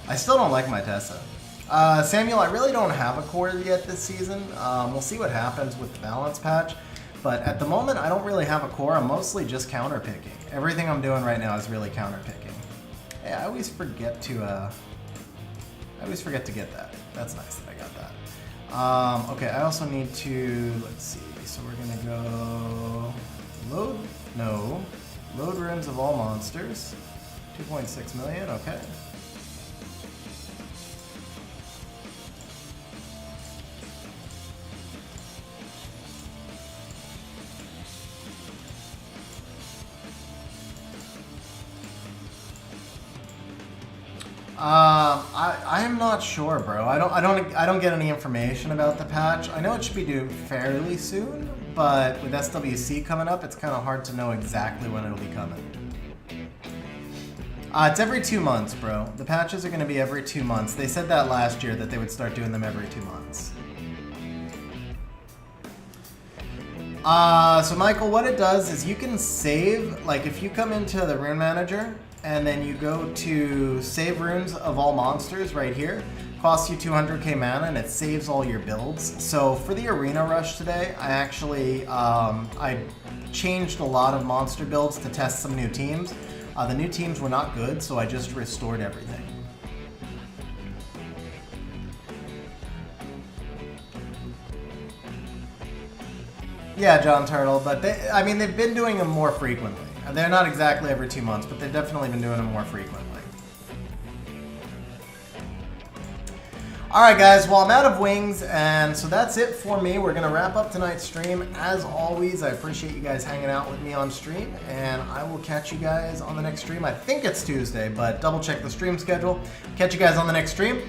I still don't like my Tessa. Samuel, I really don't have a core yet this season. We'll see what happens with the balance patch. But at the moment, I don't really have a core. I'm mostly just counter picking. Everything I'm doing right now is really counter picking. Hey, I always forget to get that. That's nice that I got that. Okay, I also need to, let's see, so we're gonna go load rooms of all monsters, 2.6 million, okay. I am not sure, bro. I don't get any information about the patch. I know it should be due fairly soon, but with SWC coming up, it's kind of hard to know exactly when it'll be coming. It's every 2 months, bro. The patches are going to be every 2 months. They said that last year, that they would start doing them every 2 months. So Michael, what it does is you can save, like if you come into the rune manager and then you go to save runes of all monsters right here, costs you 200k mana and it saves all your builds. So for the arena rush today, I actually, I changed a lot of monster builds to test some new teams. The new teams were not good, so I just restored everything. Yeah, John Turtle, but I mean, they've been doing them more frequently. They're not exactly every 2 months, but they've definitely been doing them more frequently. Alright guys, well I'm out of wings, and so that's it for me. We're going to wrap up tonight's stream. As always, I appreciate you guys hanging out with me on stream, and I will catch you guys on the next stream. I think it's Tuesday, but double check the stream schedule. Catch you guys on the next stream.